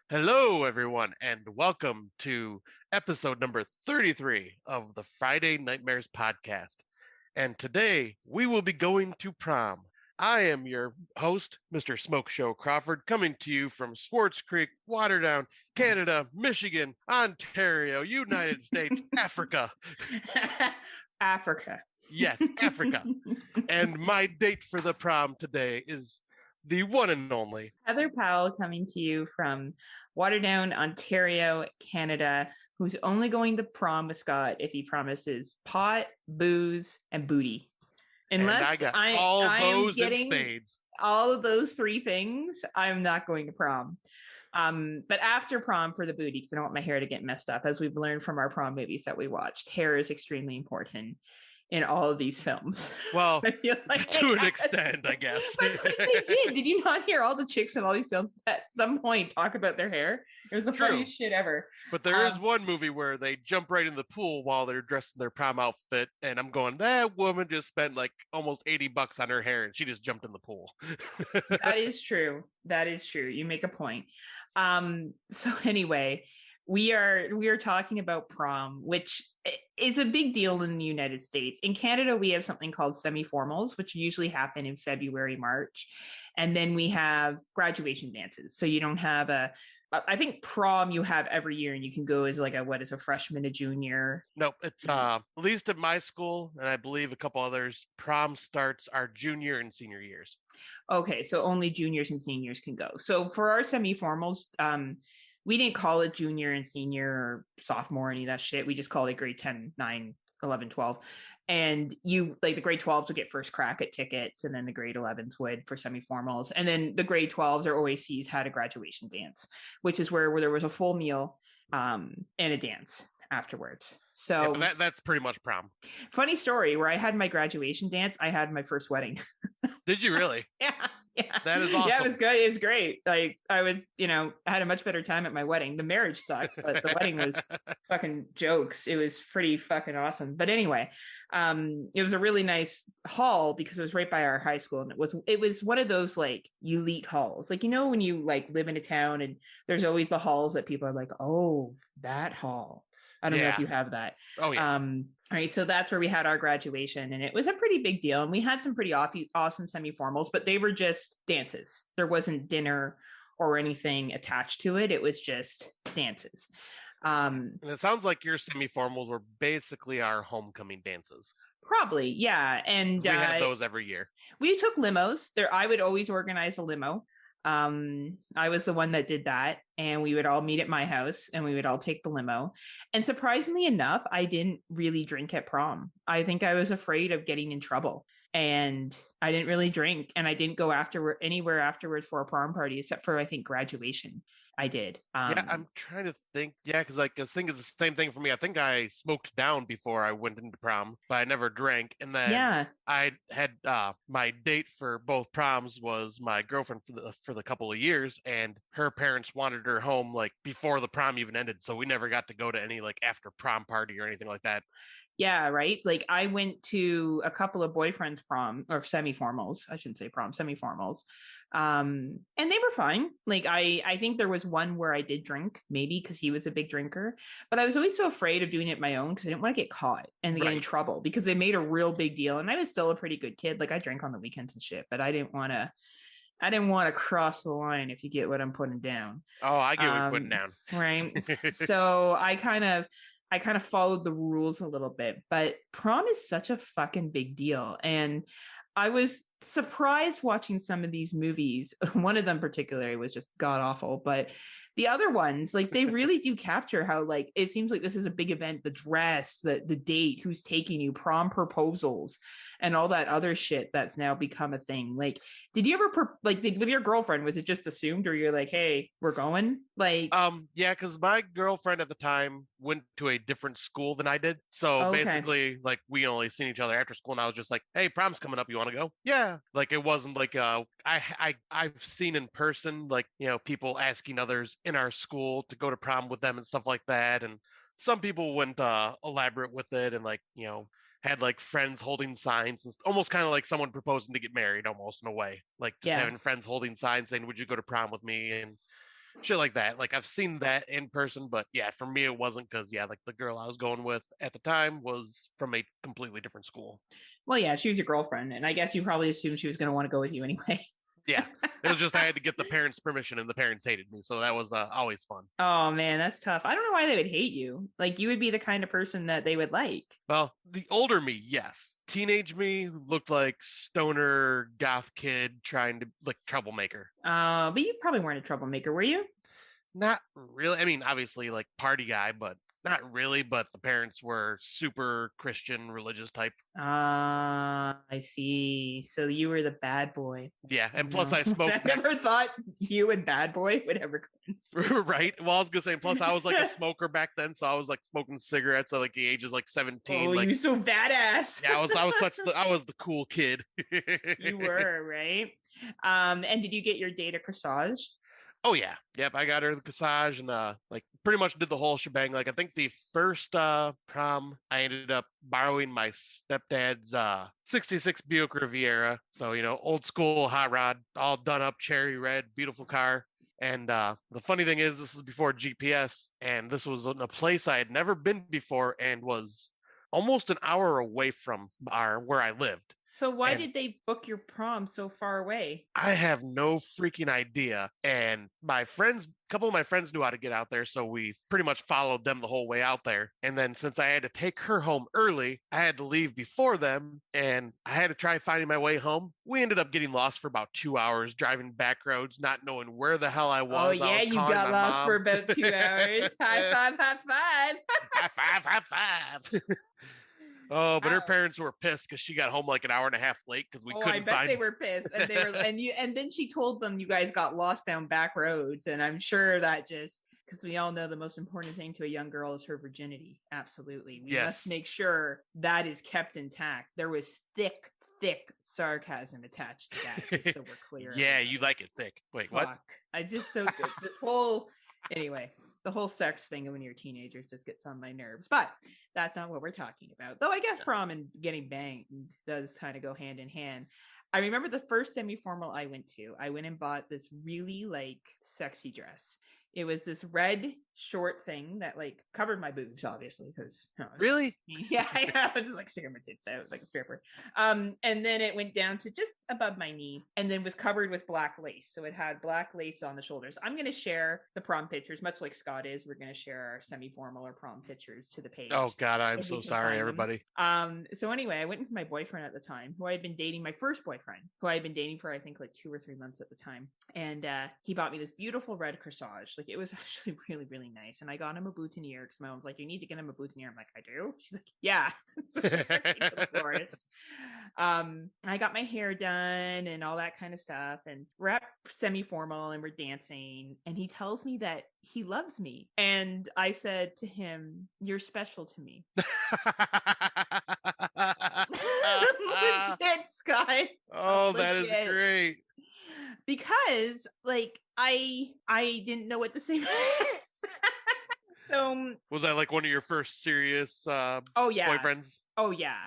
Hello, everyone, and welcome to episode number 33 of the Friday Nightmares podcast. And today we will be going to prom. I am your host, Mr. Smokeshow Crawford, coming to you from Swartz Creek, Waterdown, Canada, Michigan, Ontario, United States, Africa. Africa. Yes, Africa. And my date for the prom today is the one and only Heather Powell coming to you from Waterdown, Ontario, Canada, who's only going to prom with Scott if he promises pot, booze, and booty. Unless I am getting spades. All of those three things, I'm not going to prom. But after prom for the booty, because I don't want my hair to get messed up, as we've learned from our prom movies that we watched, hair is extremely important in all of these films. Well, to an extent, I guess. But like they did. Did you not hear all the chicks in all these films at some point talk about their hair? It was the funniest shit ever. But there is one movie where they jump right in the pool while they're dressed in their prom outfit, and I'm going, that woman just spent like almost $80 on her hair, and she just jumped in the pool. That is true. That is true. You make a point. So anyway, we are talking about prom, which is a big deal in the United States. In Canada, we have something called semi-formals, which usually happen in February, March. And then we have graduation dances. So you don't have I think prom you have every year, and you can go as like a freshman, a junior. No, it's at least at my school, and I believe a couple others, prom starts our junior and senior years. Okay, so only juniors and seniors can go. So for our semi-formals, we didn't call it junior and senior or sophomore, any of that shit. We just called it grade 10, 9, 11, 12. And you like the grade 12s would get first crack at tickets, and then the grade 11s would for semi-formals. And then the grade 12s or OACs had a graduation dance, which is where there was a full meal and a dance afterwards. So yeah, that's pretty much prom. Funny story, where I had my graduation dance, I had my first wedding. Did you really? Yeah. That is awesome. Yeah, it was good. It was great. Like I was, I had a much better time at my wedding. The marriage sucked, but the wedding was fucking jokes. It was pretty fucking awesome. But anyway, it was a really nice hall because it was right by our high school, and it was one of those like elite halls. Like, when you like live in a town and there's always the halls that people are like, oh, that hall. I don't know if you have that. Oh, yeah. All right. So that's where we had our graduation, and it was a pretty big deal. And we had some pretty awesome semi-formals, but they were just dances. There wasn't dinner or anything attached to it. It was just dances. And it sounds like your semi-formals were basically our homecoming dances. Probably. Yeah. And we had those every year. We took limos there. I would always organize a limo. I was the one that did that, and we would all meet at my house and we would all take the limo. And surprisingly enough, I didn't really drink at prom. I think I was afraid of getting in trouble, and I didn't really drink, and I didn't go anywhere afterwards for a prom party except for, I think, graduation. I did. Yeah, I'm trying to think. Yeah, because I think it's the same thing for me. I think I smoked down before I went into prom, but I never drank. And then I had my date for both proms was my girlfriend for the couple of years, and her parents wanted her home like before the prom even ended, so we never got to go to any like after prom party or anything like that. Yeah, right. Like I went to a couple of boyfriends' prom or semi-formals. I shouldn't say prom, semi-formals. And they were fine. Like I think there was one where I did drink, maybe because he was a big drinker, but I was always so afraid of doing it my own because I didn't want to get caught and get in trouble because they made a real big deal. And I was still a pretty good kid. Like I drank on the weekends and shit, but I didn't want to cross the line, if you get what I'm putting down. Oh, I get what you're putting down. Right. So I kind of followed the rules a little bit, but prom is such a fucking big deal. And I was surprised watching some of these movies. One of them particularly was just god awful, but the other ones, like they really do capture how like it seems like this is a big event, the dress, the date, who's taking you, prom proposals, and all that other shit that's now become a thing. Like, did you ever with your girlfriend, was it just assumed, or you're like, hey, we're going? Like, yeah, because my girlfriend at the time went to a different school than I did. So basically, like we only seen each other after school, and I was just like, hey, prom's coming up, you want to go? Yeah. Like it wasn't like I've seen in person, like, people asking others in our school to go to prom with them and stuff like that. And some people went elaborate with it and like, had like friends holding signs, and almost kind of like someone proposing to get married, almost in a way, like just having friends holding signs saying, would you go to prom with me? And shit like that. Like I've seen that in person, but yeah, for me it wasn't because like the girl I was going with at the time was from a completely different school. Well, yeah, she was your girlfriend, and I guess you probably assumed she was going to want to go with you anyway. Yeah, it was just I had to get the parents' permission, and the parents hated me, so that was always fun. Oh man, that's tough. I don't know why they would hate you. Like you would be the kind of person that they would like. Well, the older me, yes. Teenage me looked like stoner goth kid trying to like troublemaker. But you probably weren't a troublemaker, were you? Not really. I mean, obviously like party guy, but not really. But the parents were super Christian, religious type. I see. So you were the bad boy. Yeah, and plus I smoked. I never thought you and bad boy would ever. Right. Well, I was gonna say. Plus, I was like a smoker back then, so I was like smoking cigarettes at like the age of like 17. Oh, like, you so badass. Yeah, I was the cool kid. You were, right? And did you get your date a corsage? Oh yeah, yep. I got her the corsage and like pretty much did the whole shebang. Like I think the first prom, I ended up borrowing my stepdad's '66 Buick Riviera. So old school hot rod, all done up, cherry red, beautiful car. And the funny thing is, this is before GPS, and this was in a place I had never been before, and was almost an hour away from where I lived. So why did they book your prom so far away? I have no freaking idea. And a couple of my friends knew how to get out there, so we pretty much followed them the whole way out there. And then since I had to take her home early, I had to leave before them, and I had to try finding my way home. We ended up getting lost for about 2 hours, driving back roads, not knowing where the hell I was. Oh yeah, you got lost for about 2 hours. High five, high five. High five, high five. Oh, but her parents were pissed because she got home like an hour and a half late because we couldn't I bet they were pissed, and they were, and then she told them you guys got lost down back roads, and I'm sure that just because we all know the most important thing to a young girl is her virginity. Absolutely, we must make sure that is kept intact. There was thick sarcasm attached to that, just so we're clear. Yeah, you like it thick. Wait, Fuck. what? I just so good. This whole anyway. The whole sex thing when you're teenagers just gets on my nerves, but that's not what we're talking about. Though I guess prom and getting banged does kind of go hand in hand. I remember the first semi-formal I went and bought this really like sexy dress. It was this red short thing that like covered my boobs, obviously, because really, yeah, I was just like sticking my tits out like a stripper. And then it went down to just above my knee, and then was covered with black lace. So it had black lace on the shoulders. I'm going to share the prom pictures, much like Scott is. We're going to share our semi-formal or prom pictures to the page. Oh God, I'm so sorry, everybody. So anyway, I went with my boyfriend at the time, who I had been dating, my first boyfriend, who I had been dating for I think like 2 or 3 months at the time, and he bought me this beautiful red corsage. Like it was actually really, really nice. And I got him a boutonniere because my mom's like, you need to get him a boutonniere. I'm like, I do? She's like, yeah. So she took me to the florist. I got my hair done and all that kind of stuff. And we're at semi-formal and we're dancing. And he tells me that he loves me. And I said to him, you're special to me. Legit, Sky. Oh, that is great. Because like I didn't know what to say. So was that like one of your first serious boyfriends? Oh yeah.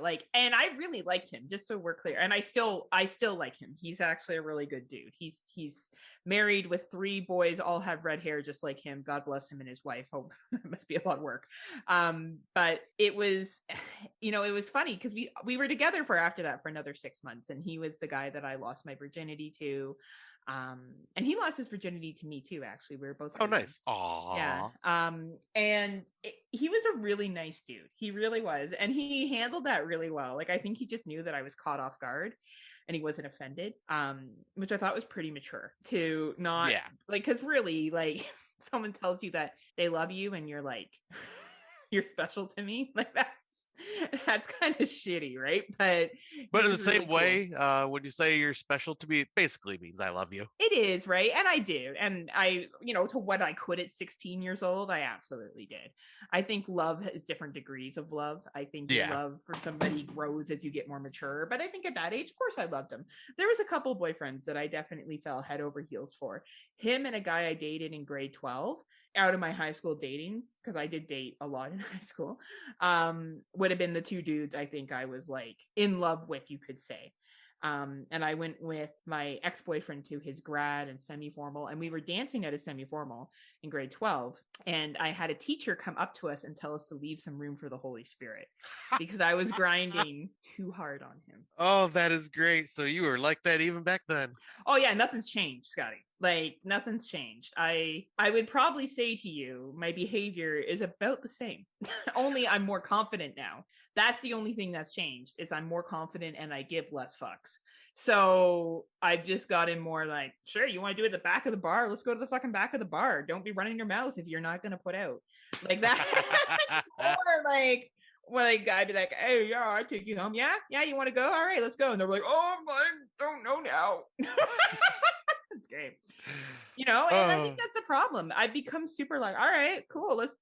Like, and I really liked him, just so we're clear. And I still like him. He's actually a really good dude. He's married with 3 boys, all have red hair just like him. God bless him and his wife. Oh, it must be a lot of work. But it was, it was funny because we were together after that for another 6 months, and he was the guy that I lost my virginity to. And he lost his virginity to me too, actually. We were both nice. Aww. Yeah. And he was a really nice dude. He really was. And he handled that really well. Like, I think he just knew that I was caught off guard and he wasn't offended, which I thought was pretty mature to not like, because really, like, someone tells you that they love you and you're like, you're special to me, like that's kind of shitty, right? But in the same way, when you say you're special to me, it basically means I love you. It is, right? And I do. And I, to what I could at 16 years old, I absolutely did. I think love has different degrees of love. I think your love for somebody grows as you get more mature. But I think at that age, of course, I loved him. There was a couple boyfriends that I definitely fell head over heels for. Him and a guy I dated in grade 12 out of my high school dating, because I did date a lot in high school, would have been the 2 dudes I think I was like in love with, you could say. And I went with my ex-boyfriend to his grad and semi-formal, and we were dancing at a semi-formal in grade 12. And I had a teacher come up to us and tell us to leave some room for the Holy Spirit because I was grinding too hard on him. Oh, that is great. So you were like that even back then. Oh yeah, nothing's changed, Scotty. Like nothing's changed. I would probably say to you, my behavior is about the same. Only I'm more confident now. That's the only thing that's changed is I'm more confident and I give less fucks. So I've just gotten more like, sure, you want to do it at the back of the bar? Let's go to the fucking back of the bar. Don't be running your mouth if you're not going to put out like that. Or like when I'd be like, hey, yeah, I'll take you home. Yeah, you want to go? All right, let's go. And they're like, oh, I don't know now. It's great. And I think that's the problem. I've become super like, all right, cool, let's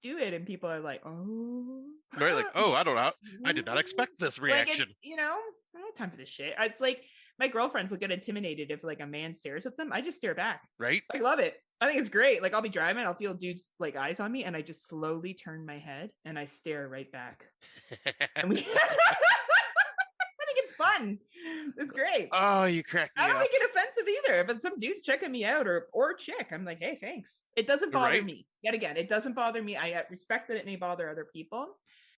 do it. And people are like, oh, right, like, oh, I don't know, I did not expect this reaction. Like I don't have time for this shit. It's like my girlfriends will get intimidated if like a man stares at them. I just stare back. Right. I love it. I think it's great. Like I'll be driving, I'll feel dudes like eyes on me, and I just slowly turn my head and I stare right back. And I think it's fun. It's great. Oh, you crack me I don't up. think it offensive either. If it's some dude's checking me out or chick, I'm like, hey, thanks. It doesn't bother me. Yet again, it doesn't bother me. I respect that it may bother other people.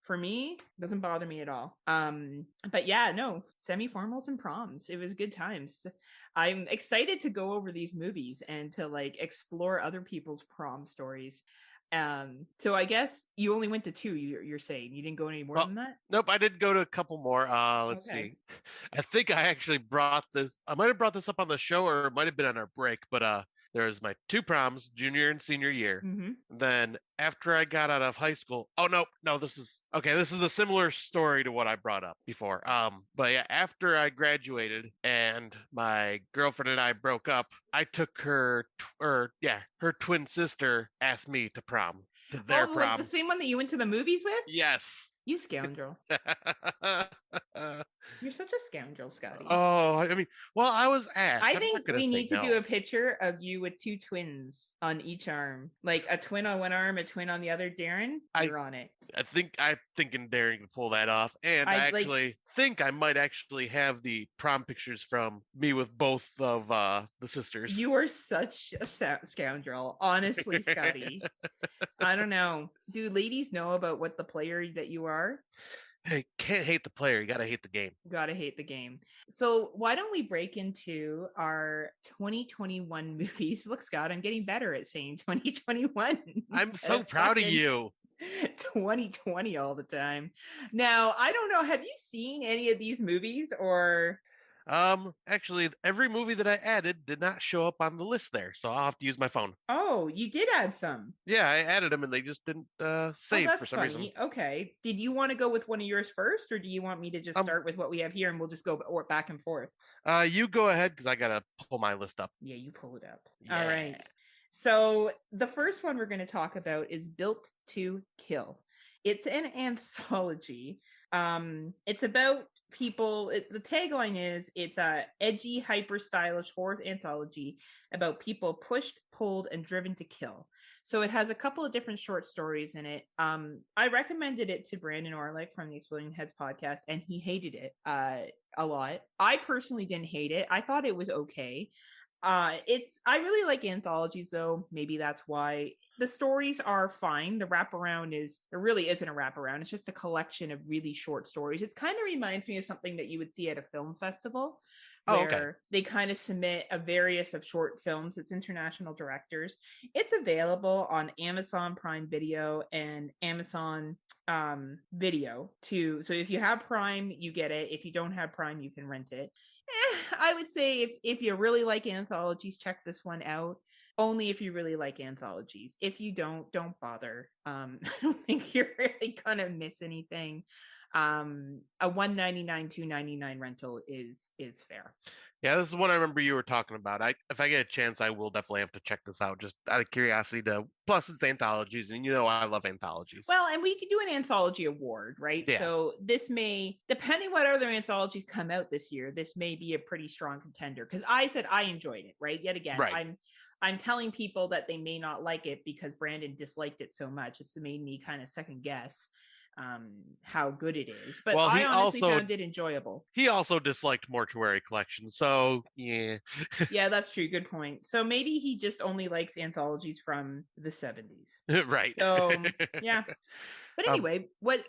For me, it doesn't bother me at all. But yeah, no, semi-formals and proms. It was good times. I'm excited to go over these movies and to like explore other people's prom stories. So I guess you only went to 2, you're saying. You didn't go any more than that? Nope, I did go to a couple more. Let's see. I think I actually brought this. I might have brought this up on the show, or it might have been on our break, but there was my 2 proms, junior and senior year. Mm-hmm. Then after I got out of high school, no, this is a similar story to what I brought up before. But yeah, after I graduated and my girlfriend and I broke up, I took her twin sister asked me to prom. To their prom. Like the same one that you went to the movies with? Yes. You scoundrel. You're such a scoundrel, Scotty. Oh, I mean, well, I was asked. I think we need to do a picture of you with 2 twins on each arm. Like a twin on one arm, a twin on the other. Darren, you're on it. I'm thinking Darren can pull that off. And I actually think I might actually have the prom pictures from me with both of the sisters. You are such a scoundrel. Honestly, Scotty. I don't know. Do ladies know about what the player that you are? Hey, can't hate the player. You gotta hate the game. Gotta hate the game. So why don't we break into our 2021 movies? Look, Scott, I'm getting better at saying 2021. I'm so proud of you. 2020 all the time. Now, I don't know. Have you seen any of these movies or? Actually, every movie that I added did not show up on the list there, so I'll have to use my phone. Oh, you did add some. Yeah, I added them and they just didn't save for some reason. Okay. Did you want to go with one of yours first, or do you want me to just start with what we have here and we'll just go back and forth? You go ahead because I gotta pull my list up. Yeah, you pull it up. Yeah. All right. So the first one we're going to talk about is Built to Kill. It's an anthology. It's about people. The tagline is it's a edgy, hyper stylish horror anthology about people pushed, pulled, and driven to kill. So it has a couple of different short stories in it. I recommended it to Brandon Orlick from the Exploding Heads podcast, and he hated it a lot. I personally didn't hate it. I thought it was okay. I really like anthologies though. Maybe that's why. The stories are fine. There really isn't a wraparound. It's just a collection of really short stories. It kind of reminds me of something that you would see at a film festival where they kind of submit a various of short films. It's international directors. It's available on Amazon Prime Video and Amazon Video too. So if you have Prime, you get it. If you don't have Prime, you can rent it. I would say if you really like anthologies, check this one out. Only if you really like anthologies. If you don't bother. I don't think you're really gonna miss anything. A $1.99, $2.99 rental is fair. Yeah, this is one I remember you were talking about. If I get a chance, I will definitely have to check this out, just out of curiosity. Plus, it's anthologies, and I love anthologies. Well, and we could do an anthology award, right? Yeah. So this may, depending what other anthologies come out this year, this may be a pretty strong contender. Because I said I enjoyed it, right? Yet again, right. I'm telling people that they may not like it because Brandon disliked it so much. It's made me kind of second guess. how good it is. But well, I honestly found it enjoyable. He also disliked Mortuary Collection, so yeah. Yeah, that's true. Good point. So maybe he just only likes anthologies from the 70s. Right. So yeah. But anyway, what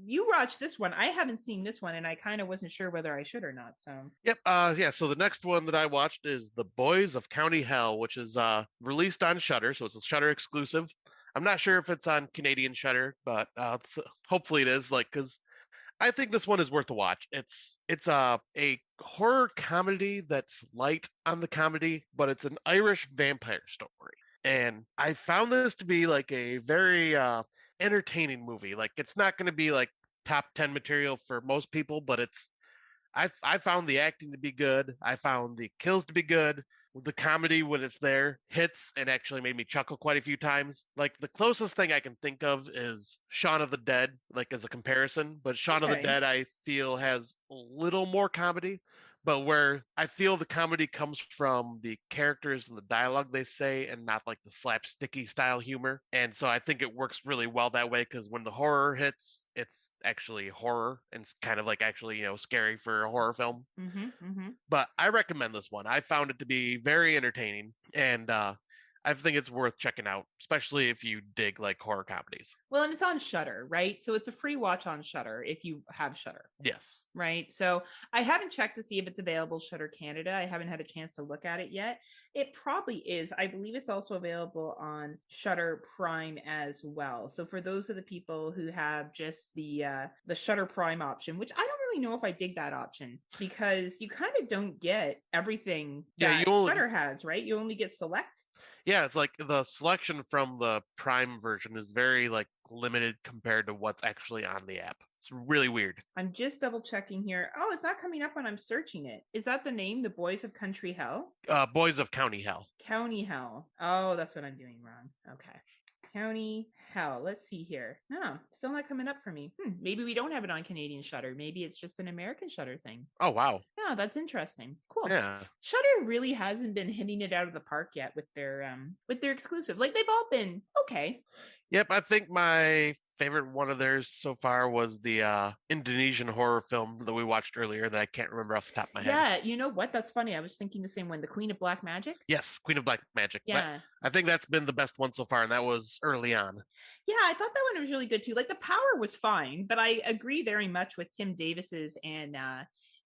you watched this one? I haven't seen this one, and I kind of wasn't sure whether I should or not. So yep. Yeah. So the next one that I watched is The Boys of County Hell, which is released on Shudder, so it's a Shudder exclusive. I'm not sure if it's on Canadian Shudder, but hopefully it is. Like, because I think this one is worth a watch. It's a horror comedy that's light on the comedy, but it's an Irish vampire story. And I found this to be like a very entertaining movie. Like, it's not going to be like top 10 material for most people, but I found the acting to be good. I found the kills to be good. The comedy, when it's there, hits and actually made me chuckle quite a few times. Like, the closest thing I can think of is Shaun of the Dead, like as a comparison. But Shaun of the Dead, I feel, has a little more comedy. But where I feel the comedy comes from the characters and the dialogue they say, and not like the slapsticky style humor. And so I think it works really well that way, because when the horror hits, it's actually horror and it's kind of like actually, scary for a horror film. But I recommend this one. I found it to be very entertaining, and I think it's worth checking out, especially if you dig like horror comedies. Well, and it's on Shudder, right? So it's a free watch on Shudder if you have Shudder. Yes. Right. So I haven't checked to see if it's available Shudder Canada. I haven't had a chance to look at it yet. It probably is. I believe it's also available on Shudder Prime as well. So for those of the people who have just the Shudder Prime option, which I don't really know if I dig that option, because you kind of don't get everything that Shudder has, right? You only get select. Yeah, it's like the selection from the Prime version is very like limited compared to what's actually on the app. It's really weird. I'm just double checking here. Oh, it's not coming up when I'm searching it. Is that the name? The Boys of Country Hell? Boys of County Hell. County Hell. Oh, that's what I'm doing wrong. Okay. County Hell. Let's see here. No, still not coming up for me. Maybe we don't have it on Canadian Shudder. Maybe it's just an American Shudder thing. Oh, wow. Yeah, that's interesting. Cool. Yeah. Shudder really hasn't been hitting it out of the park yet with their exclusive. Like, they've all been okay. Yep, I think my favorite one of theirs so far was the Indonesian horror film that we watched earlier that I can't remember off the top of my head. Yeah, you know what? That's funny. I was thinking the same one, The Queen of Black Magic. Yes, Queen of Black Magic. Yeah. I think that's been the best one so far, and that was early on. Yeah, I thought that one was really good too. Like, the power was fine, but I agree very much with Tim Davis's and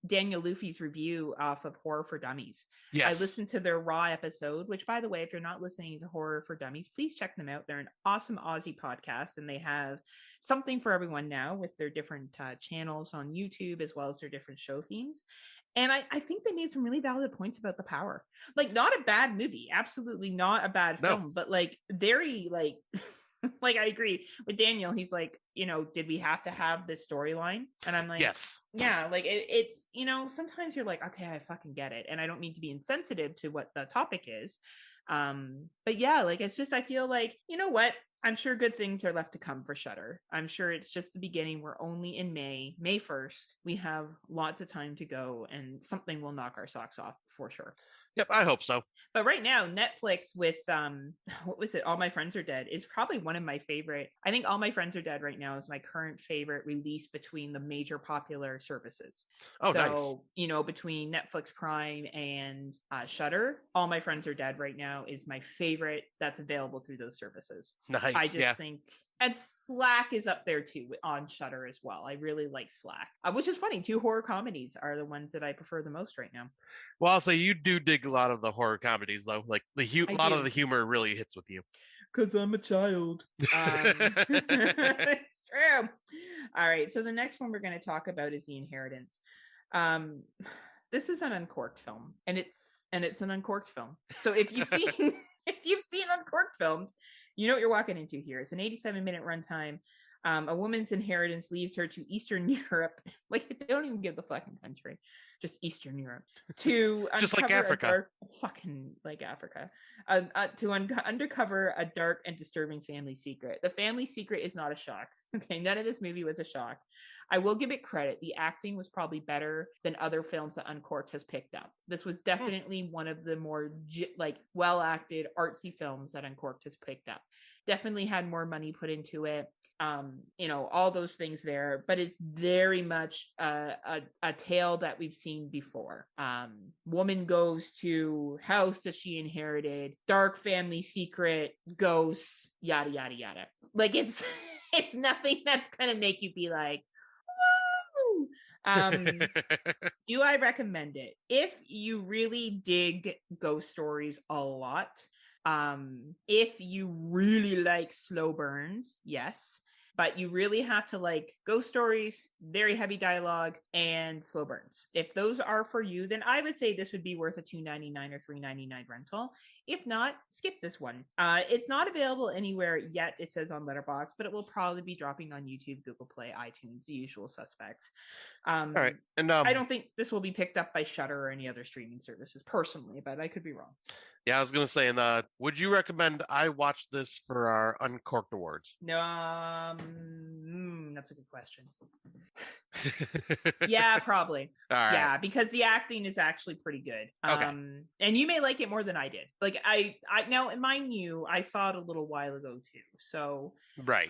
Daniel Luffy's review off of Horror for Dummies. Yes. I listened to their Raw episode, which, by the way, if you're not listening to Horror for Dummies, please check them out. They're an awesome Aussie podcast, and they have something for everyone now with their different channels on YouTube, as well as their different show themes. And I think they made some really valid points about the power. Like, not a bad movie, absolutely not a bad film, but like very like... like, I agree with Daniel. He's like, did we have to have this storyline? And I'm like, yes. Yeah, like it's, sometimes you're like, okay, I fucking get it. And I don't mean to be insensitive to what the topic is. But yeah, like, it's just, I feel like, you know what? I'm sure good things are left to come for Shudder. I'm sure it's just the beginning. We're only in May 1st. We have lots of time to go, and something will knock our socks off for sure. Yep, I hope so. But right now, Netflix with what was it? All My Friends Are Dead is probably one of my favorite. I think All My Friends Are Dead right now is my current favorite release between the major popular services. Oh, so, nice. Between Netflix Prime and Shudder, All My Friends Are Dead right now is my favorite that's available through those services. Nice. I just think. And Slack is up there too on Shudder as well. I really like Slack, which is funny. 2 horror comedies are the ones that I prefer the most right now. Well, I'll say you do dig a lot of the horror comedies, though. Like a lot of the humor really hits with you. Because I'm a child. It's true. All right. So the next one we're going to talk about is The Inheritance. This is an uncorked film, and it's an uncorked film. So if you've seen Uncorked films, you know what you're walking into here. It's an 87-minute runtime. A woman's inheritance leaves her to Eastern Europe. Like, they don't even give the fucking country, just Eastern Europe. To just like Africa. Fucking like Africa. Undercover a dark and disturbing family secret. The family secret is not a shock. Okay, none of this movie was a shock. I will give it credit. The acting was probably better than other films that Uncorked has picked up. This was definitely one of the more like well-acted, artsy films that Uncorked has picked up. Definitely had more money put into it. All those things there, but it's very much a tale that we've seen before. Woman goes to house that she inherited, dark family secret, ghosts, yada yada yada. Like it's it's nothing that's gonna make you be like, woo! Do I recommend it? If you really dig ghost stories a lot, if you really like slow burns, yes, but you really have to like ghost stories, very heavy dialogue, and slow burns. If those are for you, then I would say this would be worth a $2.99 or $3.99 rental. If not, skip this one. It's not available anywhere yet, it says on Letterboxd, but it will probably be dropping on YouTube, Google Play, iTunes, the usual suspects. All right. And I don't think this will be picked up by Shudder or any other streaming services personally, but I could be wrong. Yeah, I was going to say, and would you recommend I watch this for our Uncorked Awards? No, that's a good question. Yeah, probably. All right. Yeah, because the acting is actually pretty good. Okay. And you may like it more than I did. Like I now, mind you, I saw it a little while ago too. So right.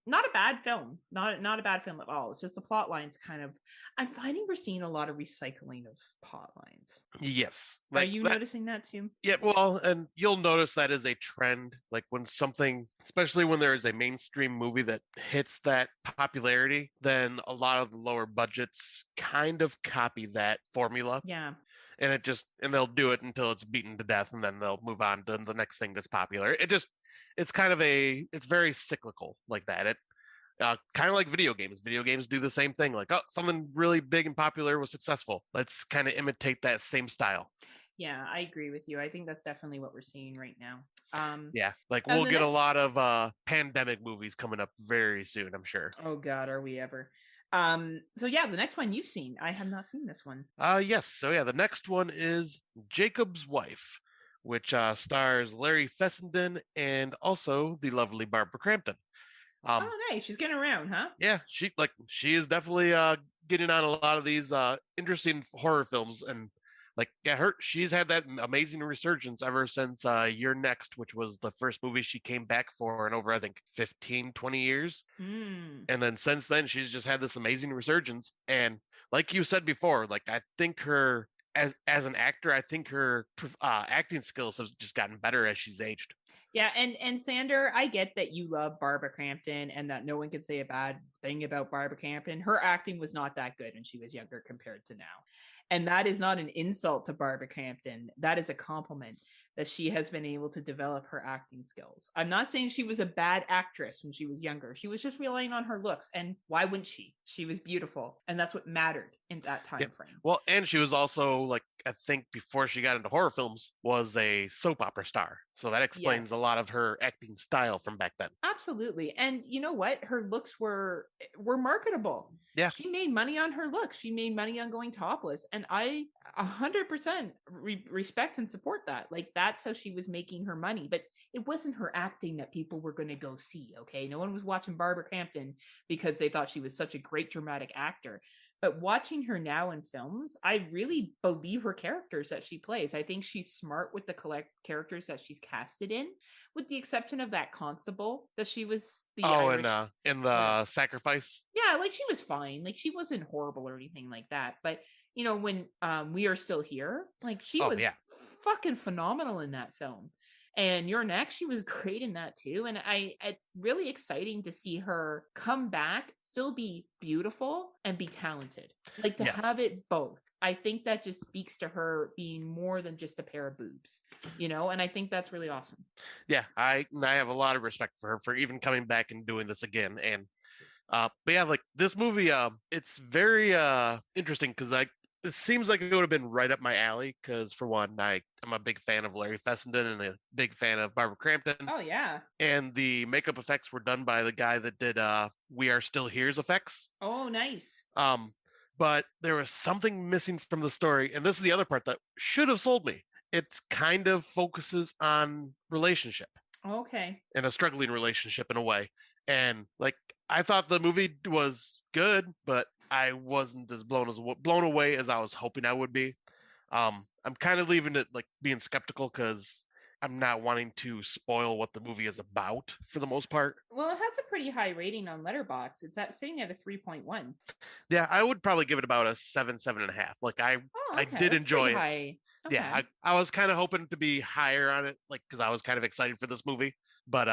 Not a bad film. Not a bad film at all. It's just the plot lines kind of. I'm finding we're seeing a lot of recycling of plot lines. Yes. Are you noticing that too? Yeah, well, and you'll notice that is a trend. Like when something, especially when there is a mainstream movie that hits that popularity, then a lot of the lower budgets kind of copy that formula. Yeah. And they'll do it until it's beaten to death, and then they'll move on to the next thing that's popular. It's kind of it's very cyclical like that. It kind of like video games. Video games do the same thing. Like, oh, something really big and popular was successful. Let's kind of imitate that same style. Yeah, I agree with you. I think that's definitely what we're seeing right now. Yeah, like we'll get a lot of pandemic movies coming up very soon, I'm sure. Oh God, are we ever? So yeah, the next one you've seen. I have not seen this one. Yes. So yeah, the next one is Jakobs Wife, which stars Larry Fessenden and also the lovely Barbara Crampton. Oh, nice. She's getting around, huh? Yeah, she is definitely getting on a lot of these interesting horror films, and she's had that amazing resurgence ever since You're Next, which was the first movie she came back for in over, I think, 15, 20 years. And then since then, she's just had this amazing resurgence. And like you said before, like I think her as an actor, I think her acting skills have just gotten better as she's aged. Yeah, and Sander, I get that you love Barbara Crampton and that no one can say a bad thing about Barbara Crampton. Her acting was not that good when she was younger compared to now. And that is not an insult to Barbara Crampton. That is a compliment that she has been able to develop her acting skills. I'm not saying she was a bad actress when she was younger. She was just relying on her looks. And why wouldn't she? She was beautiful. And that's what mattered in that time frame. Well, and she was also, like, I think before she got into horror films, was a soap opera star. So that explains a lot of her acting style from back then. Absolutely. And you know what? Her looks were marketable. Yeah. She made money on her looks. She made money on going topless. And I 100% respect and support that. Like, that's how she was making her money. But it wasn't her acting that people were going to go see, okay? No one was watching Barbara Crampton because they thought she was such a great dramatic actor. But watching her now in films, I really believe her characters that she plays. I think she's smart with the characters that she's casted in, with the exception of that constable that she was the Irish. In the Sacrifice. Yeah, like she was fine. Like she wasn't horrible or anything like that. But you know, when We Are Still Here, like she was fucking phenomenal in that film. And You're Next, she was great in that too. And it's really exciting to see her come back, still be beautiful and be talented. Like to have it both. I think that just speaks to her being more than just a pair of boobs, you know? And I think that's really awesome. Yeah, I have a lot of respect for her for even coming back and doing this again. And but yeah, like this movie, it's very interesting because it seems like it would have been right up my alley because, for one, I'm a big fan of Larry Fessenden and a big fan of Barbara Crampton. Oh, yeah. And the makeup effects were done by the guy that did We Are Still Here's effects. Oh, nice. But there was something missing from the story. And this is the other part that should have sold me. It kind of focuses on relationship. Okay. in a struggling relationship in a way. And like I thought the movie was good, but I wasn't as blown away as I was hoping I would be. I'm kind of leaving it like being skeptical because I'm not wanting to spoil what the movie is about for the most part. Well, it has a pretty high rating on Letterboxd. It's sitting at a 3.1. Yeah, I would probably give it about a 7.5. Like Oh, I okay. did That's pretty enjoy it. high. Yeah, Okay. I was kind of hoping to be higher on it, like because I was kind of excited for this movie. But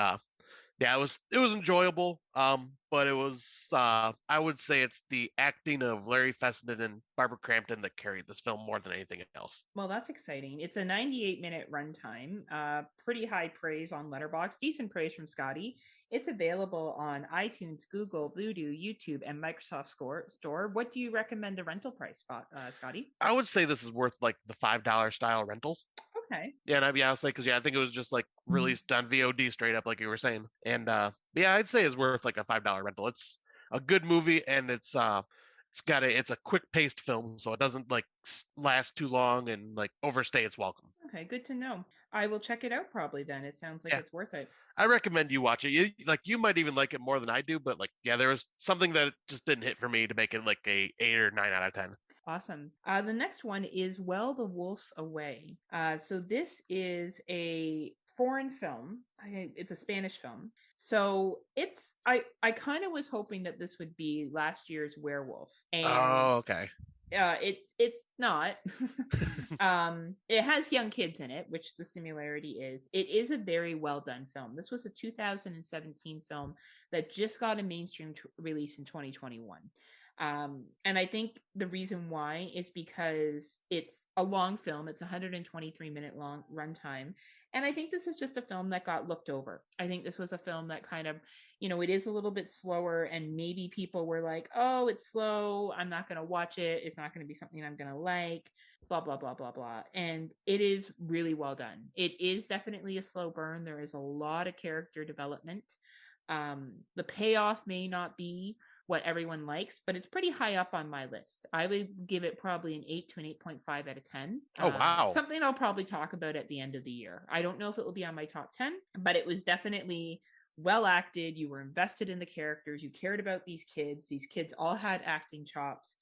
yeah, it was enjoyable. But it was I would say it's the acting of Larry Fessenden and Barbara Crampton that carried this film more than anything else. Well, that's exciting. It's a 98-minute runtime. Pretty high praise on Letterboxd. Decent praise from Scotty. It's available on iTunes, Google, Vudu, YouTube, and Microsoft Store. What do you recommend the rental price, Scotty? I would say this is worth like the $5 style rentals. Okay. Yeah, and I'd be honest, like, because yeah, I think it was just like released on VOD straight up, like you were saying. And yeah, I'd say it's worth like a $5 rental. It's a good movie, and it's a quick paced film, so it doesn't like last too long and like overstay its welcome. Okay, good to know. I will check it out probably then. It sounds like Yeah, it's worth it. I recommend you watch it. You might even like it more than I do, but like yeah, there was something that just didn't hit for me to make it like a 8 or 9 out of 10. Awesome. The next one is Well, the Wolf's Away. So this is a foreign film. It's a Spanish film. So I kind of was hoping that this would be last year's Werewolf, and Oh, okay. It's not. It has young kids in it, which the similarity is. It is a very well done film. This was a 2017 film that just got a mainstream release in 2021. And I think the reason why is because it's a long film. It's 123-minute long runtime. And I think this is just a film that got looked over. I think this was a film that kind of, it is a little bit slower, and maybe people were like, oh, it's slow, I'm not going to watch it, it's not going to be something I'm going to like, blah, blah, blah, blah, blah. And it is really well done. It is definitely a slow burn. There is a lot of character development. The payoff may not be what everyone likes, but it's pretty high up on my list. I would give it probably an 8 to an 8.5 out of 10. Oh, wow. Something I'll probably talk about at the end of the year. I don't know if it will be on my top 10, but it was definitely well acted. You were invested in the characters. You cared about these kids. These kids all had acting chops.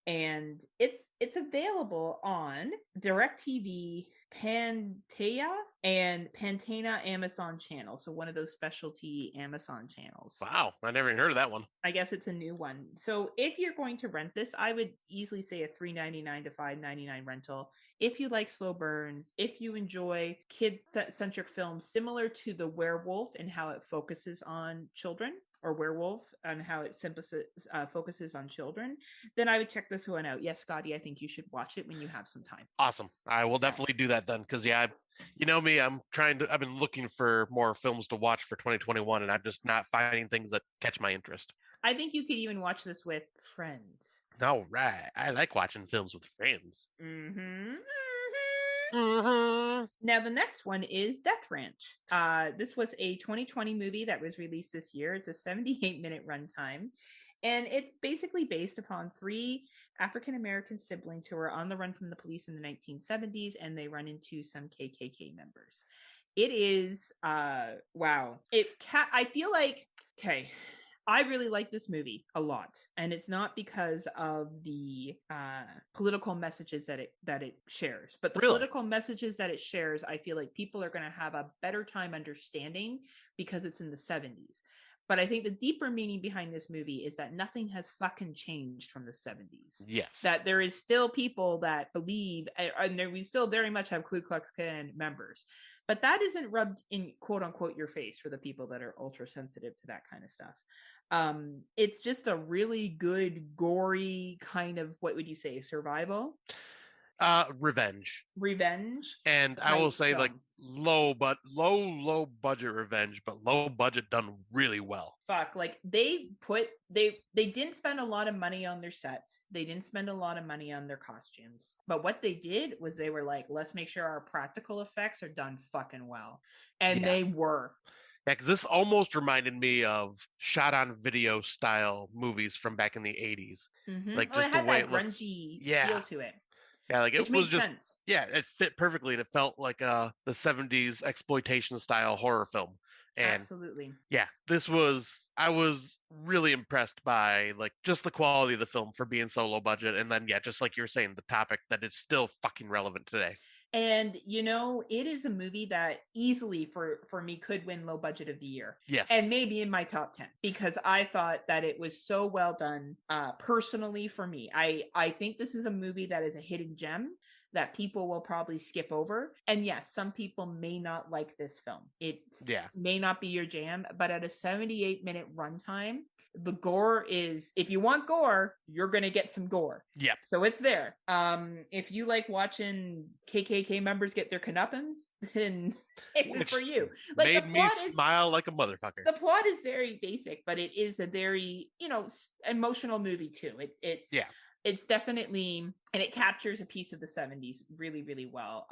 And it's available on DirecTV, Pantaya, and Pantana Amazon channel. So one of those specialty Amazon channels. Wow, I never even heard of that one. I guess it's a new one. So if you're going to rent this, I would easily say a $3.99 to $5.99 rental. If you like slow burns, if you enjoy kid-centric films similar to The Werewolf and how it focuses on children, or Werewolf and how it focuses on children, then I would check this one out. Yes, Scotty, I think you should watch it when you have some time. Awesome. I will definitely do that then, because yeah, you know me, I've been looking for more films to watch for 2021, and I'm just not finding things that catch my interest. I think you could even watch this with friends. All right. I like watching films with friends. Mm-hmm. Mm-hmm. Now, the next one is Death Ranch. This was a 2020 movie that was released this year. It's a 78-minute runtime. And it's basically based upon 3 African-American siblings who are on the run from the police in the 1970s, and they run into some KKK members. It is, wow. I feel like, okay, I really like this movie a lot, and it's not because of the political messages that it shares, but the political messages that it shares, I feel like people are going to have a better time understanding because it's in the 70s. But I think the deeper meaning behind this movie is that nothing has fucking changed from the 70s. Yes. That there is still people that believe, and we still very much have Ku Klux Klan members. But that isn't rubbed in quote unquote your face for the people that are ultra sensitive to that kind of stuff. It's just a really good, gory kind of, what would you say, survival? Revenge. And I will say, like, low budget revenge, but low budget done really well. Fuck, like they didn't spend a lot of money on their sets. They didn't spend a lot of money on their costumes. But what they did was they were like, let's make sure our practical effects are done fucking well. And they were. Yeah, because this almost reminded me of shot on video style movies from back in the 80s. Mm-hmm. Like just it had the way that grungy feel to it. Yeah, like it was made just sense. Yeah, it fit perfectly, and it felt like the '70s exploitation style horror film. And Absolutely. yeah, I was really impressed by like just the quality of the film for being so low budget, and then yeah, just like you were saying, the topic that is still fucking relevant today. And it is a movie that easily for me could win low budget of the year. Yes. And maybe in my top 10, because I thought that it was so well done. Personally, for me, I think this is a movie that is a hidden gem that people will probably skip over. And yes, some people may not like this film. It may not be your jam, but at a 78-minute runtime, the gore is, if you want gore, you're gonna get some gore. Yep. So it's there. If you like watching KKK members get their comeuppance, then it's for you. Like, made me smile like a motherfucker. The plot is very basic, but it is a very emotional movie too. It's definitely, and it captures a piece of the 70s really, really well.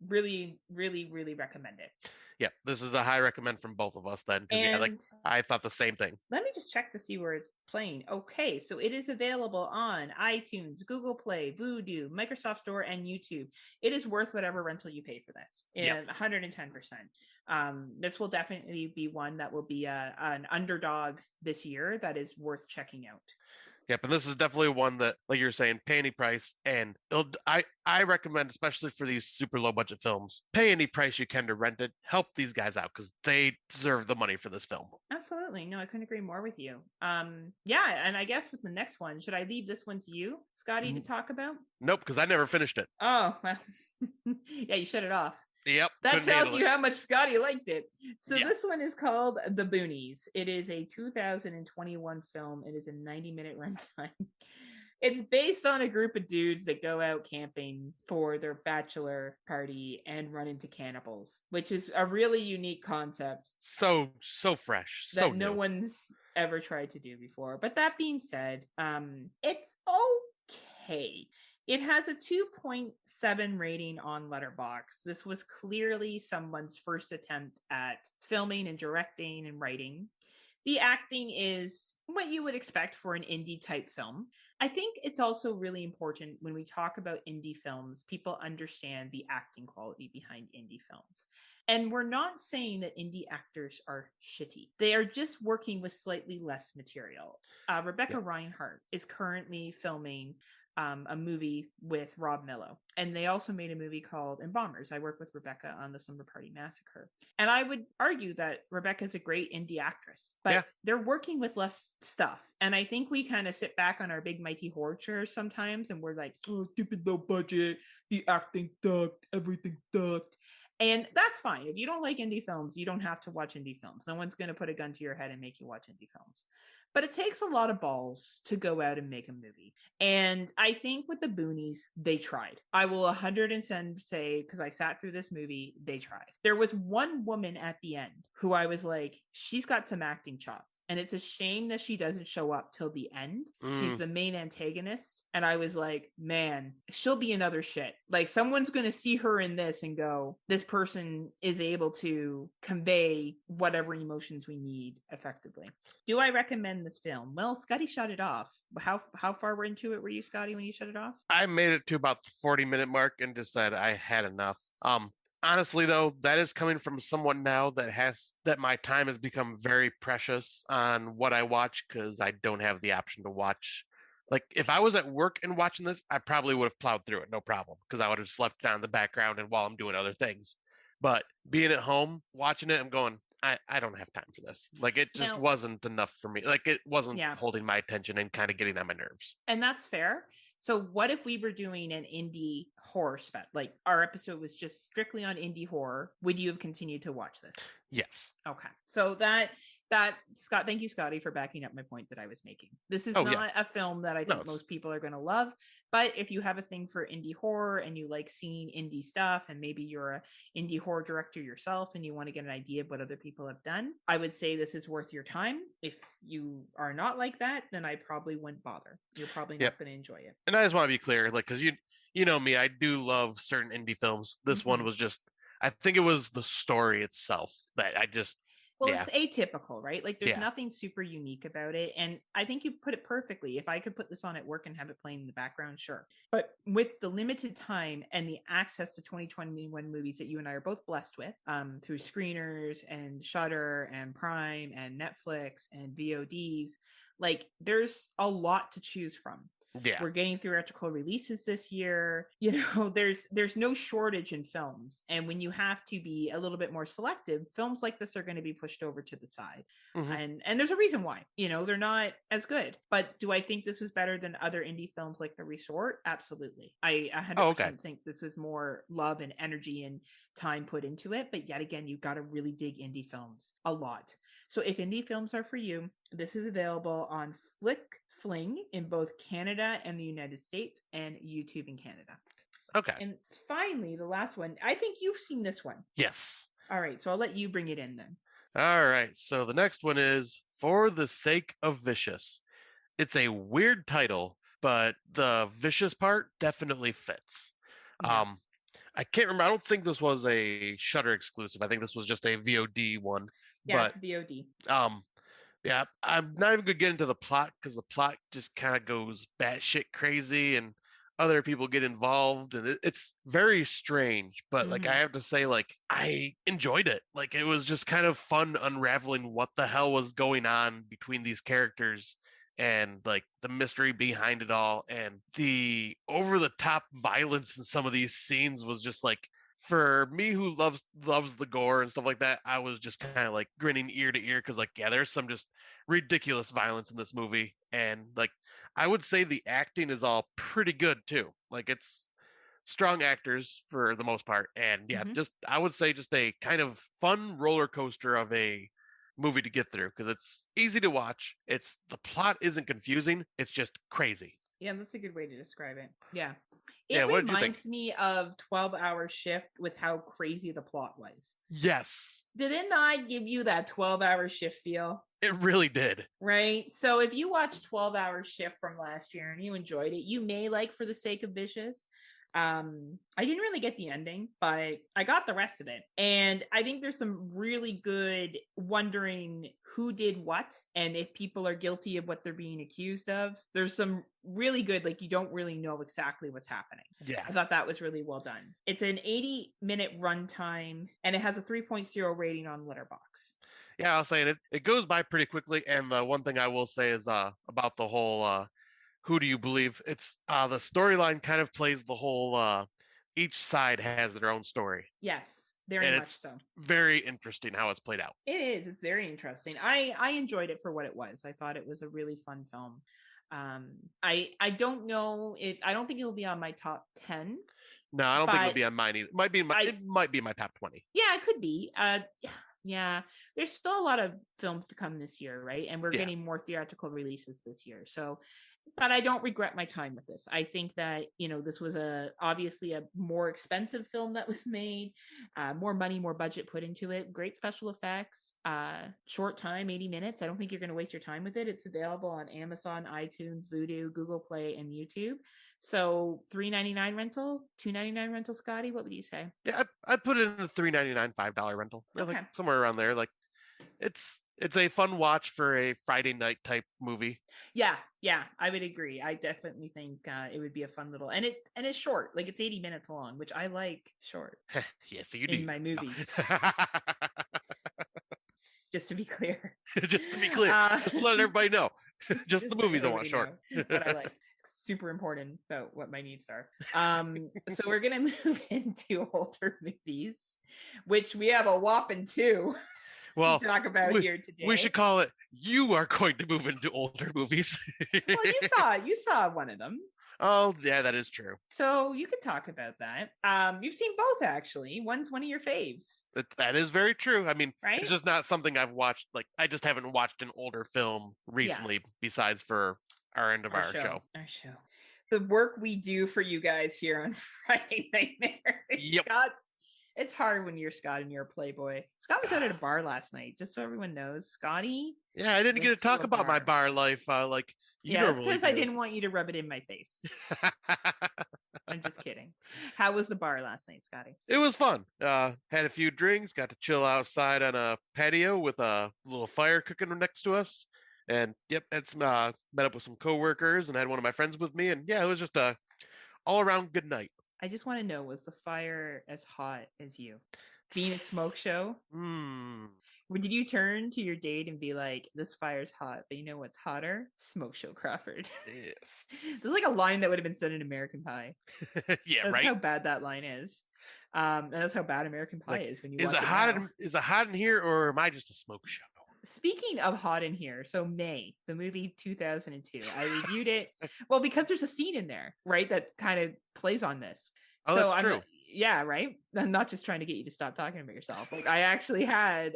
Really, really, really recommend it. Yeah, this is a high recommend from both of us then. Because I thought the same thing. Let me just check to see where it's playing. Okay, so it is available on iTunes, Google Play, Vudu, Microsoft Store, and YouTube. It is worth whatever rental you pay for this. 110%. This will definitely be one that will be an underdog this year that is worth checking out. Yep, and this is definitely one that, like you're saying, pay any price, and I recommend, especially for these super low budget films, pay any price you can to rent it. Help these guys out because they deserve the money for this film. Absolutely, no, I couldn't agree more with you. Yeah, and I guess with the next one, should I leave this one to you, Scotty, to talk about? Nope, because I never finished it. Oh, well, yeah, you shut it off. Yep. That tells you how much Scotty liked it. So this one is called The Boonies. It is a 2021 film. It is a 90-minute runtime. It's based on a group of dudes that go out camping for their bachelor party and run into cannibals, which is a really unique concept. So fresh. That no one's ever tried to do before. But that being said, it's okay. It has a 2.7 rating on Letterboxd. This was clearly someone's first attempt at filming and directing and writing. The acting is what you would expect for an indie type film. I think it's also really important when we talk about indie films, people understand the acting quality behind indie films. And we're not saying that indie actors are shitty. They are just working with slightly less material. Rebecca Reinhardt is currently filming a movie with Rob Millo. And they also made a movie called Embalmers. I work with Rebecca on the Slumber Party Massacre. And I would argue that Rebecca's a great indie actress, but they're working with less stuff. And I think we kind of sit back on our big mighty horror chairs sometimes and we're like, oh, stupid low budget, the acting sucked, everything sucked. And that's fine. If you don't like indie films, you don't have to watch indie films. No one's going to put a gun to your head and make you watch indie films. But it takes a lot of balls to go out and make a movie. And I think with the Boonies, they tried. I will 100% say, because I sat through this movie, they tried. There was one woman at the end who I was like, she's got some acting chops. And it's a shame that she doesn't show up till the end. She's the main antagonist. And I was like, man, she'll be in other shit. Like someone's going to see her in this and go, this person is able to convey whatever emotions we need effectively. Do I recommend this film? Well, Scotty shut it off. How far into it were you, Scotty, when you shut it off? I made it to about the 40-minute mark and just said I had enough. Honestly, though, that is coming from someone now that my time has become very precious on what I watch because I don't have the option to watch. Like, if I was at work and watching this, I probably would have plowed through it, no problem, because I would have just left it on in the background and while I'm doing other things. But being at home, watching it, I'm going, I don't have time for this. Like, it just wasn't enough for me. Like, it wasn't holding my attention and kind of getting on my nerves. And that's fair. So what if we were doing an indie horror spec? Like our episode was just strictly on indie horror. Would you have continued to watch this? Yes. Okay. So that Scott, thank you, Scotty, for backing up my point that I was making. This is not a film that I think most people are going to love. But if you have a thing for indie horror and you like seeing indie stuff, and maybe you're a indie horror director yourself and you want to get an idea of what other people have done, I would say this is worth your time. If you are not like that, then I probably wouldn't bother. You're probably not going to enjoy it. And I just want to be clear, like, because you know me, I do love certain indie films. This one was just, I think it was the story itself that I just, Well, Yeah. it's atypical, right? Like there's nothing super unique about it. And I think you put it perfectly. If I could put this on at work and have it playing in the background, sure. But with the limited time and the access to 2021 movies that you and I are both blessed with, through screeners and Shudder and Prime and Netflix and VODs, like there's a lot to choose from. Yeah. We're getting theatrical releases this year. You know, there's no shortage in films. And when you have to be a little bit more selective, films like this are going to be pushed over to the side. And there's a reason why. You know, they're not as good. But do I think this was better than other indie films like The Resort? Absolutely. I 100% think this is more love and energy and time put into it. But yet again, you've got to really dig indie films a lot. So if indie films are for you, this is available on Fling in both Canada and the United States, and YouTube in Canada. Okay. And finally, the last one. I think you've seen this one. Yes. All right. So I'll let you bring it in then. All right. So the next one is For the Sake of Vicious. It's a weird title, but the vicious part definitely fits. Yeah. I can't remember. I don't think this was a Shudder exclusive. I think this was just a VOD one. Yeah, it's VOD. Yeah, I'm not even gonna get into the plot because the plot just kind of goes batshit crazy and other people get involved and it's very strange. But like I have to say, like I enjoyed it. Like it was just kind of fun unraveling what the hell was going on between these characters and like the mystery behind it all, and the over the top violence in some of these scenes was just like, for me who loves the gore and stuff like that, I was just kind of like grinning ear to ear because like, yeah, there's some just ridiculous violence in this movie. And like I would say the acting is all pretty good too. Like it's strong actors for the most part. And yeah, just I would say just a kind of fun roller coaster of a movie to get through because it's easy to watch. It's the plot isn't confusing, it's just crazy. Yeah, that's a good way to describe it. Yeah. It reminds me of 12-Hour Shift with how crazy the plot was. Yes. Did it not give you that 12-Hour Shift feel? It really did. Right? So if you watched 12-Hour Shift from last year and you enjoyed it, you may like For the Sake of Vicious. I didn't really get the ending, but I got the rest of it. And I think there's some really good wondering who did what and if people are guilty of what they're being accused of. There's some really good, like you don't really know exactly what's happening. Yeah. I thought that was really well done. It's an 80-minute runtime and it has a 3.0 rating on Letterboxd. Yeah, I'll say it goes by pretty quickly. And one thing I will say is about the whole who do you believe? It's the storyline kind of plays the whole each side has their own story. Yes, very much so. Very interesting how it's played out. It is. It's very interesting. I enjoyed it for what it was. I thought it was a really fun film. I don't know if I don't think it'll be on my top 10. No, I don't think it'll be on mine either. It might be in my top 20. Yeah, it could be. Yeah, there's still a lot of films to come this year, right? And we're getting more theatrical releases this year. So, but I don't regret my time with this. I think that, this was obviously a more expensive film that was made, more money, more budget put into it, great special effects, short time, 80 minutes. I don't think you're going to waste your time with it. It's available on Amazon, iTunes, Vudu, Google Play, and YouTube. So $3.99 rental, $2.99 rental, Scotty, what would you say? Yeah, I'd put it in the $3.99, $5 rental. Okay. Like somewhere around there. Like it's a fun watch for a Friday night type movie. Yeah, I would agree. I definitely think it would be a fun little, and it's short, like it's 80 minutes long, which I like short. Yeah, so you do in my movies. Just to be clear. Just to let everybody know. just the movies I want short. What I like. Super important about what my needs are. So we're gonna move into older movies, which we have a whopping 2. Well, to talk about here today. We should call it "You Are Going to Move into Older Movies." Well, you saw one of them. Oh, yeah, that is true. So you could talk about that. You've seen both, actually. One's one of your faves. That is very true. I mean, right? It's just not something I've watched. Like, I just haven't watched an older film recently, besides for our end of our show. Our show. The work we do for you guys here on Friday Nightmare. Yep. It's hard when you're Scott and you're a playboy. Scott was out at a bar last night, just so everyone knows. Scotty. Yeah, I didn't get to talk about my bar life. Because I didn't want you to rub it in my face. I'm just kidding. How was the bar last night, Scotty? It was fun. Had a few drinks, got to chill outside on a patio with a little fire cooking next to us. And yep, had some met up with some coworkers and had one of my friends with me. And yeah, it was just a all around good night. I just want to know, was the fire as hot as you? Being a smoke show? Did you turn to your date and be like, this fire's hot, but you know what's hotter? Smoke Show Crawford. Yes. This is like a line that would have been said in American Pie. Yeah, that's right. How bad that line is. And that's how bad American Pie is when you watch is it hot in here, or am I just a smoke show? Speaking of hot in here, so May, the movie 2002, I reviewed it. Well, because there's a scene in there, right, that kind of plays on this. Oh, so that's true. Yeah, right. I'm not just trying to get you to stop talking about yourself. Like, I actually had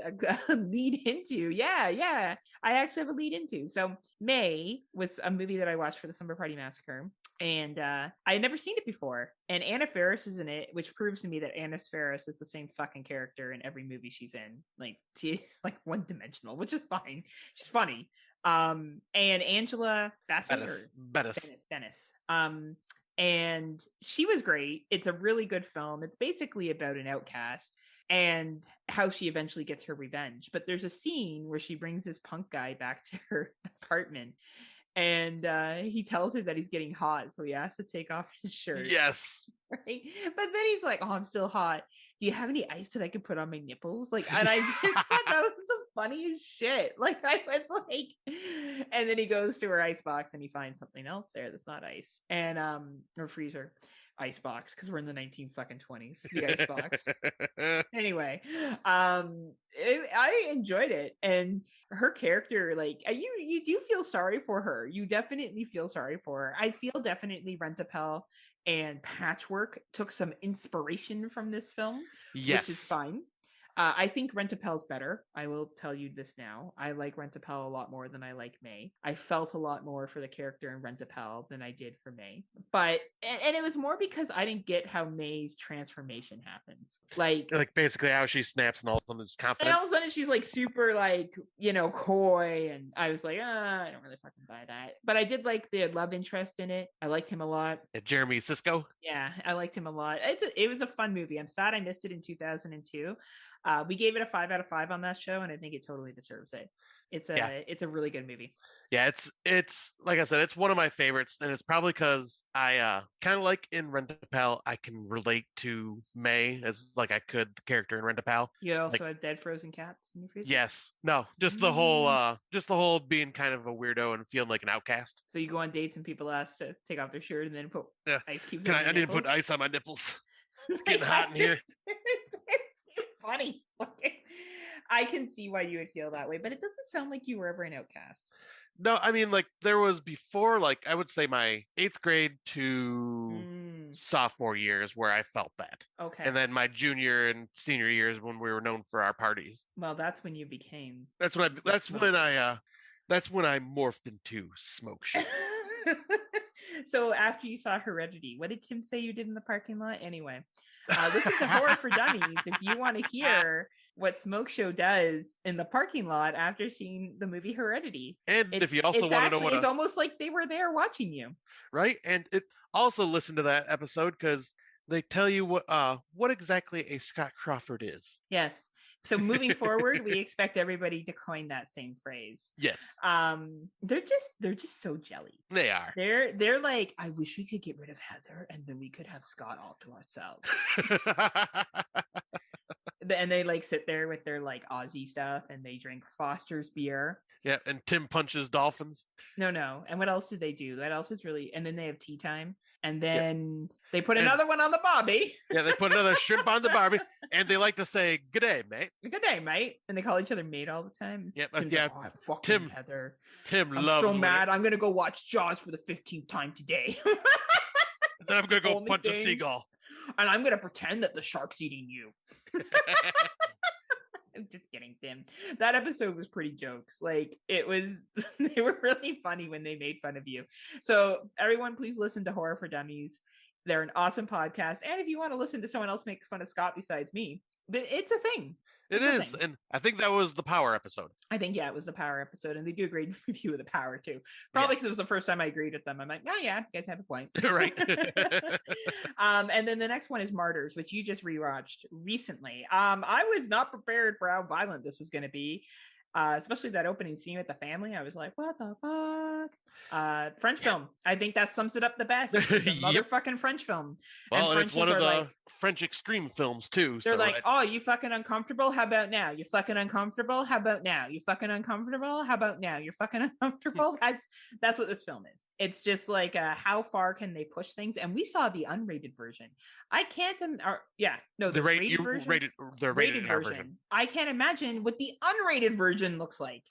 a lead into. Yeah. I actually have a lead into. So May was a movie that I watched for the Summer Party Massacre. And I had never seen it before. And Anna Faris is in it, which proves to me that Anna Faris is the same fucking character in every movie she's in. Like, she's like one-dimensional, which is fine. She's funny. And Angela Bassett Bennis. And she was great. It's a really good film. It's basically about an outcast and how she eventually gets her revenge. But there's a scene where she brings this punk guy back to her apartment. And he tells her that he's getting hot, so he has to take off his shirt. Yes. Right? But then he's like, oh, I'm still hot. Do you have any ice that I could put on my nipples? Like, and I just thought that was the funniest shit. Like, I was like, and then he goes to her ice box and he finds something else there that's not ice. And or freezer. Ice box, because we're in the 1920s. The ice box. Anyway, I enjoyed it, and her character, like, you do feel sorry for her. You definitely feel sorry for her. I feel definitely Rent-A-Pal and Patchwork took some inspiration from this film, which is fine. I think Rent-A-Pal's better. I will tell you this now. I like Rent-A-Pal a lot more than I like May. I felt a lot more for the character in Rent-A-Pal than I did for May. But, and it was more because I didn't get how May's transformation happens. Like basically how she snaps and all of a sudden is confident. And all of a sudden she's like super like, coy. And I was like, I don't really fucking buy that. But I did like the love interest in it. I liked him a lot. Jeremy Sisko? Yeah, I liked him a lot. It was a fun movie. I'm sad I missed it in 2002. We gave it a 5 out of 5 on that show, and I think it totally deserves it. It's a really good movie. Yeah, it's like I said, it's one of my favorites, and it's probably because I kind of like in Rent-A-Pal, I can relate to May as like I could the character in Rent-A-Pal. You also have dead frozen cats in your freezer? Yes. No, just the whole being kind of a weirdo and feeling like an outcast. So you go on dates and people ask to take off their shirt and then put ice cubes. I need to put ice on my nipples. It's getting hot in here. Funny. I can see why you would feel that way, but it doesn't sound like you were ever an outcast. No, I mean, like, there was before, like, I would say my 8th grade to sophomore years where I felt that. Okay. And then my junior and senior years when we were known for our parties. Well, that's when you became. That's when I morphed into Smokeshow. So after you saw Heredity, what did Tim say you did in the parking lot? Anyway, listen to Horror for Dummies if you want to hear what Smokeshow does in the parking lot after seeing the movie Heredity. And if you also want to know it's almost like they were there watching you. Right. And it also listen to that episode because they tell you what exactly a Scott Crawford is. Yes. So moving forward, we expect everybody to coin that same phrase. Yes. They're just so jelly. They are. They're like, I wish we could get rid of Heather and then we could have Scott all to ourselves. And they like sit there with their like Aussie stuff and they drink Foster's beer. Yeah, and Tim punches dolphins. No. And what else did they do? That else is really, and then they have tea time. And then they put another one on the barbie. Yeah, they put another shrimp on the barbie. And they like to say, good day, mate. Good day, mate. And they call each other mate all the time. Yep. Like, Tim, Heather. Tim I'm so mad. I'm going to go watch Jaws for the 15th time today. Then I'm going to go punch a seagull. And I'm going to pretend that the shark's eating you. I'm just kidding, Tim. That episode was pretty jokes. Like, they were really funny when they made fun of you. So everyone, please listen to Horror for Dummies. They're an awesome podcast. And if you want to listen to someone else make fun of Scott besides me, It's a thing. It is, and I think that was the Power episode. I think, yeah, it was the Power episode, and they do a great review of the Power too. Probably because it was the first time I agreed with them. I'm like, oh yeah, you guys have a point. Right. And then the next one is Martyrs, which you just rewatched recently. I was not prepared for how violent this was going to be. Especially that opening scene with the family. I was like, what the fuck? French film. I think that sums it up the best. Motherfucking French film. Well, and it's one of the French extreme films too. They're like, oh, you fucking uncomfortable? How about now? You fucking uncomfortable? How about now? You fucking uncomfortable? How about now? You're fucking uncomfortable? That's what this film is. It's just like, how far can they push things? And we saw the unrated version. I can't, the rated version. The rated version. I can't imagine what the unrated version looks like.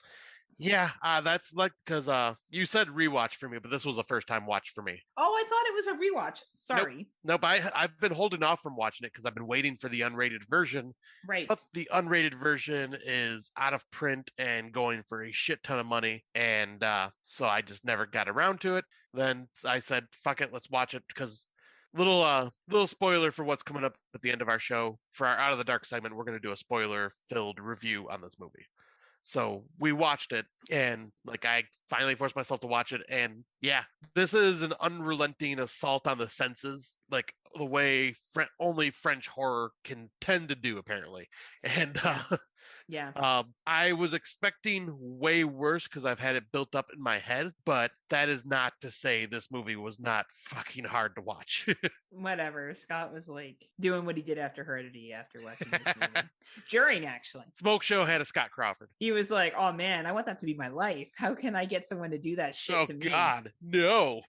Yeah, that's like because you said rewatch for me, but this was a first time watch for me. Oh, I thought it was a rewatch. Sorry. Nope. I've been holding off from watching it because I've been waiting for the unrated version. Right. But the unrated version is out of print and going for a shit ton of money, and so I just never got around to it. Then I said, "Fuck it, let's watch it." Because little spoiler for what's coming up at the end of our show for our Out of the Dark segment, we're going to do a spoiler-filled review on this movie. So we watched it, and like I finally forced myself to watch it, and yeah, this is an unrelenting assault on the senses, like the way only French horror can tend to do, apparently. And I was expecting way worse because I've had it built up in my head, but that is not to say this movie was not fucking hard to watch. Whatever. Scott was like doing what he did after Heredity after watching this movie. During, actually. Smokeshow had a Scott Crawford. He was like, oh man, I want that to be my life. How can I get someone to do that shit to me? Oh God, no.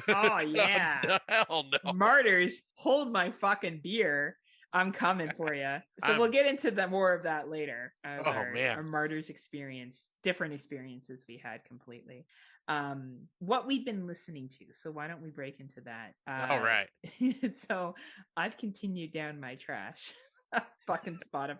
Oh yeah. No, hell no. Martyrs, hold my fucking beer. I'm coming for you. So we'll get into more of that later. Our Martyrs experience, different experiences we had completely. What we've been listening to. So why don't we break into that? All right. So I've continued down my trash. Fucking Spotify.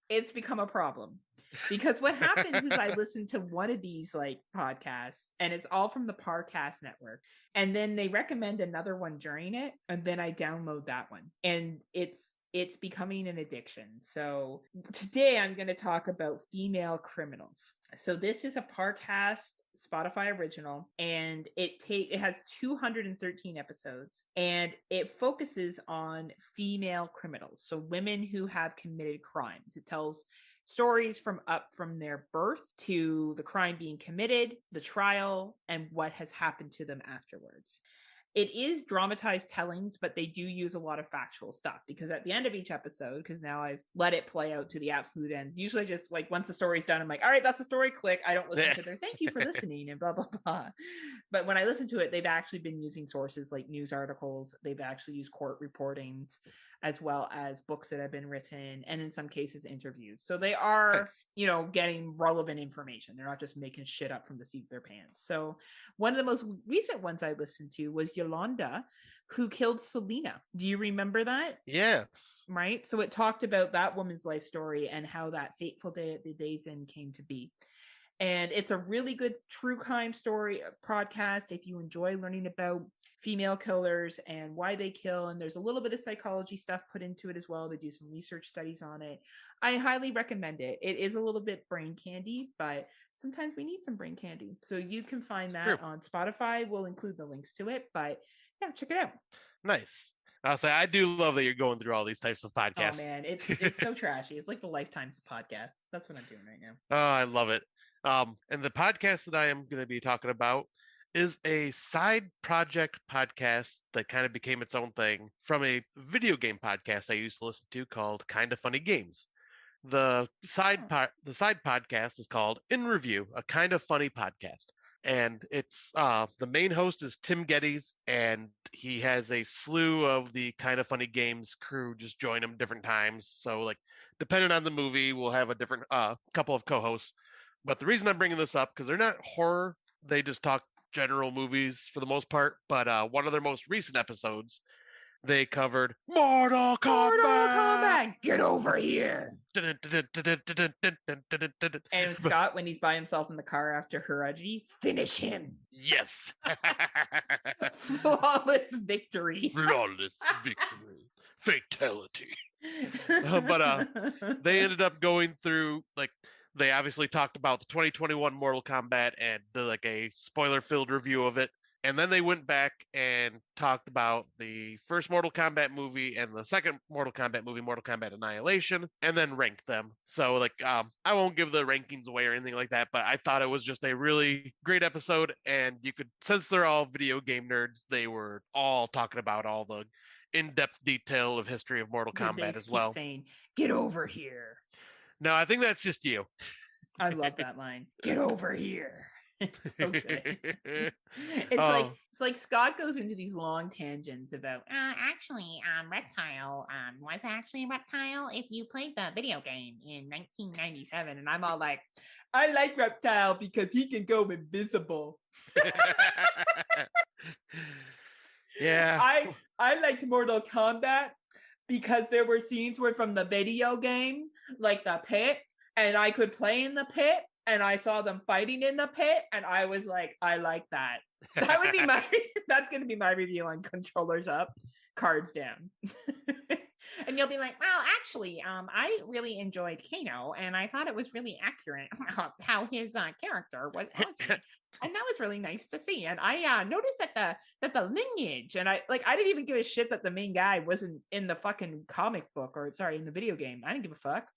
It's become a problem. Because what happens is I listen to one of these like podcasts and it's all from the Parcast network. And then they recommend another one during it. And then I download that one. And it's becoming an addiction. So today I'm going to talk about female criminals. So this is a Parcast Spotify original, and it has 213 episodes, and it focuses on female criminals. So women who have committed crimes. It tells stories from their birth to the crime being committed, the trial, and what has happened to them afterwards. It is dramatized tellings, but they do use a lot of factual stuff because at the end of each episode, because now I've let it play out to the absolute ends, usually just like once the story's done, I'm like, all right, that's the story, click. I don't listen to their thank you for listening and blah, blah, blah. But when I listen to it, they've actually been using sources like news articles. They've actually used court reportings as well as books that have been written, and in some cases interviews. So they are, getting relevant information. They're not just making shit up from the seat of their pants. So one of the most recent ones I listened to was Yolanda, who killed Selena. Do you remember that? Yes. Right? So it talked about that woman's life story and how that fateful day at the day's end came to be. And it's a really good true crime story podcast if you enjoy learning about female killers and why they kill. And there's a little bit of psychology stuff put into it as well. They do some research studies on it. I highly recommend it. It is a little bit brain candy, but sometimes we need some brain candy. So you can find that on Spotify. We'll include the links to it, but yeah, check it out. Nice. I'll say I do love that you're going through all these types of podcasts. Oh man, it's so trashy. It's like the Lifetime's podcast. That's what I'm doing right now. Oh, I love it. And the podcast that I am going to be talking about is a side project podcast that kind of became its own thing from a video game podcast I used to listen to called Kinda Funny Games. The side podcast is called In Review, a Kinda Funny podcast. And it's the main host is Tim Geddes, and he has a slew of the Kinda Funny Games crew just join him different times. So like depending on the movie, we'll have a different couple of co-hosts. But the reason I'm bringing this up, because they're not horror, they just talk general movies for the most part. But one of their most recent episodes, they covered Mortal Kombat! Get over here! And Scott, when he's by himself in the car after Heredity, finish him! Yes! Flawless victory! Flawless victory. fatality. But they ended up going through, like, they obviously talked about the 2021 Mortal Kombat and did like a spoiler-filled review of it. And then they went back and talked about the first Mortal Kombat movie and the second Mortal Kombat movie, Mortal Kombat Annihilation, and then ranked them. So, like, I won't give the rankings away or anything like that, but I thought it was just a really great episode. And you could, since they're all video game nerds, they were all talking about all the in-depth detail of history of Mortal Kombat as well. Saying, "Get over here." No, I think that's just you. I love that line. Get over here. It's so good. It's like Scott goes into these long tangents about actually Reptile was actually a reptile if you played the video game in 1997, and I'm all like, I like Reptile because he can go invisible. Yeah. I liked Mortal Kombat because there were scenes where from the video game, like the pit, and I could play in the pit. And I saw them fighting in the pit, and I was like, I like that. That would be that's going to be my review on Controllers Up, Cards Down. And you'll be like, well, actually, I really enjoyed Kano, and I thought it was really accurate how his character was. And that was really nice to see. And I noticed that the lineage, and I didn't even give a shit that the main guy wasn't in the fucking comic book, or sorry, in the video game. I didn't give a fuck.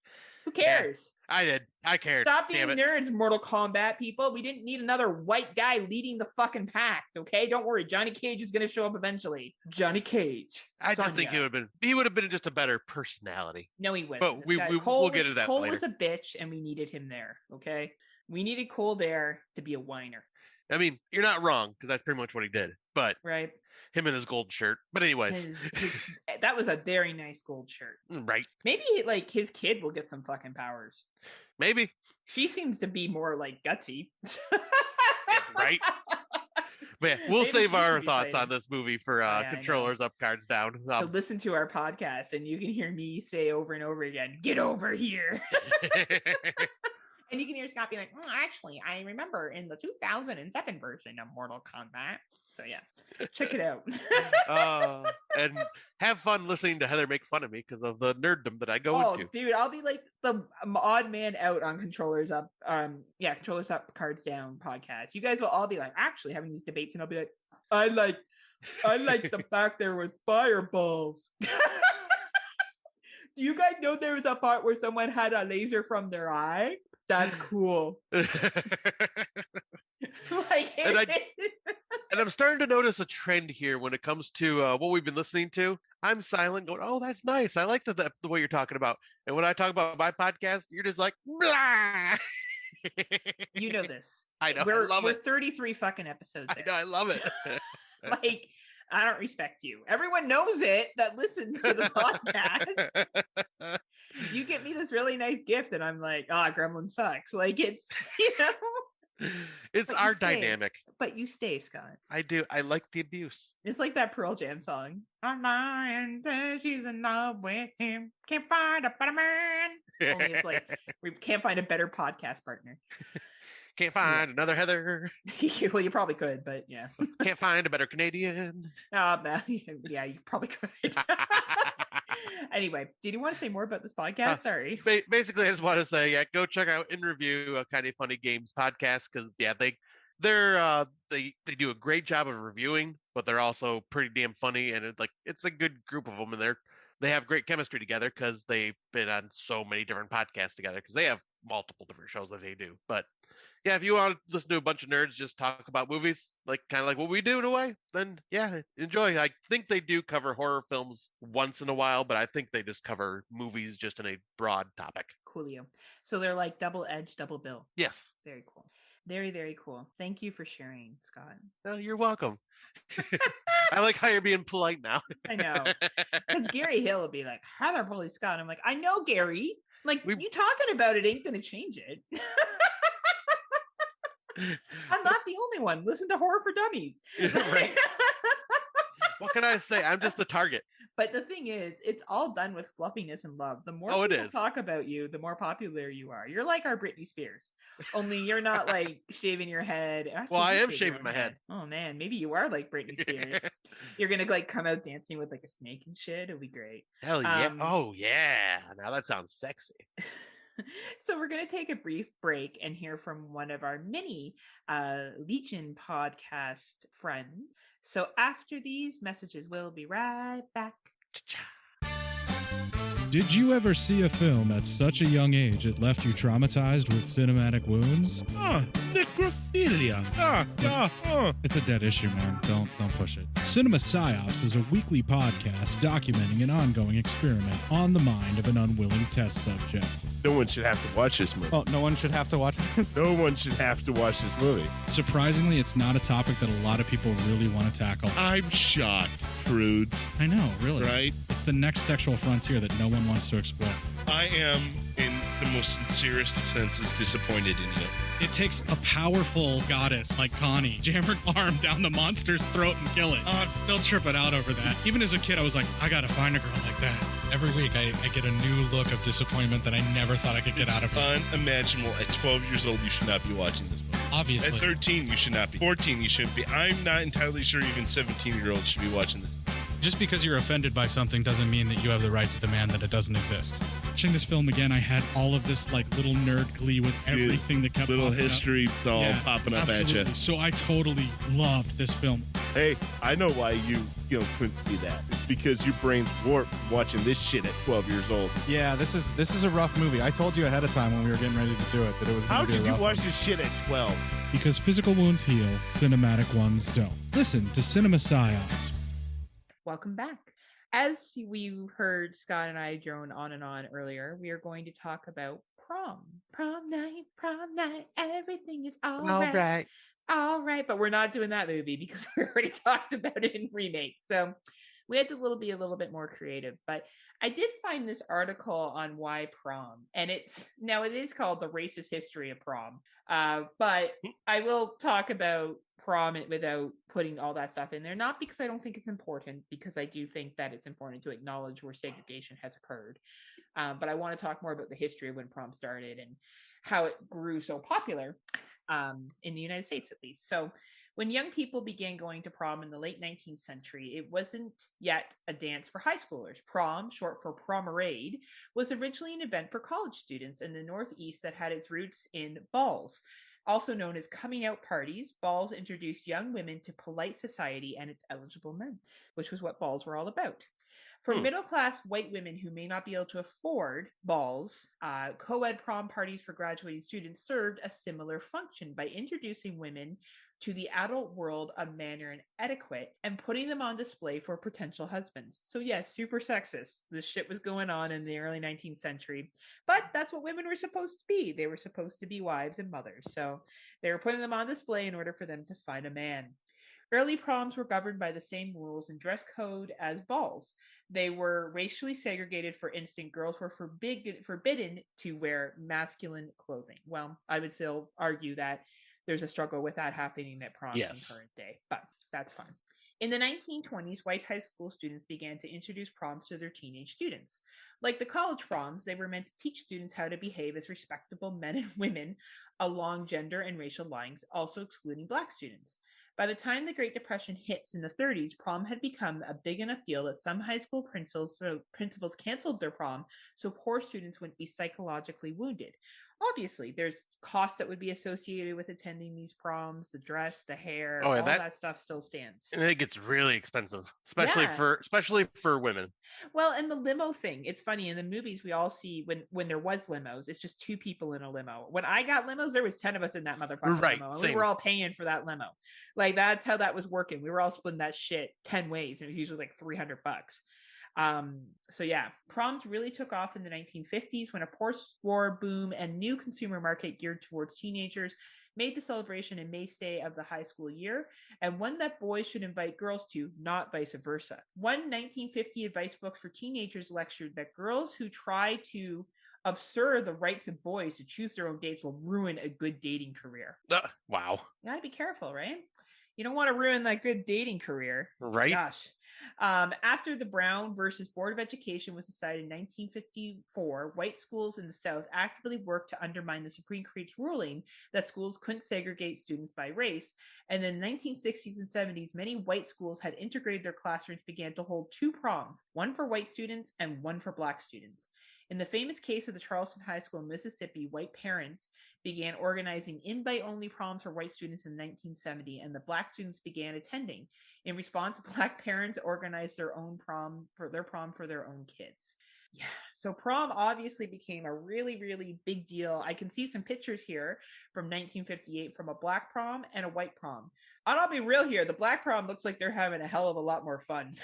Who cares? Yeah, I did. I cared. Stop being nerds, Mortal Kombat people. We didn't need another white guy leading the fucking pack, okay? Don't worry. Johnny Cage is going to show up eventually. Johnny Cage. I just think he would have been just a better personality. No, he wouldn't. But we'll get into that Cole later. Was a bitch, and we needed him there, okay? We needed Cole there to be a whiner. I mean, you're not wrong, because that's pretty much what he did. But right. Him in his gold shirt. But anyways. That was a very nice gold shirt. Right. Maybe, like, his kid will get some fucking powers. Maybe. She seems to be more, like, gutsy. Right? But yeah, we'll save our thoughts on this movie for Controllers Up, Cards Down. So listen to our podcast, and you can hear me say over and over again, get over here. And you can hear Scott be like, actually, I remember in the 2007 version of Mortal Kombat. So yeah, check it out. And have fun listening to Heather make fun of me because of the nerddom that I go into. Dude, I'll be like the odd man out on Controllers Up. Controllers Up, Cards Down podcast. You guys will all be like actually having these debates, and I'll be like, I like the fact there was fireballs. Do you guys know there was a part where someone had a laser from their eye? That's cool. And I'm starting to notice a trend here when it comes to what we've been listening to. I'm silent going, oh, that's nice. I like the way you're talking about. And when I talk about my podcast, you're just like, blah. You know this. I know. We're 33 fucking episodes. I know. I love it. Like, I don't respect you. Everyone knows it that listens to the podcast. You get me this really nice gift, and I'm like, Gremlin sucks. Like, it's, it's our dynamic. But you stay, Scott. I do. I like the abuse. It's like that Pearl Jam song. I'm lying, she's in love with him. Can't find a better man. Only it's like, we can't find a better podcast partner. Can't find another Heather. Well, you probably could, but yeah. Can't find a better Canadian. Yeah, you probably could. Anyway, did you want to say more about this podcast? Sorry. Basically, I just want to say, go check out In Review, a Kind of Funny Games podcast, because they do a great job of reviewing, but they're also pretty damn funny, and it's a good group of them, and they have great chemistry together because they've been on so many different podcasts together because they have multiple different shows that they do. But yeah, if you want to listen to a bunch of nerds just talk about movies, kind of like what we do in a way, then yeah, enjoy. I think they do cover horror films once in a while, but I think they just cover movies just in a broad topic. Coolio. So they're like double edge, double bill. Yes. Very cool. Very, very cool. Thank you for sharing, Scott. Oh, you're welcome. I like how you're being polite now. I know. Because Gary Hill will be like, Heather bully Scott. I'm like, I know, Gary. Like, you talking about it ain't going to change it. I'm not the only one. Listen to Horror for Dummies. Right. What can I say? I'm just a target. But the thing is, it's all done with fluffiness and love. The more people talk about you, the more popular you are. You're like our Britney Spears, only you're not like shaving your head. Actually, well, I am shaving my head. Oh man, maybe you are like Britney Spears. You're gonna like come out dancing with like a snake and shit. It'll be great. Hell yeah! Oh yeah! Now that sounds sexy. So we're going to take a brief break and hear from one of our mini Legion podcast friends. So after these messages, we'll be right back. Did you ever see a film at such a young age it left you traumatized with cinematic wounds? Necrophilia. It's a dead issue, man. Don't push it. Cinema Psyops is a weekly podcast documenting an ongoing experiment on the mind of an unwilling test subject. No one should have to watch this movie. Oh, no one should have to watch this? No one should have to watch this movie. Surprisingly, it's not a topic that a lot of people really want to tackle. I'm shocked, prudes. I know, really. Right? It's the next sexual frontier that no one wants to explore. I am, in the most sincerest of senses, disappointed in you. It takes a powerful goddess like Connie, jam her arm down the monster's throat and kill it. Oh, I'm still tripping out over that. Even as a kid, I was like, I gotta find a girl like that. Every week, I get a new look of disappointment that I never thought I could get out of her. Unimaginable. At 12 years old, you should not be watching this movie. Obviously. At 13, you should not be. 14, you shouldn't be. I'm not entirely sure even 17-year-olds should be watching this. Just because you're offended by something doesn't mean that you have the right to demand that it doesn't exist. Watching this film again, I had all of this like little nerd glee with everything that kept little history all popping up absolutely. at you. So I totally loved this film. Hey, I know why you couldn't see that. It's because your brain's warped watching this shit at 12 years old. Yeah, this is a rough movie. I told you ahead of time when we were getting ready to do it that it was going to be a rough How could you watch movie. this shit at 12? Because physical wounds heal, cinematic ones don't. Listen to Cinema Psyops. Welcome back. As we heard Scott and I drone on and on earlier, we are going to talk about prom. Prom night, everything is all right. All right, but we're not doing that movie because we already talked about it in remake. So we had to be a little bit more creative. But I did find this article on why prom, and it is called The Racist History of Prom. But I will talk about prom without putting all that stuff in there, not because I don't think it's important, because I do think that it's important to acknowledge where segregation has occurred. But I want to talk more about the history of when prom started and how it grew so popular in the United States, at least. So when young people began going to prom in the late 19th century, it wasn't yet a dance for high schoolers. Prom, short for prom-related, was originally an event for college students in the Northeast that had its roots in balls. Also known as coming out parties, balls introduced young women to polite society and its eligible men, which was what balls were all about. For middle-class white women who may not be able to afford balls, co-ed prom parties for graduating students served a similar function by introducing women to the adult world of manner and etiquette and putting them on display for potential husbands. So yes, super sexist. This shit was going on in the early 19th century, but that's what women were supposed to be. They were supposed to be wives and mothers. So they were putting them on display in order for them to find a man. Early proms were governed by the same rules and dress code as balls. They were racially segregated. For instance, girls were forbidden to wear masculine clothing. Well, I would still argue that there's a struggle with that happening at proms in current day, but that's fine. In the 1920s, white high school students began to introduce proms to their teenage students. Like the college proms, they were meant to teach students how to behave as respectable men and women along gender and racial lines, also excluding Black students. By the time the Great Depression hits in the 30s, prom had become a big enough deal that some high school principals canceled their prom so poor students wouldn't be psychologically wounded. Obviously, there's costs that would be associated with attending these proms, the dress, the hair, all that stuff still stands. And it gets really expensive, especially for women. Well, and the limo thing, it's funny, in the movies we all see when there was limos, it's just two people in a limo. When I got limos, there was 10 of us in that motherfucking limo. And we were all paying for that limo. Like, that's how that was working. We were all splitting that shit 10 ways, and it was usually like $300. So yeah, proms really took off in the 1950s when a post-war boom and new consumer market geared towards teenagers made the celebration a mainstay of the high school year, and one that boys should invite girls to, not vice versa. One 1950 advice book for teenagers lectured that girls who try to observe the rights of boys to choose their own dates will ruin a good dating career. Wow. You gotta be careful, right? You don't want to ruin that good dating career. Right. Gosh. After the Brown versus Board of Education was decided in 1954, white schools in the South actively worked to undermine the Supreme Court's ruling that schools couldn't segregate students by race. And then in the 1960s and 70s, many white schools had integrated their classrooms, began to hold 2 proms, one for white students and one for black students. In the famous case of the Charleston High School in Mississippi, white parents began organizing invite-only proms for white students in 1970, and the black students began attending. In response, black parents organized their own prom for their own kids. Yeah, so prom obviously became a really, really big deal. I can see some pictures here from 1958 from a black prom and a white prom. I'll be real here. The black prom looks like they're having a hell of a lot more fun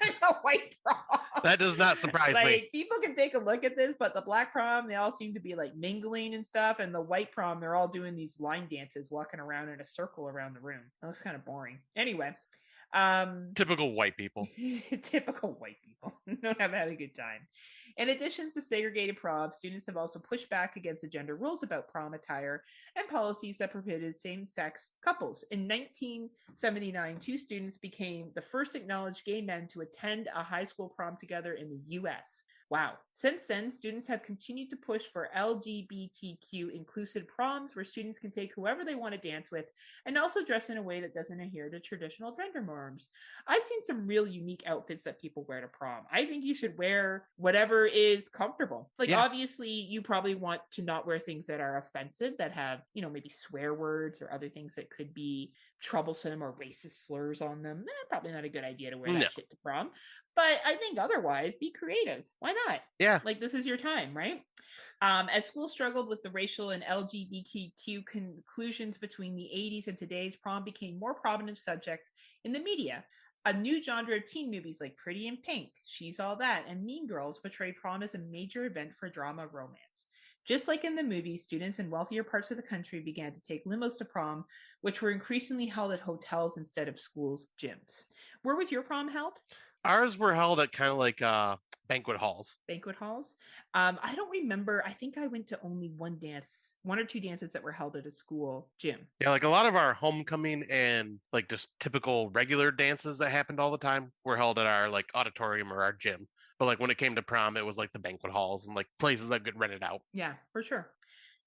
than a white prom. That does not surprise me. People can take a look at this, but the black prom, they all seem to be like mingling and stuff. And the white prom, they're all doing these line dances, walking around in a circle around the room. That looks kind of boring. Anyway. Typical white people. Typical white people. Don't have had a good time. In addition to segregated prom, students have also pushed back against the gender rules about prom attire and policies that prohibited same-sex couples. In 1979, 2 students became the first acknowledged gay men to attend a high school prom together in the U.S. Wow. Since then, students have continued to push for LGBTQ inclusive proms where students can take whoever they want to dance with and also dress in a way that doesn't adhere to traditional gender norms. I've seen some real unique outfits that people wear to prom. I think you should wear whatever is comfortable. Obviously, you probably want to not wear things that are offensive, that have, maybe swear words or other things that could be troublesome or racist slurs on them. Probably not a good idea to wear that shit to prom. But I think otherwise, be creative. Why not? Yeah. This is your time, right? As schools struggled with the racial and LGBTQ conclusions between the 80s and today's, prom became more prominent subject in the media. A new genre of teen movies like Pretty in Pink, She's All That, and Mean Girls portray prom as a major event for drama romance. Just like in the movies, students in wealthier parts of the country began to take limos to prom, which were increasingly held at hotels instead of schools' gyms. Where was your prom held? Ours were held at kind of like banquet halls. Banquet halls? I don't remember. I think I went to only one or two dances that were held at a school gym. Yeah, like a lot of our homecoming and like just typical regular dances that happened all the time were held at our like auditorium or our gym. But like when it came to prom, it was like the banquet halls and like places that get rented out. Yeah, for sure.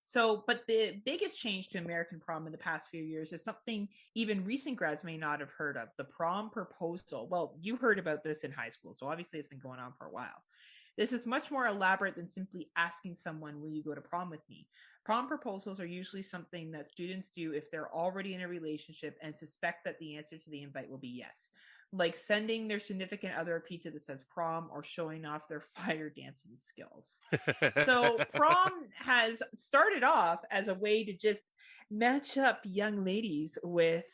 So, but the biggest change to American prom in the past few years is something even recent grads may not have heard of, the prom proposal. Well, you heard about this in high school, so obviously it's been going on for a while. This is much more elaborate than simply asking someone, will you go to prom with me? Prom proposals are usually something that students do if they're already in a relationship and suspect that the answer to the invite will be yes. Like sending their significant other a pizza that says prom or showing off their fire dancing skills. So prom has started off as a way to just match up young ladies with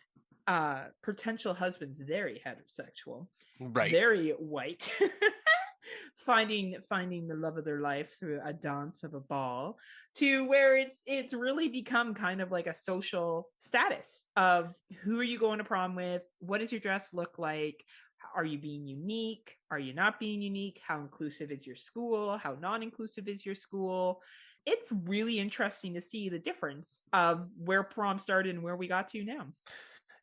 potential husbands, very heterosexual, right, very white, finding the love of their life through a dance of a ball, to where it's really become kind of like a social status of who are you going to prom with? What does your dress look like? Are you being unique? Are you not being unique? How inclusive is your school? How non-inclusive is your school? It's really interesting to see the difference of where prom started and where we got to now.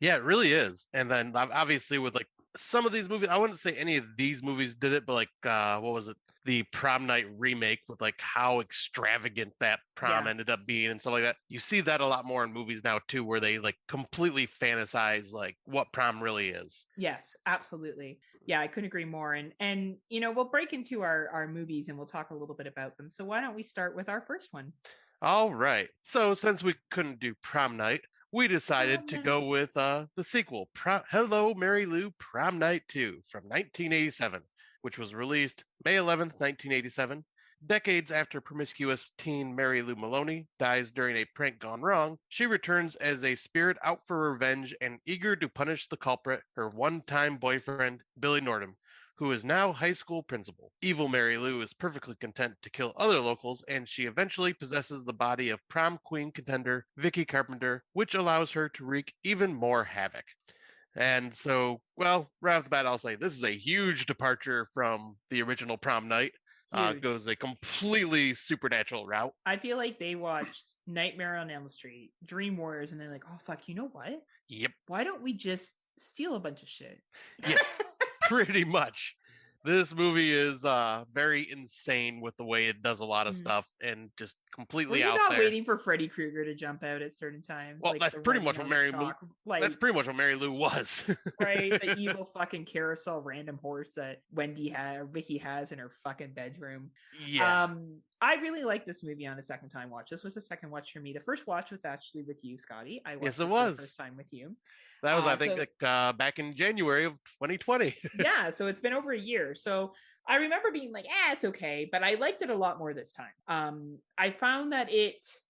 Yeah, it really is. And then obviously with like some of these movies, I wouldn't say any of these movies did it, but like what was it? The Prom Night remake with like how extravagant that prom ended up being and stuff like that. You see that a lot more in movies now too, where they like completely fantasize like what prom really is. Yes, absolutely. Yeah, I couldn't agree more. And we'll break into our movies and we'll talk a little bit about them. So why don't we start with our first one? All right. So since we couldn't do Prom Night, we decided to go with the sequel, Hello, Mary Lou, Prom Night 2 from 1987, which was released May 11th, 1987. Decades after promiscuous teen Mary Lou Maloney dies during a prank gone wrong, she returns as a spirit out for revenge and eager to punish the culprit, her one-time boyfriend, Billy Nordham, who is now high school principal. Evil Mary Lou is perfectly content to kill other locals, and she eventually possesses the body of prom queen contender Vicky Carpenter, which allows her to wreak even more havoc. And so, well, right off the bat, I'll say this is a huge departure from the original Prom Night. Goes a completely supernatural route. I feel like they watched Nightmare on Elm Street, Dream Warriors, and they're like, oh, fuck, you know what? Yep. Why don't we just steal a bunch of shit? Yes. Pretty much. This movie is very insane with the way it does a lot of stuff and just completely out there. You're not waiting for Freddy Krueger to jump out at certain times. Well, that's pretty much what Mary Lou. That's pretty much what Mary Lou was. Right, the evil fucking carousel random horse that Vicky has in her fucking bedroom. Yeah. I really like this movie on a second time watch. This was a second watch for me. The first watch was actually with you, Scotty. I watched this for the first time with you. That was, I think, back in January of 2020. Yeah, so it's been over a year. So I remember being like, it's okay, but I liked it a lot more this time. I found that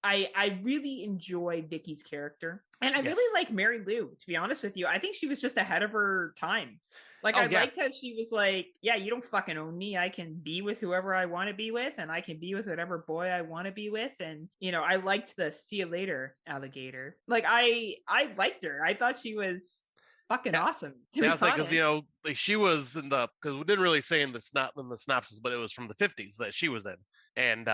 I really enjoy Vicky's character. And I really like Mary Lou, to be honest with you. I think she was just ahead of her time. Like, I liked how she was like, yeah, you don't fucking own me. I can be with whoever I want to be with, and I can be with whatever boy I want to be with. And, I liked the see you later alligator. Like, I liked her. I thought she was fucking awesome. Yeah, I was like, because, like she was because we didn't really say in the synopsis, but it was from the 50s that she was in. And,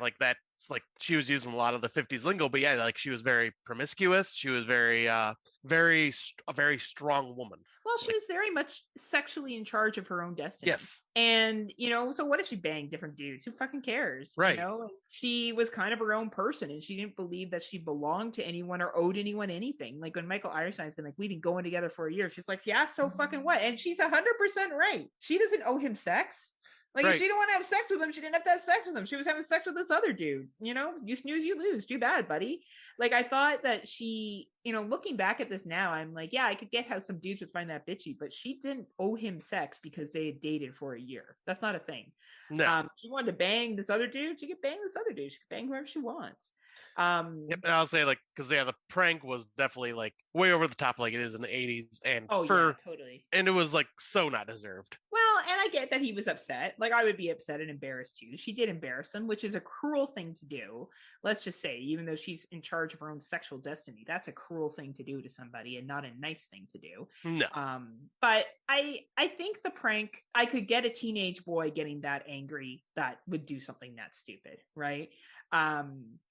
like that's like she was using a lot of the 50s lingo, but like she was very promiscuous. She was a very strong woman. Well, she was very much sexually in charge of her own destiny. Yes. And, so what if she banged different dudes? Who fucking cares? Right. She was kind of her own person, and she didn't believe that she belonged to anyone or owed anyone anything. Like when Michael Ironson's been like, we've been going together for a year. She's like, yeah, so fucking what? And she's 100% right. She doesn't owe him sex. Like, if she didn't want to have sex with him, she didn't have to have sex with him. She was having sex with this other dude. You snooze, you lose. Too bad, buddy. Like, I thought that she, looking back at this now, I'm like, yeah, I could get how some dudes would find that bitchy, but she didn't owe him sex because they had dated for a year. That's not a thing. No. She wanted to bang this other dude. She could bang this other dude. She could bang whoever she wants. Yep, and I'll say because the prank was definitely like way over the top, like it is in the 80s, and totally, and it was like so not deserved. Well, and I get that he was upset. Like I would be upset and embarrassed too. She did embarrass him, which is a cruel thing to do. Let's just say, even though she's in charge of her own sexual destiny, that's a cruel thing to do to somebody, and not a nice thing to do. No. But I think the prank, I could get a teenage boy getting that angry that would do something that stupid, right?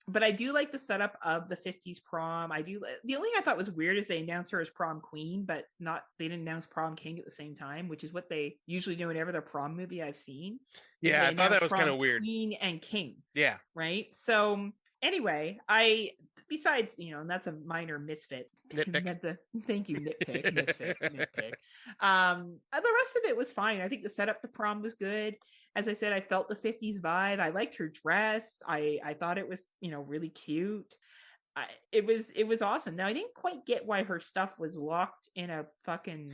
But I do like the setup of the 50s prom. The only thing I thought was weird is they announced her as prom queen, but they didn't announce prom king at the same time, which is what they usually do in every other prom movie I've seen. Yeah, I thought that was kind of weird. Queen and king. Yeah. Right. So anyway, besides, and that's a minor misfit. Nitpick. Thank you, nitpick, misfit, nitpick. The rest of it was fine. I think the setup to prom was good. As I said, I felt the 50s vibe. I liked her dress. I thought it was, really cute. It was awesome. Now I didn't quite get why her stuff was locked in a fucking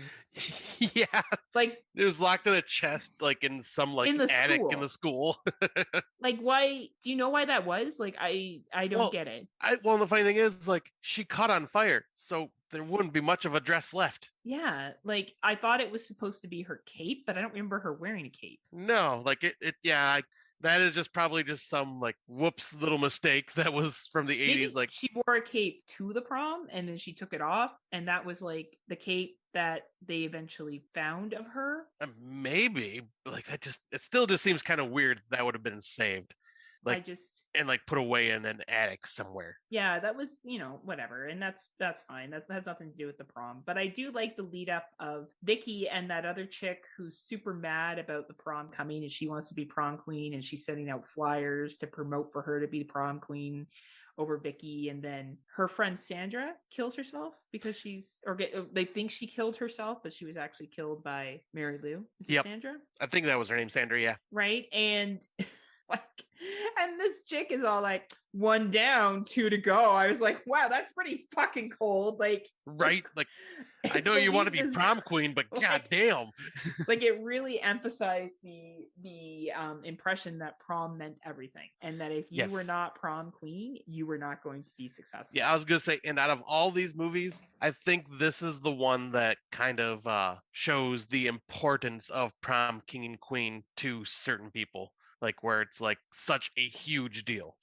yeah, like it was locked in a chest, like in some like attic in the school. Like, why? Do you know why that was? Like, I don't get it. Well, the funny thing is, like, she caught on fire, so there wouldn't be much of a dress left. Yeah, like I thought it was supposed to be her cape, but I don't remember her wearing a cape. No, like that is just probably just some like whoops little mistake that was from the 80s. Like she wore a cape to the prom and then she took it off, and that was like the cape that they eventually found of her. Maybe like it still just seems kind of weird that would have been saved. Like and like put away in an attic somewhere. Yeah, that was, whatever. And that's fine. That has nothing to do with the prom. But I do like the lead up of Vicky and that other chick who's super mad about the prom coming, and she wants to be prom queen, and she's sending out flyers to promote for her to be prom queen over Vicky. And then her friend Sandra kills herself because they think she killed herself, but she was actually killed by Mary Lou. Is it Sandra? I think that was her name, Sandra. Yeah. Right. And and this chick is all like 1 down, 2 to go. I was like, wow, that's pretty fucking cold. Like, right? Like, I know you want to be prom queen, but goddamn. Like, it really emphasized the impression that prom meant everything, and that if you were not prom queen, you were not going to be successful. Yeah, I was gonna say, and out of all these movies, I think this is the one that kind of shows the importance of prom king and queen to certain people. Like where it's like such a huge deal.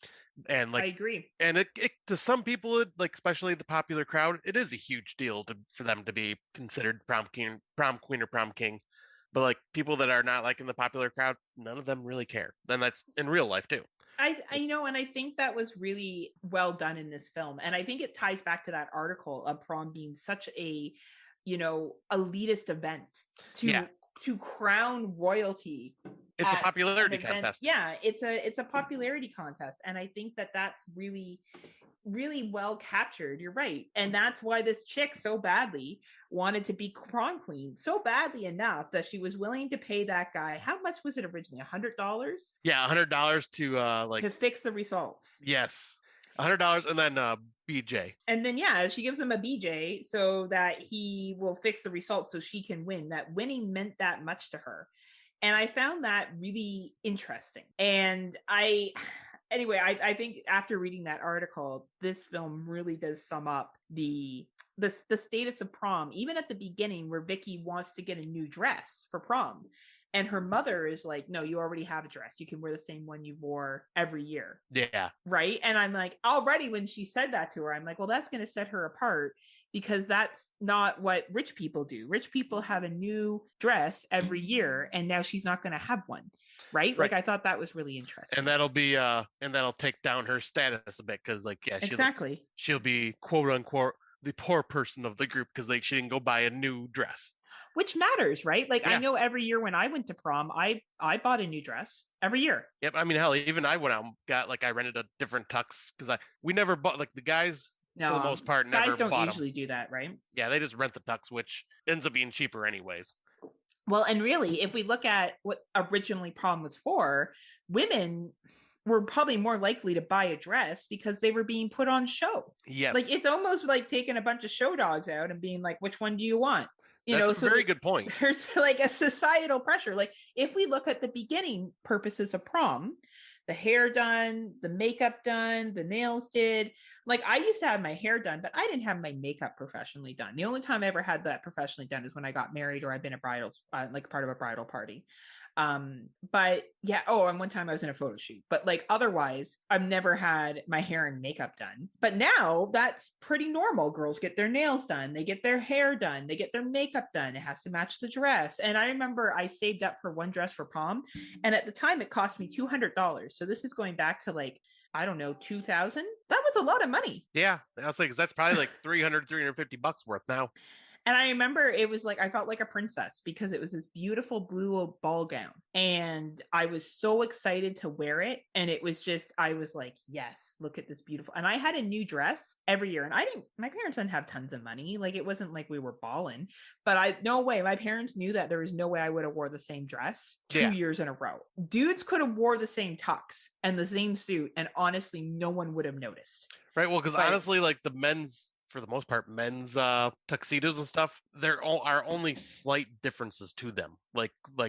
And like I agree. And it to some people, like especially the popular crowd, it is a huge deal for them to be considered prom queen or prom king. But like people that are not like in the popular crowd, none of them really care. Then that's in real life too. I and I think that was really well done in this film. And I think it ties back to that article of prom being such a elitist event to crown royalty. It's a popularity contest. Yeah, it's a popularity contest. And I think that that's really, really well captured. You're right. And that's why this chick so badly wanted to be prom queen, so badly enough that she was willing to pay that guy. How much was it originally? $100? Yeah, $100 to fix the results. Yes. $100 and then BJ. And then she gives him a BJ so that he will fix the results so she can win. That winning meant that much to her. And I found that really interesting. And I think after reading that article, this film really does sum up the status of prom, even at the beginning where Vicky wants to get a new dress for prom. And her mother is like, no, you already have a dress. You can wear the same one you wore every year. Yeah. Right. And I'm like, already when she said that to her, I'm like, well, that's going to set her apart because that's not what rich people do. Rich people have a new dress every year. And now she's not going to have one. Right. Like, I thought that was really interesting. And that'll take down her status a bit. Cause exactly. She'll be quote unquote the poor person of the group because she didn't go buy a new dress. Which matters, right? I know every year when I went to prom, I bought a new dress every year. Yep. I mean, hell, even I went out and got I rented a different tux because we never bought the guys for the most part. Guys don't usually do that, right? Yeah, they just rent the tux, which ends up being cheaper anyways. Well, and really, if we look at what originally prom was for, women were probably more likely to buy a dress because they were being put on show. Yes. It's almost like taking a bunch of show dogs out and being like, which one do you want? That's a very good point. There's a societal pressure. If we look at the beginning purposes of prom, the hair done, the makeup done, the nails did. I used to have my hair done, but I didn't have my makeup professionally done. The only time I ever had that professionally done is when I got married or I've been a bridal, part of a bridal party. But yeah. Oh, and one time I was in a photo shoot, but otherwise I've never had my hair and makeup done. But now that's pretty normal. Girls get their nails done. They get their hair done. They get their makeup done. It has to match the dress. And I remember I saved up for one dress for prom. And at the time it cost me $200. So this is going back to I don't know, 2000. That was a lot of money. Yeah. I was because that's probably $350 worth now. And I remember it was I felt like a princess because it was this beautiful blue ball gown. And I was so excited to wear it. And it was I was like, yes, look at this beautiful. And I had a new dress every year. And my parents didn't have tons of money. It wasn't like we were balling, but no way. My parents knew that there was no way I would have wore the same dress 2 years in a row. Dudes could have wore the same tux and the same suit. And honestly, no one would have noticed. Right. Well, because honestly, the men's, for the most part, men's tuxedos and stuff, there are only slight differences to them.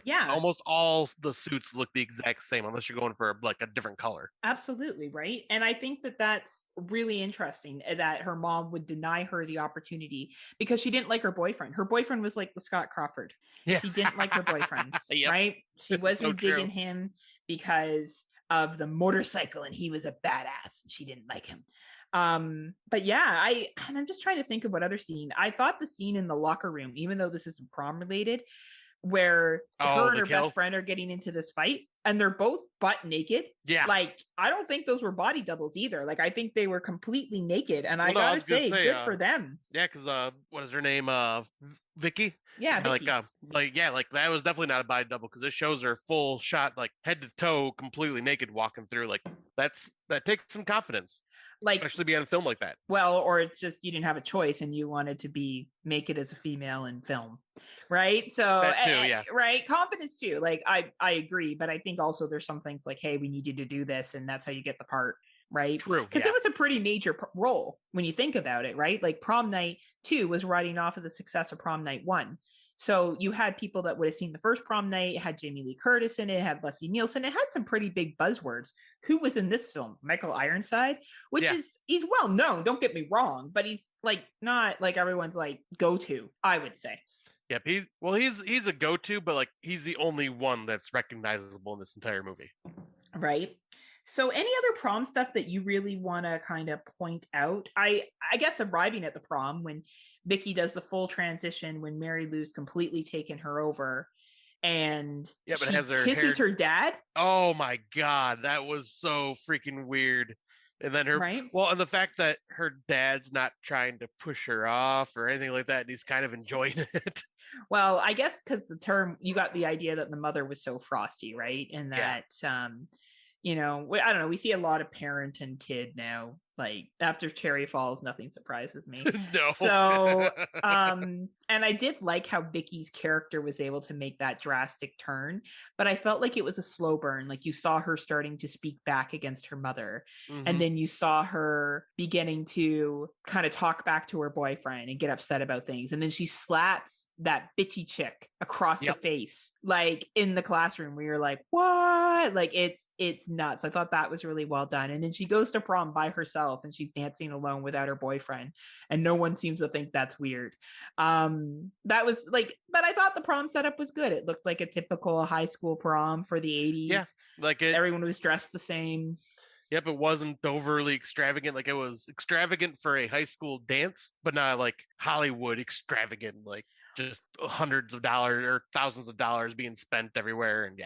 Almost all the suits look the exact same unless you're going for a different color. Absolutely, right? And I think that that's really interesting that her mom would deny her the opportunity because she didn't like her boyfriend. Her boyfriend was like the Scott Crawford. Yeah. She didn't like her boyfriend, right? She wasn't digging him because of the motorcycle and he was a badass. She didn't like him. But yeah, I'm just trying to think of what other scene. I thought the scene in the locker room, even though this isn't prom related, where her and her best friend are getting into this fight and they're both butt naked. Yeah. I don't think those were body doubles either. I think they were completely naked. And I gotta say, good for them. Yeah, because what is her name? Vicky? Yeah, Vicky. That was definitely not a body double because it shows her full shot, head to toe, completely naked, walking through. That takes some confidence. Especially be on film like that. Well, or it's just you didn't have a choice and you wanted to be naked as a female in film, right? So that too, yeah. Right, confidence too. I agree, but I think also there's some things hey, we need you to do this, and that's how you get the part, right? True, because it was a pretty major role when you think about it, right? Prom night 2 was riding off of the success of prom night 1. So you had people that would have seen the first prom night. It had Jamie Lee Curtis in it. It had Leslie Nielsen. It had some pretty big buzzwords. Who was in this film? Michael Ironside, which he's well known. Don't get me wrong, but he's not everyone's go-to, I would say. Yep. He's a go-to, but he's the only one that's recognizable in this entire movie. Right. So any other prom stuff that you really want to kind of point out? I guess arriving at the prom when Vicky does the full transition, when Mary Lou's completely taken her over and she kisses her dad. Oh my God. That was so freaking weird. And then and the fact that her dad's not trying to push her off or anything like that, and he's kind of enjoying it. Well, I guess because the term, you got the idea that the mother was so frosty, right? And that, I don't know, we see a lot of parent and kid now. Like after Cherry Falls, nothing surprises me. No. So, and I did like how Vicky's character was able to make that drastic turn, but I felt like it was a slow burn. Like you saw her starting to speak back against her mother, and then you saw her beginning to kind of talk back to her boyfriend and get upset about things, and then she slaps that bitchy chick across the face, like in the classroom, where you're like, what? Like it's nuts. I thought that was really well done. And then she goes to prom by herself and she's dancing alone without her boyfriend, and no one seems to think that's weird. That was like, but I thought the prom setup was good. It looked like a typical high school prom for the 80s. Yeah, like everyone was dressed the same. Yep, it wasn't overly extravagant. Like it was extravagant for a high school dance, but not like Hollywood extravagant, like just hundreds of dollars or thousands of dollars being spent everywhere. And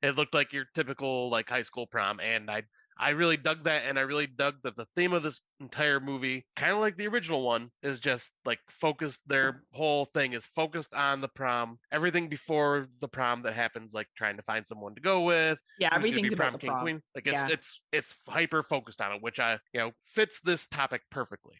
it looked like your typical like high school prom. And I really dug that, and I really dug that the theme of this entire movie, kind of like the original one, is just like focused. Their whole thing is focused on the prom. Everything before the prom that happens, like trying to find someone to go with. Yeah, everything's about the prom. Queen. Like it's hyper focused on it, which fits this topic perfectly.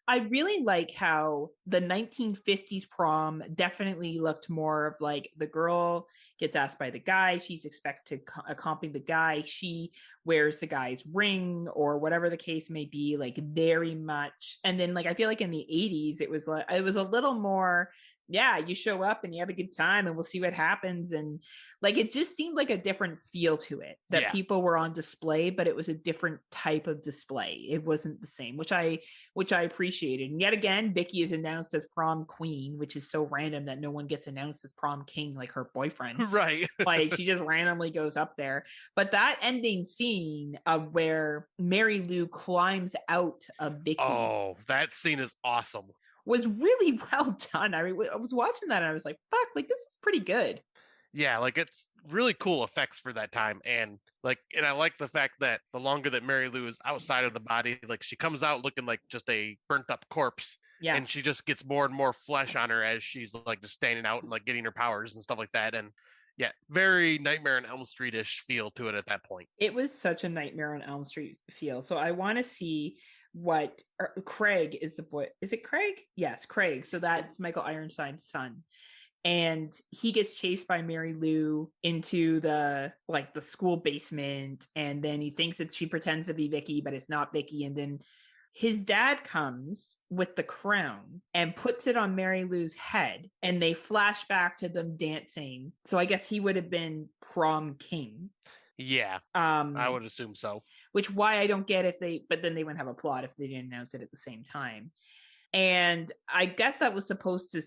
I really like how the 1950s prom definitely looked more of like the girl gets asked by the guy. She's expected to accompany the guy. She wears the guy's ring or whatever the case may be, like very much. And then like, I feel like in the 80s, it was a little more, you show up and you have a good time and we'll see what happens. And like, it just seemed like a different feel to it, that people were on display, but it was a different type of display. It wasn't the same, which I appreciated. And yet again, Vicky is announced as prom queen, which is so random that no one gets announced as prom king, like her boyfriend. Right. Like she just randomly goes up there. But that ending scene of where Mary Lou climbs out of Vicky. Oh, that scene is awesome. Was really well done. I was watching that and I was like, fuck, like this is pretty good. Yeah, like it's really cool effects for that time. And I like the fact that the longer that Mary Lou is outside of the body, like she comes out looking like just a burnt up corpse. Yeah. And she just gets more and more flesh on her as she's like just standing out and like getting her powers and stuff like that. And yeah, very Nightmare on Elm Street-ish feel to it at that point. It was such a Nightmare on Elm Street feel. So I want to see what Craig is the boy. Is it Craig? Yes, Craig. So that's Michael Ironside's son. And he gets chased by Mary Lou into the school basement. And then he thinks that she pretends to be Vicky, but it's not Vicky. And then his dad comes with the crown and puts it on Mary Lou's head. And they flash back to them dancing. So I guess he would have been prom king. Yeah, I would assume so. Which why I don't get but then they wouldn't have a plot if they didn't announce it at the same time. And I guess that was supposed to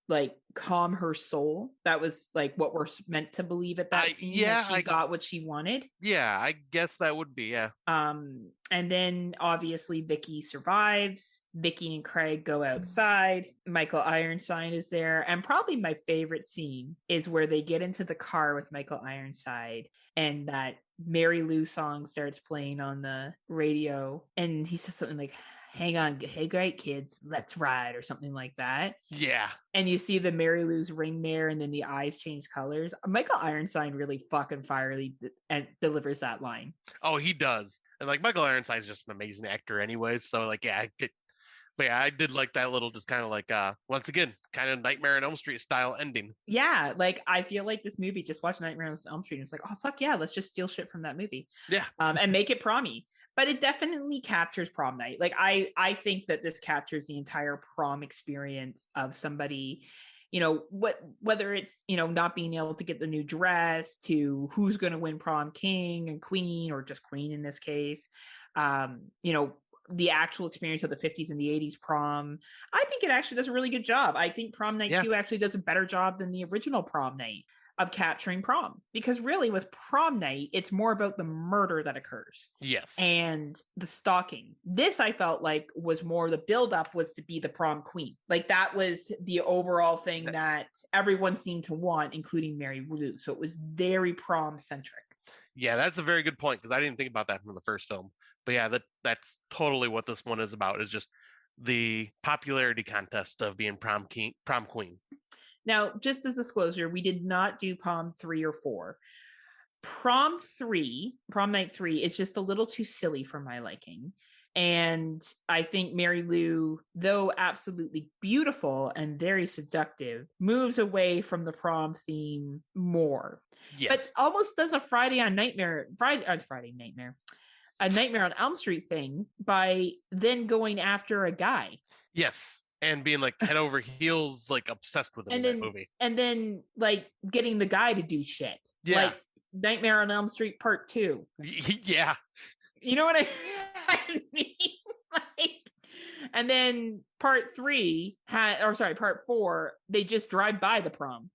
like calm her soul. That was like what we're meant to believe at that scene. Yeah, she got what she wanted. Yeah, I guess that would be, yeah. And then obviously Vicky survives. Vicky and Craig go outside. Michael Ironside is there. And probably my favorite scene is where they get into the car with Michael Ironside and that Mary Lou song starts playing on the radio. And he says something like, hang on, hey, great kids, let's ride, or something like that. Yeah. And you see the Mary Lou's ring there, and then the eyes change colors. Michael Ironside really fucking fierily delivers that line. Oh, he does. And like Michael Ironside is just an amazing actor anyways. So like, yeah, but yeah, I did like that little, just kind of like, once again, kind of Nightmare on Elm Street style ending. Yeah, like I feel like this movie, just watch Nightmare on Elm Street, and it's like, oh fuck yeah, let's just steal shit from that movie. Yeah. And make it prom-y. But it definitely captures prom night. Like I think that this captures the entire prom experience of somebody, whether it's, not being able to get the new dress, to who's going to win prom king and queen, or just queen in this case. The actual experience of the 50s and the 80s prom. I think it actually does a really good job. I think Prom Night 2 actually does a better job than the original Prom Night of capturing prom, because really with Prom Night, it's more about the murder that occurs. Yes. And the stalking. This, I felt like, was more, the buildup was to be the prom queen. Like that was the overall thing that everyone seemed to want, including Mary Lou. So it was very prom centric. Yeah, that's a very good point because I didn't think about that from the first film. But yeah, that's totally what this one is about, is just the popularity contest of being prom queen. Now, just as disclosure, we did not do prom 3 or 4. Prom night 3 is just a little too silly for my liking. And I think Mary Lou, though absolutely beautiful and very seductive, moves away from the prom theme more. Yes. But almost does a A Nightmare on Elm Street thing by then going after a guy. Yes. And being like head over heels, like obsessed with him in that movie. And then like getting the guy to do shit. Yeah. Like Nightmare on Elm Street Part 2. Yeah. You know what I mean? Like, and then Part 4, they just drive by the prom.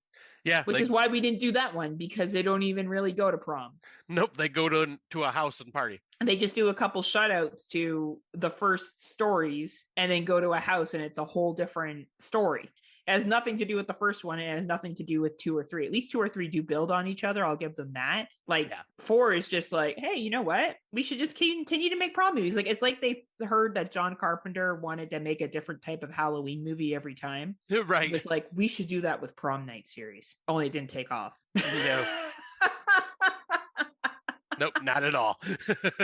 Yeah. Which is why we didn't do that one, because they don't even really go to prom. Nope. They go to a house and party. And they just do a couple shout-outs to the first stories and then go to a house, and it's a whole different story. It has nothing to do with the first one. It has nothing to do with 2 or 3. At least 2 or 3 do build on each other. I'll give them that. 4 is just like, hey, you know what? We should just continue to make prom movies. Like, it's like they heard that John Carpenter wanted to make a different type of Halloween movie every time. Right. It's like, we should do that with Prom Night series. Only it didn't take off. No. Nope, not at all.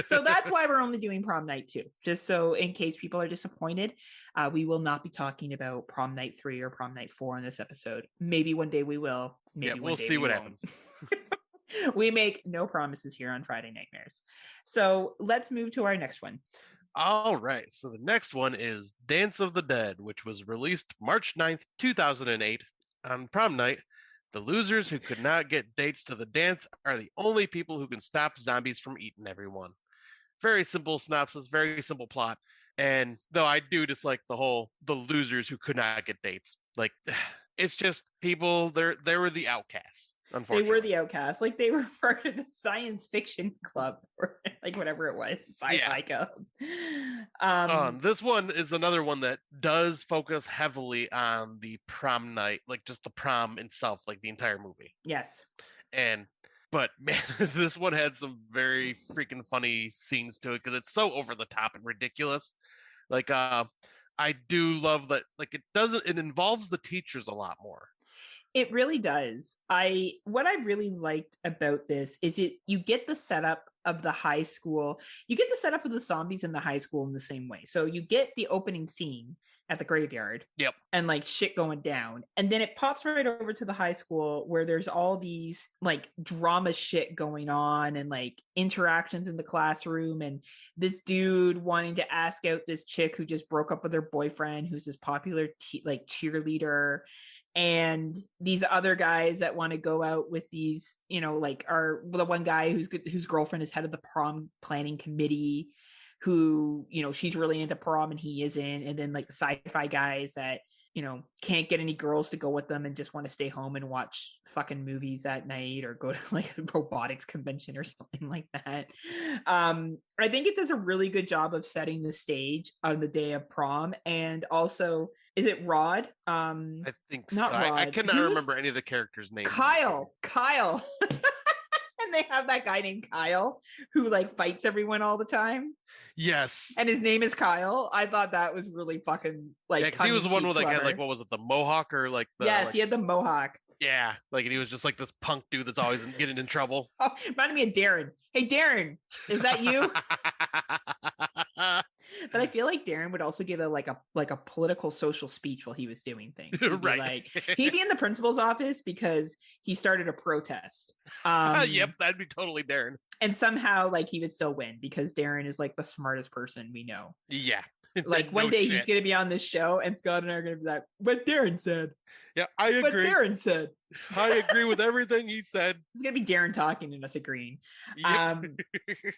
So that's why we're only doing Prom Night 2. Just so in case people are disappointed, we will not be talking about Prom Night 3 or Prom Night 4 in this episode. Maybe one day we will. Maybe we'll see what happens. We make no promises here on Friday Nightmares. So let's move to our next one. All right. So the next one is Dance of the Dead, which was released March 9th, 2008 on prom night. The losers who could not get dates to the dance are the only people who can stop zombies from eating everyone. Very simple synopsis, very simple plot. And though I do dislike the losers who could not get dates. Like, it's just people, they were the outcasts, unfortunately. They were the outcasts. Like, they were part of the science fiction club, or like whatever it was, sci-fi club. This one is another one that does focus heavily on the prom night, like just the prom itself, like the entire movie. Yes. But man, this one had some very freaking funny scenes to it because it's so over the top and ridiculous. Like, I do love that. Like, it involves the teachers a lot more. It really does. What I really liked about this is you get the setup of the high school. You get the setup of the zombies in the high school in the same way. So you get the opening scene at the graveyard. Yep. And like shit going down. And then it pops right over to the high school where there's all these like drama shit going on and like interactions in the classroom, and this dude wanting to ask out this chick who just broke up with her boyfriend, who's this popular cheerleader. And these other guys that want to go out with these, you know, like are the one guy whose girlfriend is head of the prom planning committee, who, you know, she's really into prom and he isn't. And then like the sci-fi guys that, you know, can't get any girls to go with them and just want to stay home and watch fucking movies that night or go to like a robotics convention or something like that. I think it does a really good job of setting the stage on the day of prom. And also, is it Rod? I think not so. Rod. I cannot remember any of the characters' names. Kyle. And they have that guy named Kyle who like fights everyone all the time. Yes. And his name is Kyle. I thought that was really fucking like, yeah, because he was the one with like, had, like, what was it, the mohawk or like the, yes, like, he had the mohawk. Yeah, like, and he was just like this punk dude that's always getting in trouble. Oh, reminded me of Darren. Hey, Darren, is that you? But I feel like Darren would also give a political social speech while he was doing things. Right. He'd be in the principal's office because he started a protest. Yep, that'd be totally Darren. And somehow like he would still win because Darren is like the smartest person we know. Yeah. Like one day he's going to be on this show and Scott and I are going to be like, what Darren said. Yeah, I agree. What Darren said. I agree with everything he said. It's going to be Darren talking and us agreeing. Yep.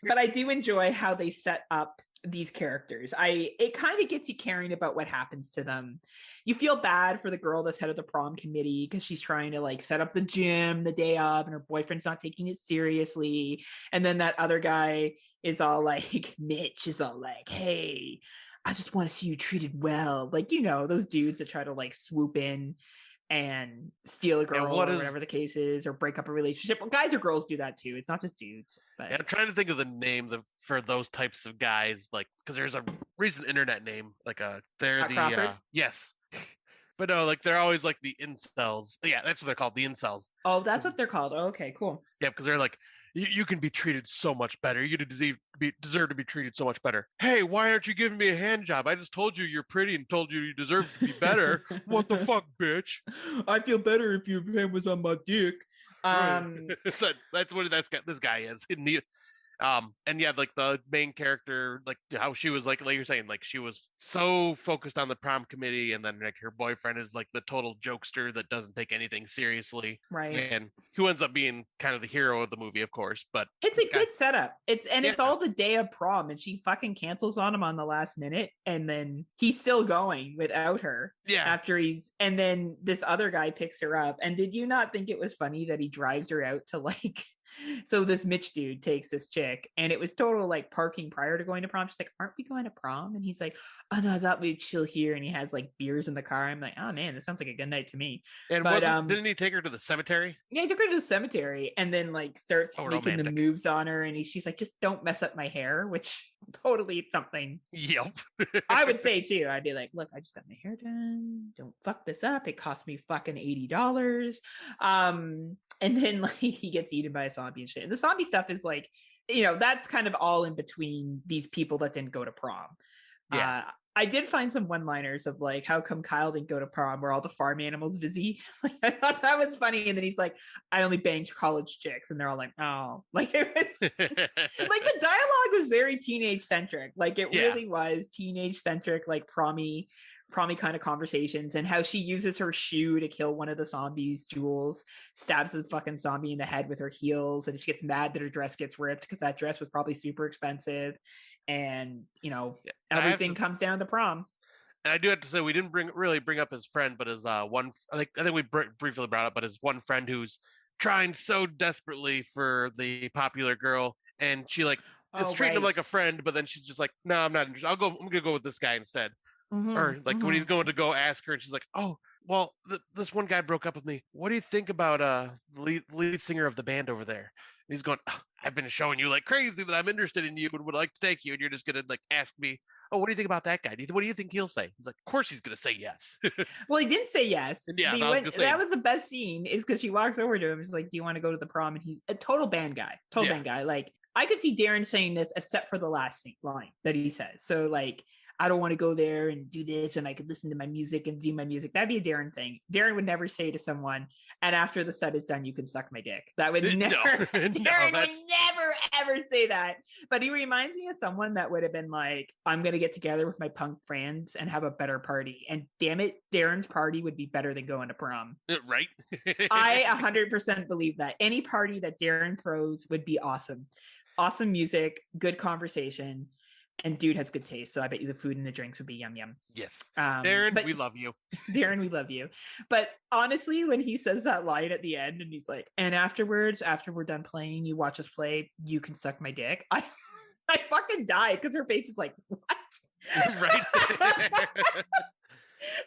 But I do enjoy how they set up these characters. It kind of gets you caring about what happens to them. You feel bad for the girl that's head of the prom committee because she's trying to like set up the gym the day of and her boyfriend's not taking it seriously. And then that other guy is all like, Mitch is all like, hey, I just want to see you treated well. Like, you know, those dudes that try to like swoop in. and steal a girl or whatever the case is, or break up a relationship. Well, guys or girls do that too. It's not just dudes. But I'm trying to think of the name for those types of guys, like, because there's a recent internet name, like they're the yes. But no, like they're always like the incels. Yeah, that's what they're called, the incels. Oh, that's what they're called. Oh, okay, cool. Yeah, because they're like, you can be treated so much better. You deserve to be treated so much better. Hey, why aren't you giving me a hand job? I just told you you're pretty and told you deserve to be better. What the fuck, bitch? I feel better if your hand was on my dick. That's what this guy is. And yeah, like the main character, like how she was like you're saying, like she was so focused on the prom committee, and then like her boyfriend is like the total jokester that doesn't take anything seriously, right? And who ends up being kind of the hero of the movie, of course. But it's a good setup. It's all the day of prom, and she fucking cancels on him on the last minute, and then he's still going without her. Yeah. And then this other guy picks her up. And did you not think it was funny that he drives her out to like? So this Mitch dude takes this chick, and it was total like parking prior to going to prom. She's like, aren't we going to prom? And he's like, oh no, I thought we'd chill here. And he has like beers in the car. I'm like, oh man, this sounds like a good night to me. And didn't he take her to the cemetery? Yeah, he took her to the cemetery, and then like starts making the moves on her. And she's like, just don't mess up my hair, which totally something. Yep. I would say too. I'd be like, look, I just got my hair done. Don't fuck this up. It cost me fucking $80. And then like he gets eaten by a zombie and shit. And the zombie stuff is like, that's kind of all in between these people that didn't go to prom. Yeah. I did find some one-liners of like, how come Kyle didn't go to prom where all the farm animals busy? Like, I thought that was funny. And then he's like, I only banged college chicks. And they're all like, oh, like it was like the dialogue was very teenage centric. Like it really was teenage centric, like promy kind of conversations, and how she uses her shoe to kill one of the zombies, Jules, stabs the fucking zombie in the head with her heels, and she gets mad that her dress gets ripped because that dress was probably super expensive. And everything comes down to prom. And I do have to say, we didn't really bring up his friend, but his one, I think we briefly brought up, but his one friend who's trying so desperately for the popular girl, and she like is treating him like a friend, but then she's just like, no, I'm not interested. I'm gonna go with this guy instead. Or like when he's going to go ask her, and she's like, oh, well, this one guy broke up with me. What do you think about the lead singer of the band over there? And he's going, oh, I've been showing you like crazy that I'm interested in you and would like to take you, and you're just gonna like ask me, oh, what do you think about that guy? What do you think he'll say? He's like, of course he's gonna say yes. Well, he didn't say yes. Yeah, that was the best scene, is because she walks over to him. She's like, do you want to go to the prom? And he's a total band guy. Band guy. Like, I could see Darren saying this except for the last line that he says. So like, I don't want to go there and do this, and I could listen to my music and do my music. That'd be a Darren thing. Darren would never say to someone, and after the set is done, you can suck my dick. That would never, Darren would never, ever say that. But he reminds me of someone that would have been like, I'm going to get together with my punk friends and have a better party. And damn it, Darren's party would be better than going to prom. Right? I 100% believe that. Any party that Darren throws would be awesome. Awesome music, good conversation. And dude has good taste, so I bet you the food and the drinks would be yum yum. Yes, Darren, we love you. Darren, we love you. But honestly, when he says that line at the end, and he's like, "And afterwards, after we're done playing, you watch us play. You can suck my dick." I fucking died because her face is like, "What?" Right.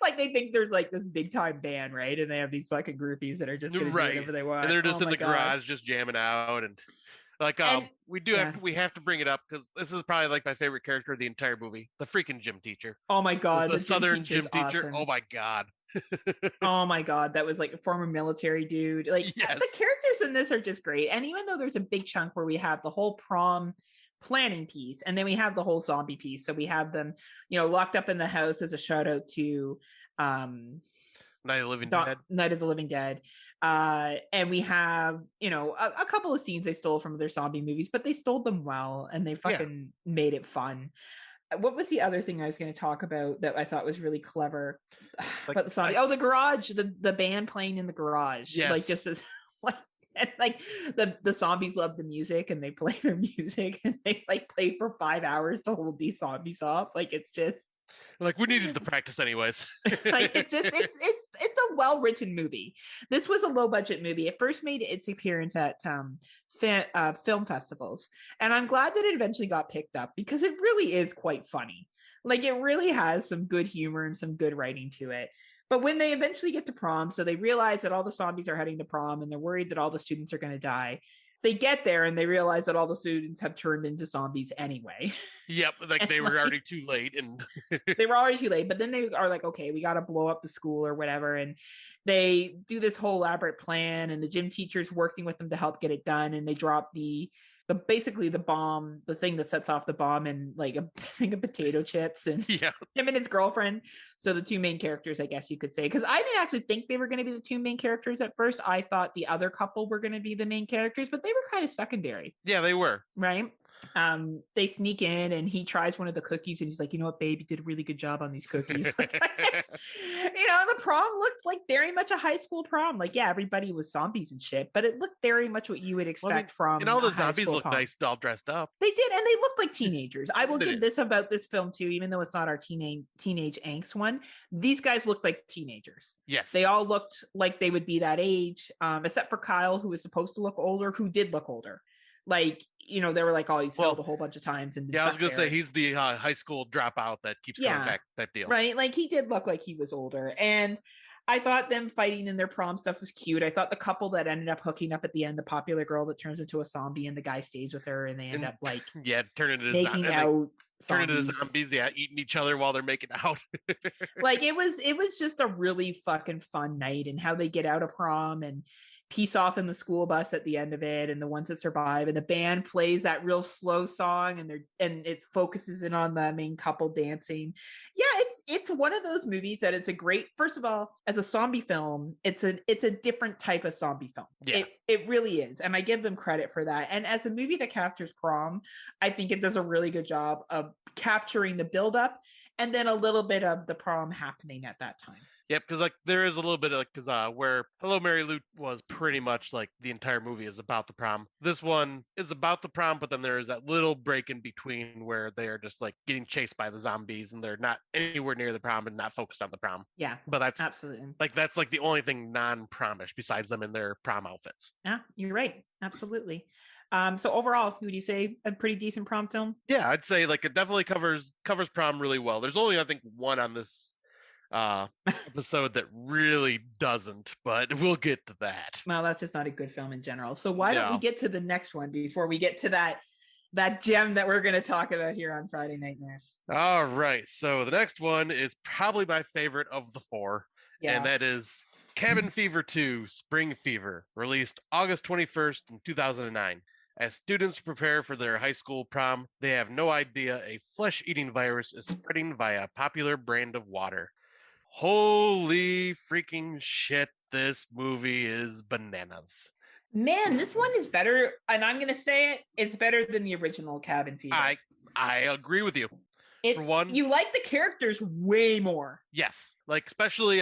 Like they think there's like this big time band, right? And they have these fucking groupies that are just gonna do whatever they want, and they're just in the garage, just jamming out and. Like we have to bring it up because this is probably like my favorite character of the entire movie, the freaking gym teacher. Oh my god, the Southern gym teacher. Awesome. Oh my god. Oh my god, that was like a former military dude. Like the characters in this are just great. And even though there's a big chunk where we have the whole prom planning piece, and then we have the whole zombie piece, so we have them, locked up in the house as a shout out to Night of the Living Dead. And we have, a couple of scenes they stole from their zombie movies, but they stole them well, and they fucking made it fun. What was the other thing I was going to talk about that I thought was really clever about the zombie? The garage, the band playing in the garage. Yes. Like just as like, and like the zombies love the music, and they play their music, and they like play for 5 hours to hold these zombies off. Like it's just like we needed the practice anyways. Like it's a well-written movie. This was a low-budget movie. It first made its appearance at film festivals, and I'm glad that it eventually got picked up because it really is quite funny. Like it really has some good humor and some good writing to it. But when they eventually get to prom, so they realize that all the zombies are heading to prom and they're worried that all the students are going to die. They get there and they realize that all the students have turned into zombies anyway. Yep, like they were already too late, and they were already too late. But then they are like, okay, we got to blow up the school or whatever, and they do this whole elaborate plan. And the gym teacher's working with them to help get it done. And they drop the basically the bomb, the thing that sets off the bomb, and like a thing of potato chips, and him and his girlfriend. So the two main characters, I guess you could say, because I didn't actually think they were going to be the two main characters at first. I thought the other couple were going to be the main characters, but they were kind of secondary. Yeah, they were. Right. They sneak in and he tries one of the cookies and he's like, you know what, babe, you did a really good job on these cookies. The prom looked like very much a high school prom. Like, yeah, everybody was zombies and shit, but it looked very much what you would expect from. And all the zombies look nice, all dressed up. They did, and they looked like teenagers. I will give this about this film too, even though it's not our teenage angst one. These guys looked like teenagers. Yes, they all looked like they would be that age, except for Kyle, who was supposed to look older, who did look older. Like, they were like, oh, he failed a whole bunch of times. And I was gonna say he's the high school dropout that keeps coming back. That deal, right? Like he did look like he was older, and I thought them fighting in their prom stuff was cute. I thought the couple that ended up hooking up at the end, the popular girl that turns into a zombie and the guy stays with her, and they end up like turning into making out. Turning into zombies, eating each other while they're making out. Like it was just a really fucking fun night, and how they get out of prom and peace off in the school bus at the end of it, and the ones that survive, and the band plays that real slow song, and it focuses in on the main couple dancing. Yeah, it's one of those movies that it's a great, first of all, as a zombie film, it's a different type of zombie film. Yeah. It really is, and I give them credit for that. And as a movie that captures prom, I think it does a really good job of capturing the buildup and then a little bit of the prom happening at that time. Yep, because like there is a little bit of where Hello Mary Lou was pretty much like the entire movie is about the prom. This one is about the prom, but then there is that little break in between where they are just like getting chased by the zombies and they're not anywhere near the prom and not focused on the prom. Yeah, but that's absolutely that's like the only thing non-promish besides them in their prom outfits. Yeah, you're right. Absolutely. So overall, would you say a pretty decent prom film? Yeah, I'd say like it definitely covers prom really well. There's only I think one on this episode that really doesn't, but we'll get to that. Well, that's just not a good film in general. So why don't we get to the next one before we get to that gem that we're going to talk about here on Friday Night Nurse? All right. So the next one is probably my favorite of the four, and that is Cabin Fever 2 Spring Fever, released August 21st in 2009. As students prepare for their high school prom, they have no idea a flesh-eating virus is spreading via a popular brand of water. Holy freaking shit, this movie is bananas. Man, this one is better, and I'm going to say it's better than the original Cabin Fever. I agree with you. For one, you like the characters way more. Yes, like especially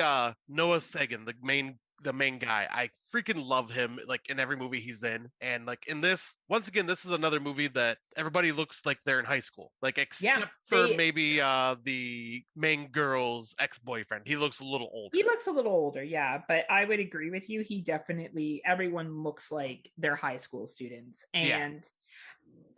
Noah Sagan, the main guy. I freaking love him, like in every movie he's in. And like in this, once again, this is another movie that everybody looks like they're in high school, like except for maybe the main girl's ex-boyfriend. He looks a little older. Yeah, but I would agree with you. Everyone looks like they're high school students. And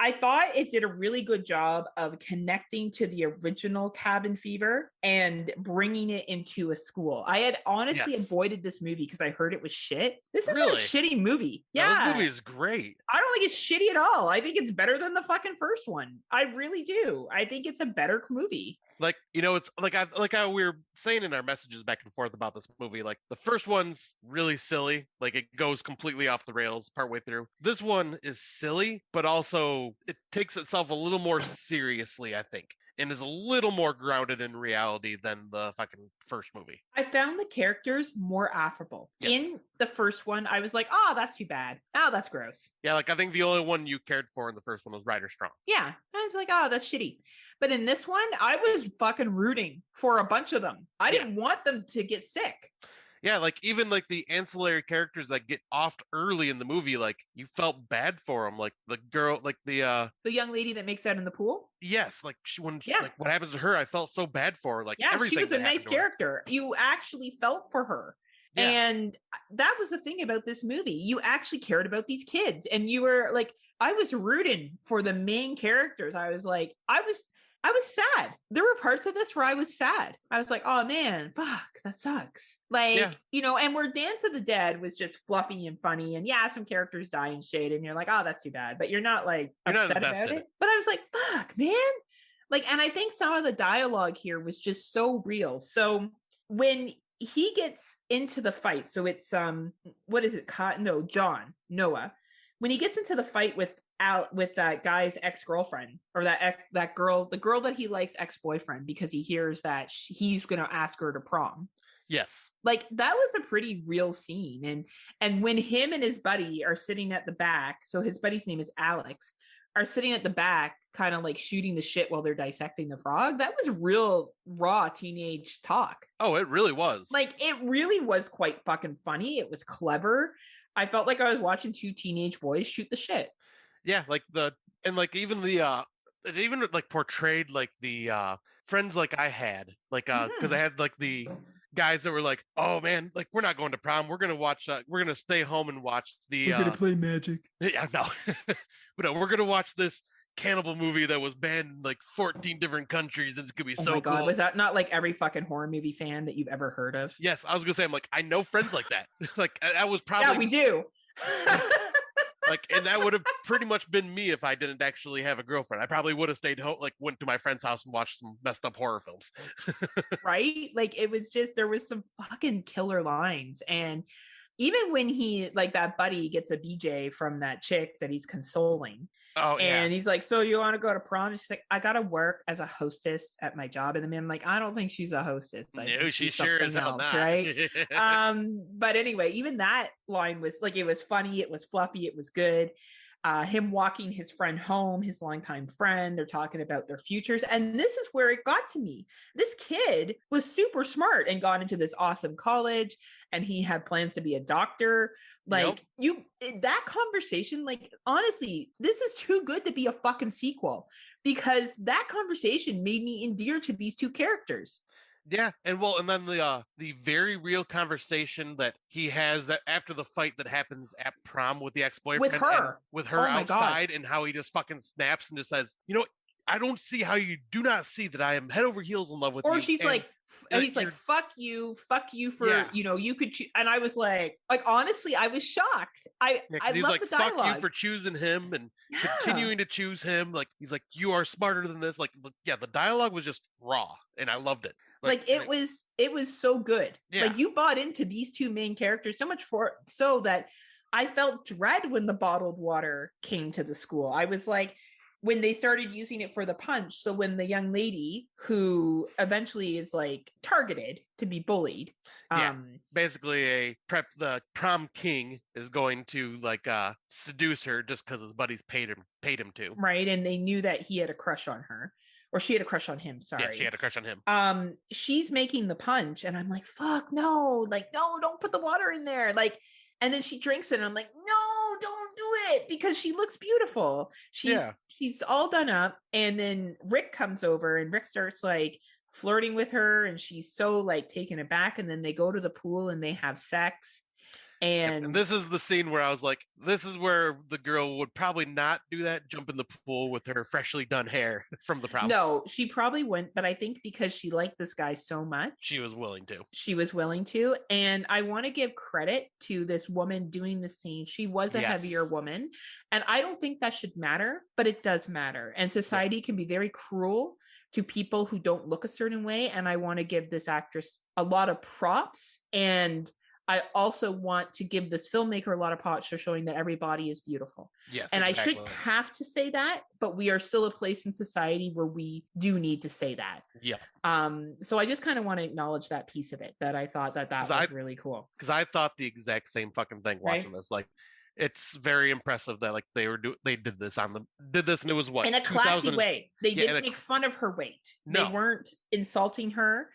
I thought it did a really good job of connecting to the original Cabin Fever and bringing it into a school. I had honestly avoided this movie because I heard it was shit. This is a shitty movie. Yeah. No, this movie is great. I don't think it's shitty at all. I think it's better than the fucking first one. I really do. I think it's a better movie. Like, it's like how we were saying in our messages back and forth about this movie. Like the first one's really silly. Like it goes completely off the rails partway through. This one is silly, but also it takes itself a little more seriously, I think, and is a little more grounded in reality than the fucking first movie. I found the characters more affable. Yes. In the first one, I was like, oh, that's too bad. Oh, that's gross. Yeah, like I think the only one you cared for in the first one was Ryder Strong. Yeah, I was like, oh, that's shitty. But in this one, I was fucking rooting for a bunch of them. I didn't want them to get sick. Yeah, like even like the ancillary characters that get offed early in the movie, like you felt bad for them. Like the girl, like the young lady that makes out in the pool. Yes, like like what happens to her, I felt so bad for her. Like she was a nice character. You actually felt for her. Yeah. And that was the thing about this movie. You actually cared about these kids, and you were like, I was rooting for the main characters. I was like, I was sad. There were parts of this where I was sad. I was like, oh man, fuck, that sucks. Like, and where Dance of the Dead was just fluffy and funny. And yeah, some characters die and shit. And you're like, oh, that's too bad. But you're not like upset about it. But I was like, fuck, man. Like, and I think some of the dialogue here was just so real. So when he gets into the fight, so it's, what is it? Noah. When he gets into the fight with that guy's ex-girlfriend, or that girl, the girl that he likes, ex-boyfriend, because he hears that he's going to ask her to prom. Yes. Like, that was a pretty real scene. And when him and his buddy are sitting at the back, so his buddy's name is Alex, are sitting at the back, kind of like shooting the shit while they're dissecting the frog. That was real raw teenage talk. Oh, it really was. Like, it really was quite fucking funny. It was clever. I felt like I was watching two teenage boys shoot the shit. Yeah, like it even like portrayed like the friends like I had, like because I had like the guys that were like, oh man, like we're not going to prom, we're gonna stay home and watch we're gonna play Magic. Yeah, no. But no, we're gonna watch this cannibal movie that was banned in like 14 different countries, and it's gonna be so cool. God, was that not like every fucking horror movie fan that you've ever heard of? Yes, I was gonna say, I'm like, I know friends like that. Like that was probably, yeah, we do. Like, and that would have pretty much been me if I didn't actually have a girlfriend. I probably would have stayed home, like went to my friend's house and watched some messed up horror films. Right? Like, it was just, there was some fucking killer lines. And even when he, like, that buddy gets a BJ from that chick that he's consoling. Oh, yeah. And he's like, so you want to go to prom? She's like, I got to work as a hostess at my job. And then I'm like, I don't think she's a hostess. No, she sure is hell not. Right? But anyway, even that line was like, it was funny. It was fluffy. It was good. Him walking his friend home, his longtime friend, they're talking about their futures. And this is where it got to me. This kid was super smart and got into this awesome college, and he had plans to be a doctor. Like, that conversation, like, honestly, this is too good to be a fucking sequel, because that conversation made me endear to these two characters. Yeah, and then the very real conversation that he has after the fight that happens at prom with the ex-boyfriend, with her outside, and how he just fucking snaps and just says, I don't see how you do not see that I am head over heels in love with you. Or she's like, and he's like, fuck you for, you could choose. And I was like, honestly, I was shocked. I he's love like, the dialogue. fuck you for choosing him and continuing to choose him. Like, he's like, you are smarter than this. Like, yeah, the dialogue was just raw, and I loved it. It was so good. Yeah. Like, you bought into these two main characters so much so that I felt dread when the bottled water came to the school. I was like, when they started using it for the punch. So when the young lady who eventually is like targeted to be bullied. Basically the prom king is going to like seduce her just because his buddies paid him to. Right. And they knew that he had a crush on her. Or she had a crush on him, sorry. Yeah, she had a crush on him. She's making the punch, and I'm like, fuck, no. Like, no, don't put the water in there. Like, and then she drinks it, and I'm like, no, don't do it, because she looks beautiful. She's all done up, and then Rick comes over, and Rick starts, like, flirting with her, and she's so, like, taken aback, and then they go to the pool, and they have sex. And this is the scene where I was like, this is where the girl would probably not do that, jump in the pool with her freshly done hair from the prom. No, she probably wouldn't, but I think because she liked this guy so much, she was willing to. And I want to give credit to this woman doing the scene. She was a heavier woman, and I don't think that should matter, but it does matter. And society can be very cruel to people who don't look a certain way. And I want to give this actress a lot of props, and I also want to give this filmmaker a lot of props for showing that every body is beautiful. Yes, and exactly. I shouldn't have to say that, but we are still a place in society where we do need to say that. Yeah. So I just kind of want to acknowledge that piece of it, that I thought that was really cool. Because I thought the exact same fucking thing watching this. Like, it's very impressive that like they did this and it was what, in a classy way. They didn't make fun of her weight. No. They weren't insulting her.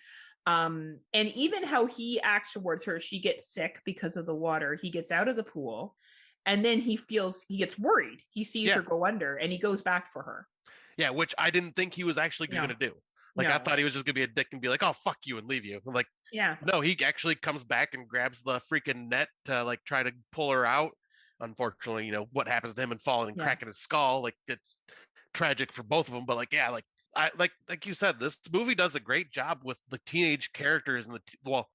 And even how he acts towards her, she gets sick because of the water. He gets out of the pool, and then he gets worried. He sees her go under, and he goes back for her. Yeah, which I didn't think he was actually going to do. Like, I thought he was just going to be a dick and be like, oh, fuck you, and leave you. I'm like, no, he actually comes back and grabs the freaking net to like try to pull her out. Unfortunately, what happens to him and falling and cracking his skull. Like, it's tragic for both of them. But like, I like you said, this movie does a great job with the teenage characters and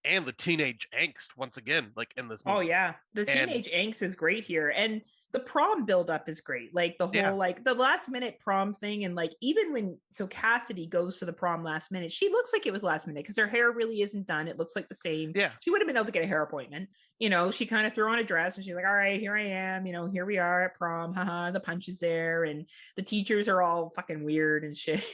and the teenage angst once again, like in this movie. Oh yeah, the teenage angst is great here, and the prom buildup is great. Like the whole like the last minute prom thing, and like even when Cassidy goes to the prom last minute, she looks like it was last minute because her hair really isn't done. It looks like the same. Yeah, she would have been able to get a hair appointment. She kind of threw on a dress and she's like, all right, here I am. Here we are at prom. Haha, the punch is there, and the teachers are all fucking weird and shit.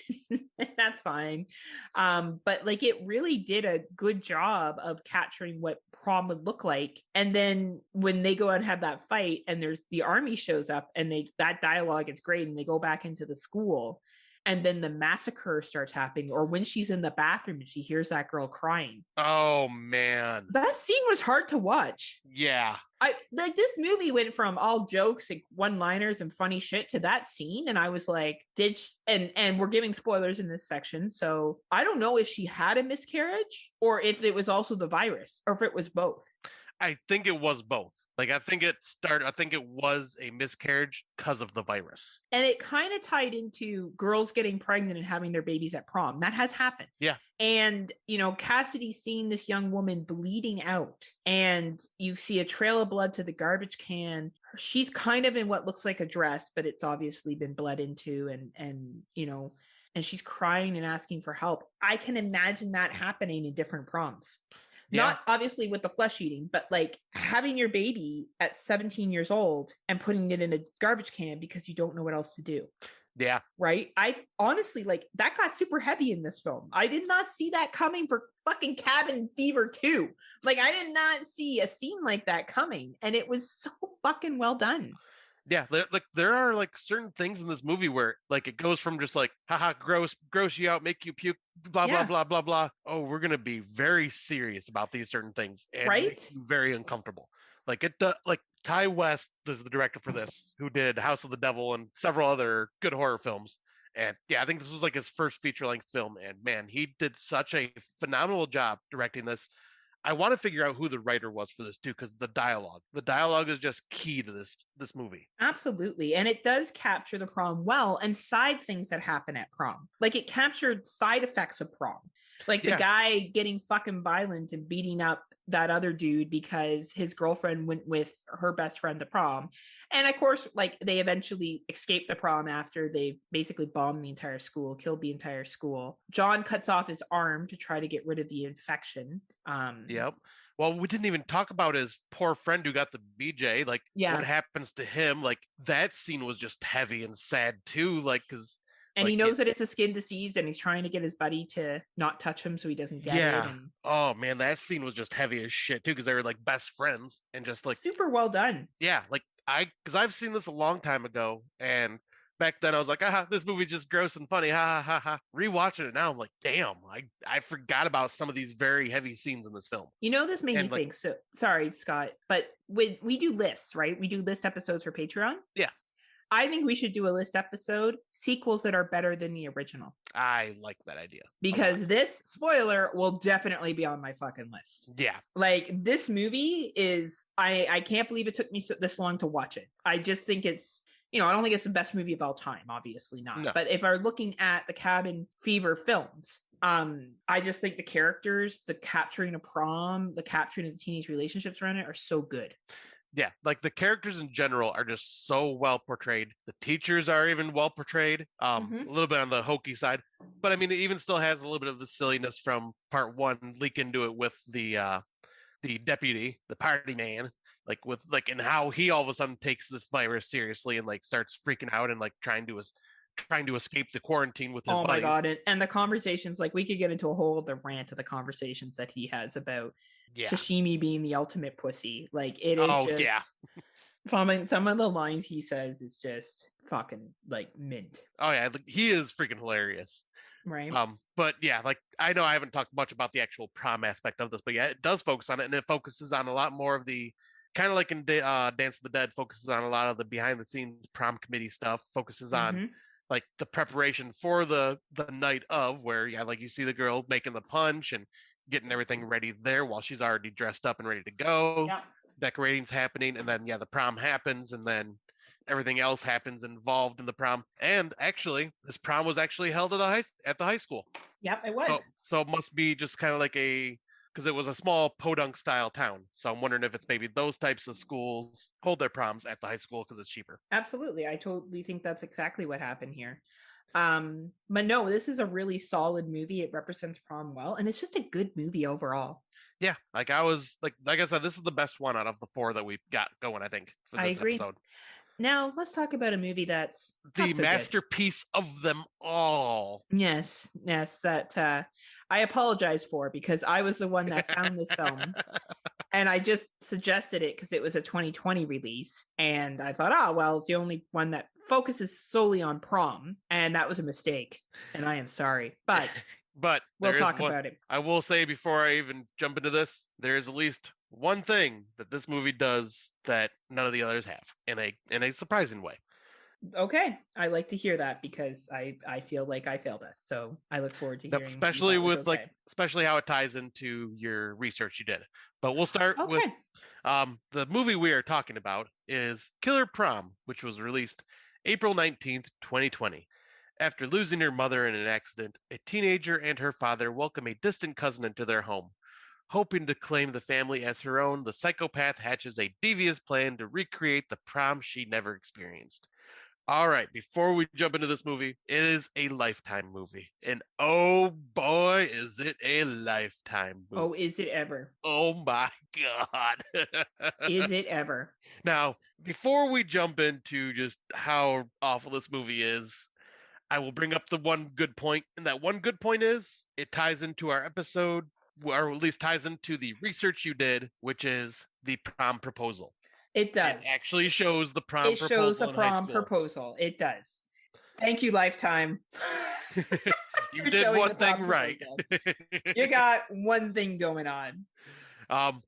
That's fine. But like it really did a good job of capturing what prom would look like. And then when they go out and have that fight and there's the army shows up and that dialogue is great and they go back into the school and then the massacre starts happening, or when she's in the bathroom and she hears that girl crying. Oh man, that scene was hard to watch. Yeah, I like this movie went from all jokes and one-liners and funny shit to that scene, and I was like, and we're giving spoilers in this section, so I don't know if she had a miscarriage or if it was also the virus or if it was both. I think it was both. Like, I think it was a miscarriage because of the virus. And it kind of tied into girls getting pregnant and having their babies at prom. That has happened. Yeah. And, Cassidy seeing this young woman bleeding out and you see a trail of blood to the garbage can. She's kind of in what looks like a dress, but it's obviously been bled into and she's crying and asking for help. I can imagine that happening in different proms. Yeah. Not obviously with the flesh eating, but like having your baby at 17 years old and putting it in a garbage can because you don't know what else to do. Yeah. Right. I honestly that got super heavy in this film. I did not see that coming for fucking Cabin Fever 2. Like I did not see a scene like that coming. And it was so fucking well done. Yeah, there are like certain things in this movie where like it goes from just like haha gross you out, make you puke, blah blah blah blah blah. Oh, we're gonna be very serious about these certain things and make you very uncomfortable. Like like Ty West is the director for this, who did House of the Devil and several other good horror films. And yeah, I think this was like his first feature-length film, and man, he did such a phenomenal job directing this. I want to figure out who the writer was for this too, because the dialogue is just key to this movie. Absolutely. And it does capture the prom well and side things that happen at prom. Like it captured side effects of prom. Like the guy getting fucking violent and beating up that other dude because his girlfriend went with her best friend to prom. And of course, like they eventually escape the prom after they've basically bombed the entire school, killed the entire school. John cuts off his arm to try to get rid of the infection. Yep. Well, we didn't even talk about his poor friend who got the BJ. Like, what happens to him? Like, that scene was just heavy and sad too. Like, because and he knows that it's a skin disease, and he's trying to get his buddy to not touch him so he doesn't get it. And... Oh man, that scene was just heavy as shit too, because they were like best friends and just like super well done. Yeah, like because I've seen this a long time ago, and back then I was like, this movie's just gross and funny, ha ha ha ha. Rewatching it now, I'm like, damn, I forgot about some of these very heavy scenes in this film. This made me think. So sorry, Scott, but when we do lists, right? We do list episodes for Patreon. Yeah. I think we should do a list episode, sequels that are better than the original. I like that idea. Because this, spoiler, will definitely be on my fucking list. Yeah. Like, this movie is, I can't believe it took me this long to watch it. I just think it's, I don't think it's the best movie of all time, obviously not. No. But if we're looking at the Cabin Fever films, I just think the characters, the capturing of prom, the capturing of the teenage relationships around it are so good. Yeah, like the characters in general are just so well portrayed. The teachers are even well portrayed, a little bit on the hokey side. But I mean, it even still has a little bit of the silliness from part one leak into it with the deputy, the party man, and how he all of a sudden takes this virus seriously and like starts freaking out and like trying to escape the quarantine with his buddies. Oh my God. And the conversations, like we could get into a whole other rant of the conversations that he has about sashimi being the ultimate pussy. Like it is some of the lines he says is just fucking like mint. Oh yeah. He is freaking hilarious. Right. But yeah, like I know I haven't talked much about the actual prom aspect of this, but yeah, it does focus on it, and it focuses on a lot more of the kind of like in Dance of the Dead, focuses on a lot of the behind the scenes prom committee stuff, focuses on like the preparation for the night of, where like you see the girl making the punch and getting everything ready there while she's already dressed up and ready to go. Decorating's happening, and then the prom happens, and then everything else happens involved in the prom. And actually, this prom was actually held at the high school. Yep, it was. So it must be just kind of like because it was a small podunk style town. So I'm wondering if it's maybe those types of schools hold their proms at the high school because it's cheaper. Absolutely. I totally think that's exactly what happened here. But no, this is a really solid movie. It represents prom well, and it's just a good movie overall. Yeah, like I said, this is the best one out of the 4 that we've got going, I think, for this episode. Now, let's talk about a movie that's the masterpiece of them all. Yes, that I apologize for, because I was the one that found this film. And I just suggested it because it was a 2020 release. And I thought, well, it's the only one that focuses solely on prom. And that was a mistake. And I am sorry. But we'll talk about it. I will say, before I even jump into this, there's at least one thing that this movie does that none of the others have in a surprising way. Okay, I like to hear that, because I feel like I failed us. So I look forward to hearing, especially with especially how it ties into your research you did. But we'll start with the movie we are talking about is Killer Prom, which was released April 19th, 2020. After losing her mother in an accident, a teenager and her father welcome a distant cousin into their home. Hoping to claim the family as her own, the psychopath hatches a devious plan to recreate the prom she never experienced. All right, before we jump into this movie, it is a Lifetime movie. And oh boy, is it a Lifetime movie. Oh, is it ever? Oh my God. Is it ever? Now, before we jump into just how awful this movie is, I will bring up the one good point. And that one good point is it ties into our episode, or at least ties into the research you did, which is the prom proposal. It does. It actually shows the prom proposal. It shows a prom proposal. It does. Thank you, Lifetime. You did one thing right. You got one thing going on.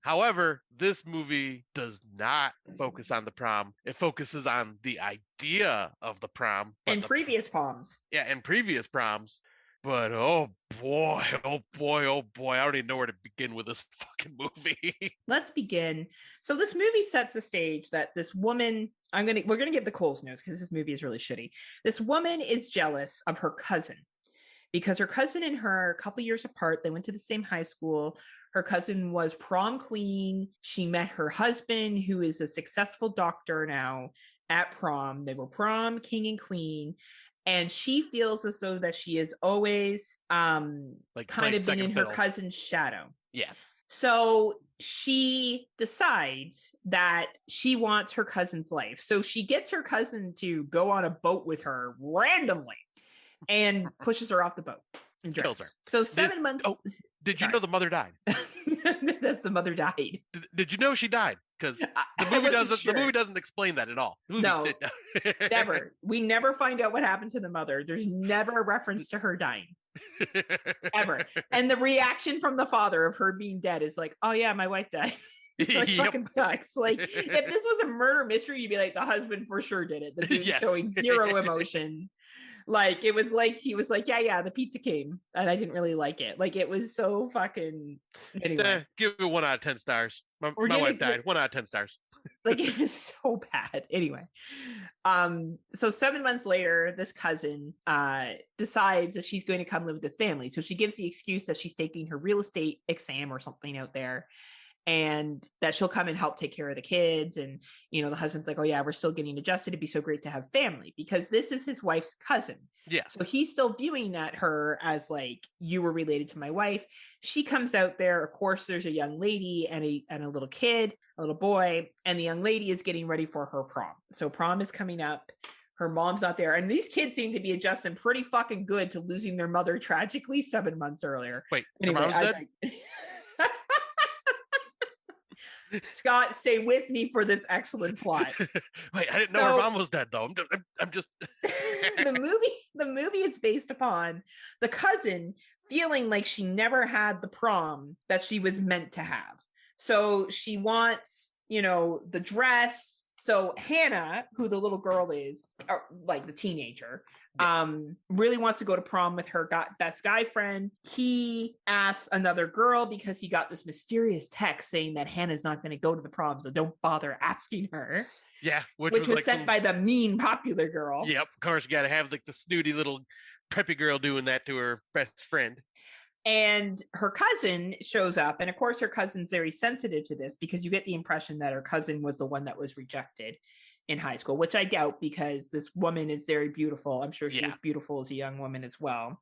However, this movie does not focus on the prom. It focuses on the idea of the prom. And previous proms. Yeah, and previous proms. But oh boy, I don't even know where to begin with this fucking movie. Let's begin. So this movie sets the stage that this woman, we're gonna give the Coles Notes because this movie is really shitty. This woman is jealous of her cousin because her cousin and her, a couple years apart, they went to the same high school. Her cousin was prom queen. She met her husband, who is a successful doctor now, at prom. They were prom king and queen. And she feels as though that she has always kind of been in her cousin's shadow. Yes. So she decides that she wants her cousin's life. So she gets her cousin to go on a boat with her randomly and pushes her off the boat and kills her. So 7 months. Oh, did you know the mother died? That's the mother died. Did you know she died? Because the movie doesn't explain that at all. No, never. We never find out what happened to the mother. There's never a reference to her dying. Ever. And the reaction from the father of her being dead is like, oh yeah, my wife died. Like, fucking sucks. Like, if this was a murder mystery, you'd be like, the husband for sure did it. The dude showing zero emotion. Like, it was like, he was like, yeah, the pizza came and I didn't really like it. Like, it was so fucking, anyway. Give it 1 out of 10 stars. My wife died. 1 out of 10 stars. Like, it was so bad. Anyway. So 7 months later, this cousin decides that she's going to come live with this family. So she gives the excuse that she's taking her real estate exam or something out there, and that she'll come and help take care of the kids. And, you know, the husband's like, oh yeah, we're still getting adjusted. It'd be so great to have family, because this is his wife's cousin. Yeah. So he's still viewing that her as like, you were related to my wife. She comes out there. Of course, there's a young lady and a little kid, a little boy, and the young lady is getting ready for her prom. So prom is coming up. Her mom's not there. And these kids seem to be adjusting pretty fucking good to losing their mother tragically 7 months earlier. Wait, anyway, her mom's dead? Scott, stay with me for this excellent plot. Wait, I didn't know her mom was dead, though. I'm just the movie is based upon the cousin feeling like she never had the prom that she was meant to have. So she wants, you know, the dress. So Hannah, who the little girl is, or like the teenager, really wants to go to prom with her best guy friend. He asks another girl because he got this mysterious text saying that Hannah's not going to go to the prom, so don't bother asking her. Yeah, which was like sent by the mean popular girl. Yep, of course you got to have like the snooty little preppy girl doing that to her best friend. And her cousin shows up, and of course her cousin's very sensitive to this because you get the impression that her cousin was the one that was rejected in high school, which I doubt because this woman is very beautiful. I'm sure she was beautiful as a young woman as well.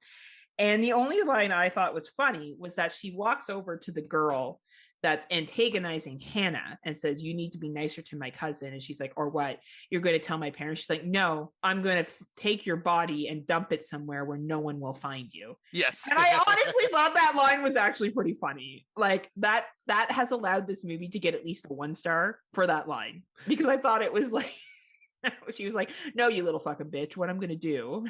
And the only line I thought was funny was that she walks over to the girl that's antagonizing Hannah and says, you need to be nicer to my cousin. And she's like, or what? You're going to tell my parents? She's like, no, I'm going to take your body and dump it somewhere where no one will find you. Yes. And I honestly thought that line was actually pretty funny. Like that has allowed this movie to get at least a 1 star for that line, because I thought it was like, she was like, no, you little fucking bitch, what I'm going to do.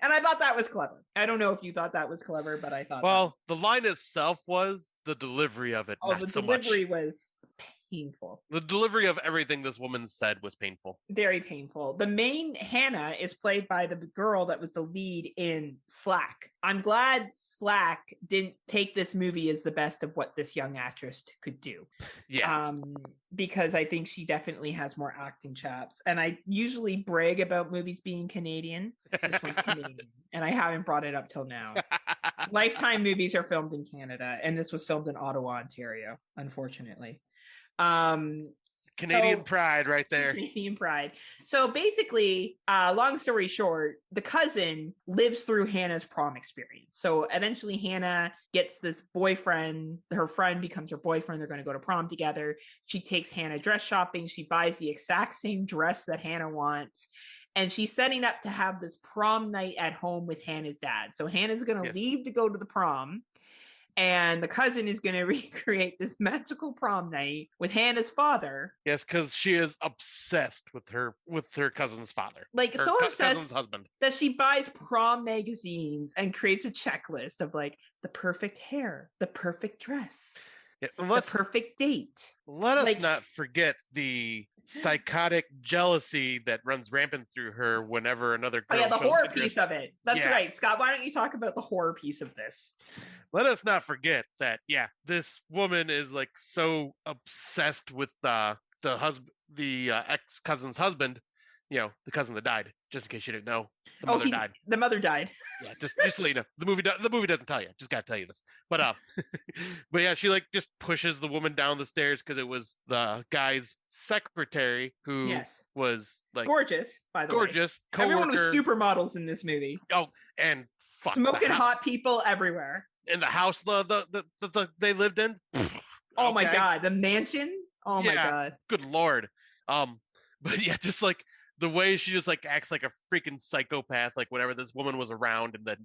And I thought that was clever. I don't know if you thought that was clever, but I thought. Well, the line itself was, the delivery of it. Oh, the delivery was painful. The delivery of everything this woman said was painful. Very painful. The main Hannah is played by the girl that was the lead in Slack. I'm glad Slack didn't take this movie as the best of what this young actress could do. Yeah. Because I think she definitely has more acting chops. And I usually brag about movies being Canadian. This one's Canadian. And I haven't brought it up till now. Lifetime movies are filmed in Canada, and this was filmed in Ottawa, Ontario, unfortunately. Canadian pride right there. Canadian pride. So basically, long story short, the cousin lives through Hannah's prom experience. So eventually Hannah gets this boyfriend. Her friend becomes her boyfriend. They're going to go to prom together. She takes Hannah dress shopping. She buys the exact same dress that Hannah wants. And she's setting up to have this prom night at home with Hannah's dad. So Hannah's going to leave to go to the prom. And the cousin is going to recreate this magical prom night with Hannah's father. Yes, because she is obsessed with her cousin's father. Like, her so obsessed cousin's husband, that she buys prom magazines and creates a checklist of like the perfect hair, the perfect dress, the perfect date. Let us not forget the psychotic jealousy that runs rampant through her whenever another girl. Oh yeah, the horror piece of it. That's right, Scott. Why don't you talk about the horror piece of this? Let us not forget that, this woman is like so obsessed with the ex-cousin's husband, the cousin that died, just in case you didn't know. The mother died. The mother died. Yeah, just so you know. The movie doesn't tell you. Just gotta tell you this. But but yeah, she like just pushes the woman down the stairs because it was the guy's secretary who was like gorgeous, by the way. Gorgeous. Everyone was supermodels in this movie. Oh, and smoking hot people everywhere. In the house they lived in. Oh my god, the mansion. Oh my god. Good lord. But yeah, just like the way she just like acts like a freaking psychopath, like whenever this woman was around, and then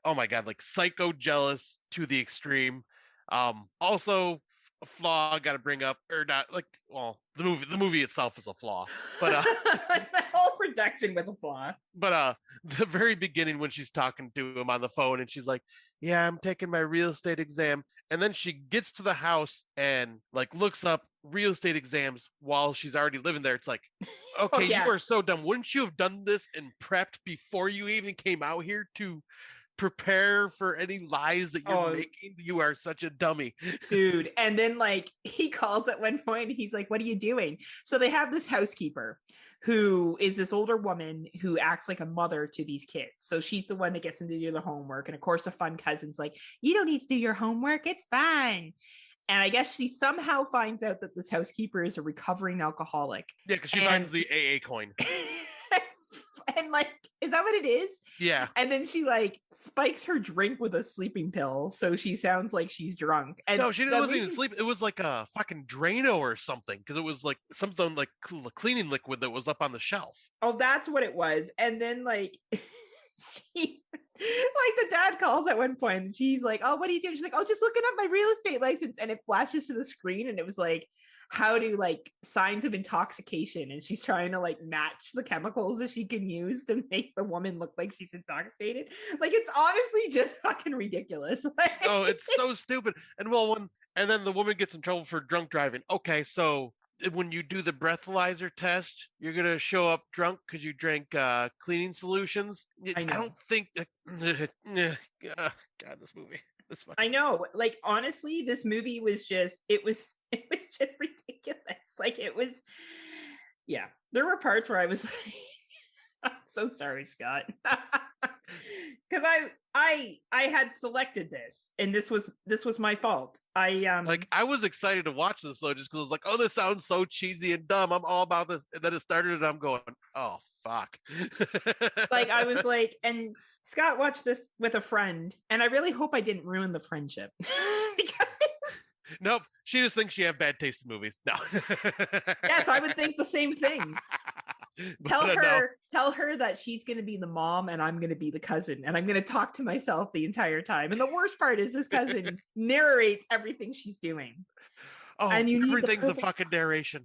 oh my god, like psycho jealous to the extreme. Also a flaw I gotta bring up, or not, like, well, the movie itself is a flaw, but the whole production was a flaw. But the very beginning when she's talking to him on the phone and she's like, yeah, I'm taking my real estate exam, and then she gets to the house and like looks up real estate exams while she's already living there. It's like, okay, you are so dumb. Wouldn't you have done this and prepped before you even came out here to prepare for any lies that you're making? You are such a dummy, dude. And then like he calls at one point, he's like, what are you doing? So they have this housekeeper who is this older woman who acts like a mother to these kids. So she's the one that gets them to do the homework, and of course the fun cousin's like, you don't need to do your homework, it's fine. And I guess she somehow finds out that this housekeeper is a recovering alcoholic. Yeah, because she finds the AA coin. And like, is that what it is? Yeah. And then she like spikes her drink with a sleeping pill, so she sounds like she's drunk. And no, she wasn't even sleep. It was like a fucking Drano or something, because it was like something like cleaning liquid that was up on the shelf. Oh, that's what it was. And then like she, like the dad calls at one point, and she's like, "Oh, what are you doing?" She's like, "Oh, just looking up my real estate license," and it flashes to the screen, and it was like, how to like signs of intoxication, and she's trying to like match the chemicals that she can use to make the woman look like she's intoxicated. Like, it's honestly just fucking ridiculous. Oh, it's so stupid. And and then the woman gets in trouble for drunk driving. Okay, so when you do the breathalyzer test, you're gonna show up drunk because you drank cleaning solutions. I don't think that. God, this movie. I know. Like, honestly, this movie was just. It was just ridiculous. Like it was, yeah. There were parts where I was like, I'm so sorry, Scott. Because I had selected this, and this was my fault. I was excited to watch this though, just because I was like, oh, this sounds so cheesy and dumb. I'm all about this. And then it started, and I'm going, oh fuck. Like I was like, and Scott watched this with a friend, and I really hope I didn't ruin the friendship. Because nope, she just thinks you have bad taste in movies. No. yes, I would think the same thing. Tell her that she's going to be the mom and I'm going to be the cousin, and I'm going to talk to myself the entire time. And the worst part is this cousin narrates everything she's doing. Oh, and everything's a fucking narration.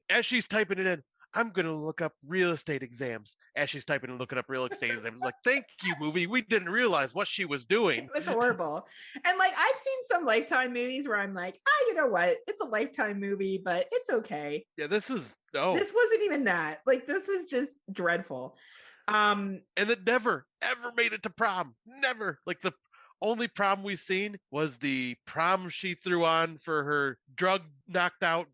As she's typing it in, I'm going to look up real estate exams. As she's typing and looking up real estate exams, like, thank you, movie. We didn't realize what she was doing. It was horrible. And like, I've seen some Lifetime movies where I'm like, you know what? It's a Lifetime movie, but it's okay. Yeah, this wasn't even that. Like, this was just dreadful. And it never, ever made it to prom. Never. Like, the only prom we've seen was the prom she threw on for her drug knocked out,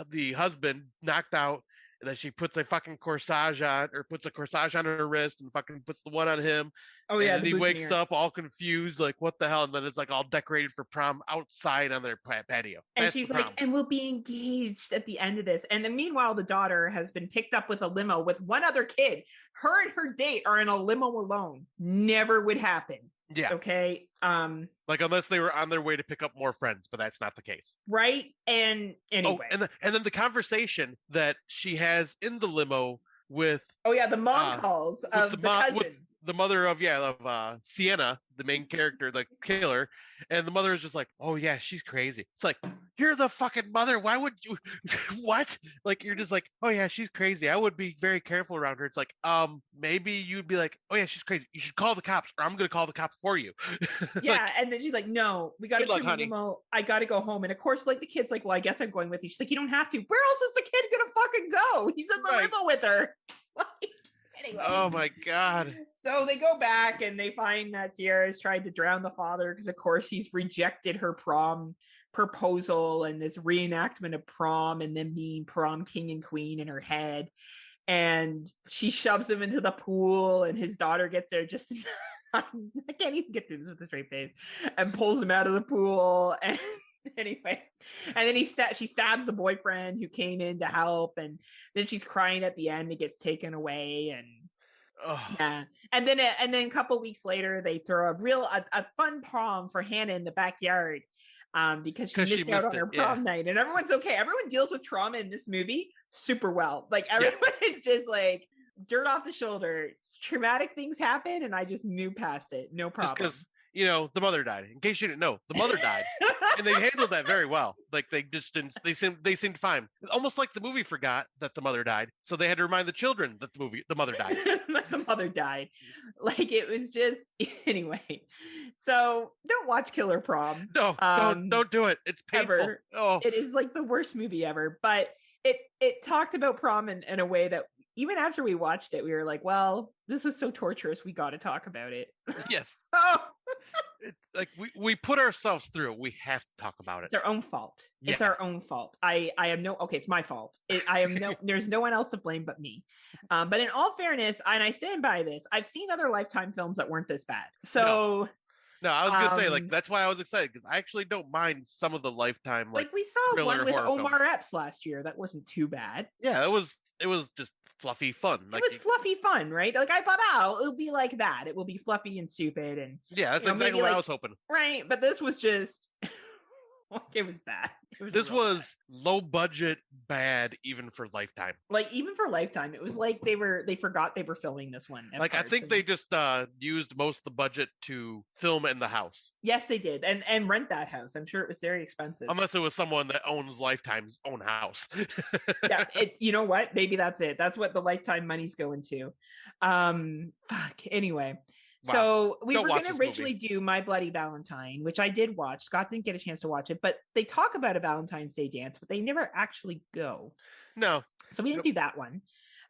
the husband knocked out. That she puts a fucking corsage on, or puts a corsage on her wrist and fucking puts the one on him. Oh yeah. And he wakes up all confused, like, what the hell? And then it's like all decorated for prom outside on their patio. And that's she's like, and we'll be engaged at the end of this. And then meanwhile, the daughter has been picked up with a limo with one other kid. Her and her date are in a limo alone. Never would happen. Yeah. Okay. Like, unless they were on their way to pick up more friends, but that's not the case. Right. And anyway. Oh, and then the conversation that she has in the limo with the mom calls of the cousin. With the mother of Sienna, the main character, the killer, and the mother is just like, oh yeah, she's crazy. It's like, you're the fucking mother. Why would you what? Like, you're just like, oh yeah, she's crazy. I would be very careful around her. It's like, maybe you'd be like, oh yeah, she's crazy. You should call the cops, or I'm gonna call the cops for you. Yeah, like, and then she's like, no, we gotta turn the limo. I gotta go home. And of course, like, the kid's like, well, I guess I'm going with you. She's like, you don't have to. Where else is the kid gonna fucking go? He's in the limo with her. Anyway. Oh my God. So they go back and they find that Sierra's tried to drown the father because, of course, he's rejected her prom proposal and this reenactment of prom, and then being prom king and queen in her head. And she shoves him into the pool, and his daughter gets there just I can't even get through this with a straight face, and pulls him out of the pool. And anyway, and then she stabs the boyfriend who came in to help, and then she's crying at the end. It gets taken away, and yeah, and then a couple weeks later, they throw a fun prom for Hannah in the backyard, because she missed out on her prom night, and everyone's okay. Everyone deals with trauma in this movie super well. Like, everyone is just like dirt off the shoulder. Traumatic things happen, and I just knew past it, no problem. Because the mother died. In case you didn't know, the mother died. And they handled that very well. Like, they just didn't. They seemed fine. Almost like the movie forgot that the mother died, so they had to remind the children that the mother died. The mother died. Like, it was just anyway. So don't watch Killer Prom. No, don't do it. It's painful. Ever. Oh, it is like the worst movie ever. But it talked about prom in a way that even after we watched it, we were like, well, this is so torturous. We got to talk about it. Yes. Oh. It's like we put ourselves through it. We have to talk about it. It's our own fault. Yeah. It's our own fault. I am it's my fault. There's no one else to blame but me. But in all fairness, and I stand by this, I've seen other Lifetime films that weren't this bad. So no, I was gonna say, like, that's why I was excited, because I actually don't mind some of the Lifetime, like we saw one with Omar films. Epps last year that wasn't too bad. Yeah, it was just fluffy fun. Like, it was fluffy fun, right? Like, I thought, it'll be like that. It will be fluffy and stupid, and yeah, that's exactly what I was hoping. Right, but this was just it was bad. This was low budget bad, even for Lifetime. Like, even for Lifetime, it was like they forgot they were filming this one. Like, I think they just used most of the budget to film in the house. Yes, they did, and rent that house. I'm sure it was very expensive. Unless it was someone that owns Lifetime's own house. Yeah, you know what? Maybe that's it. That's what the Lifetime money's going to. Anyway. Wow. So we were going to originally do My Bloody Valentine, which I did watch. Scott didn't get a chance to watch it, but they talk about a Valentine's Day dance, but they never actually go. No. So we didn't do that one.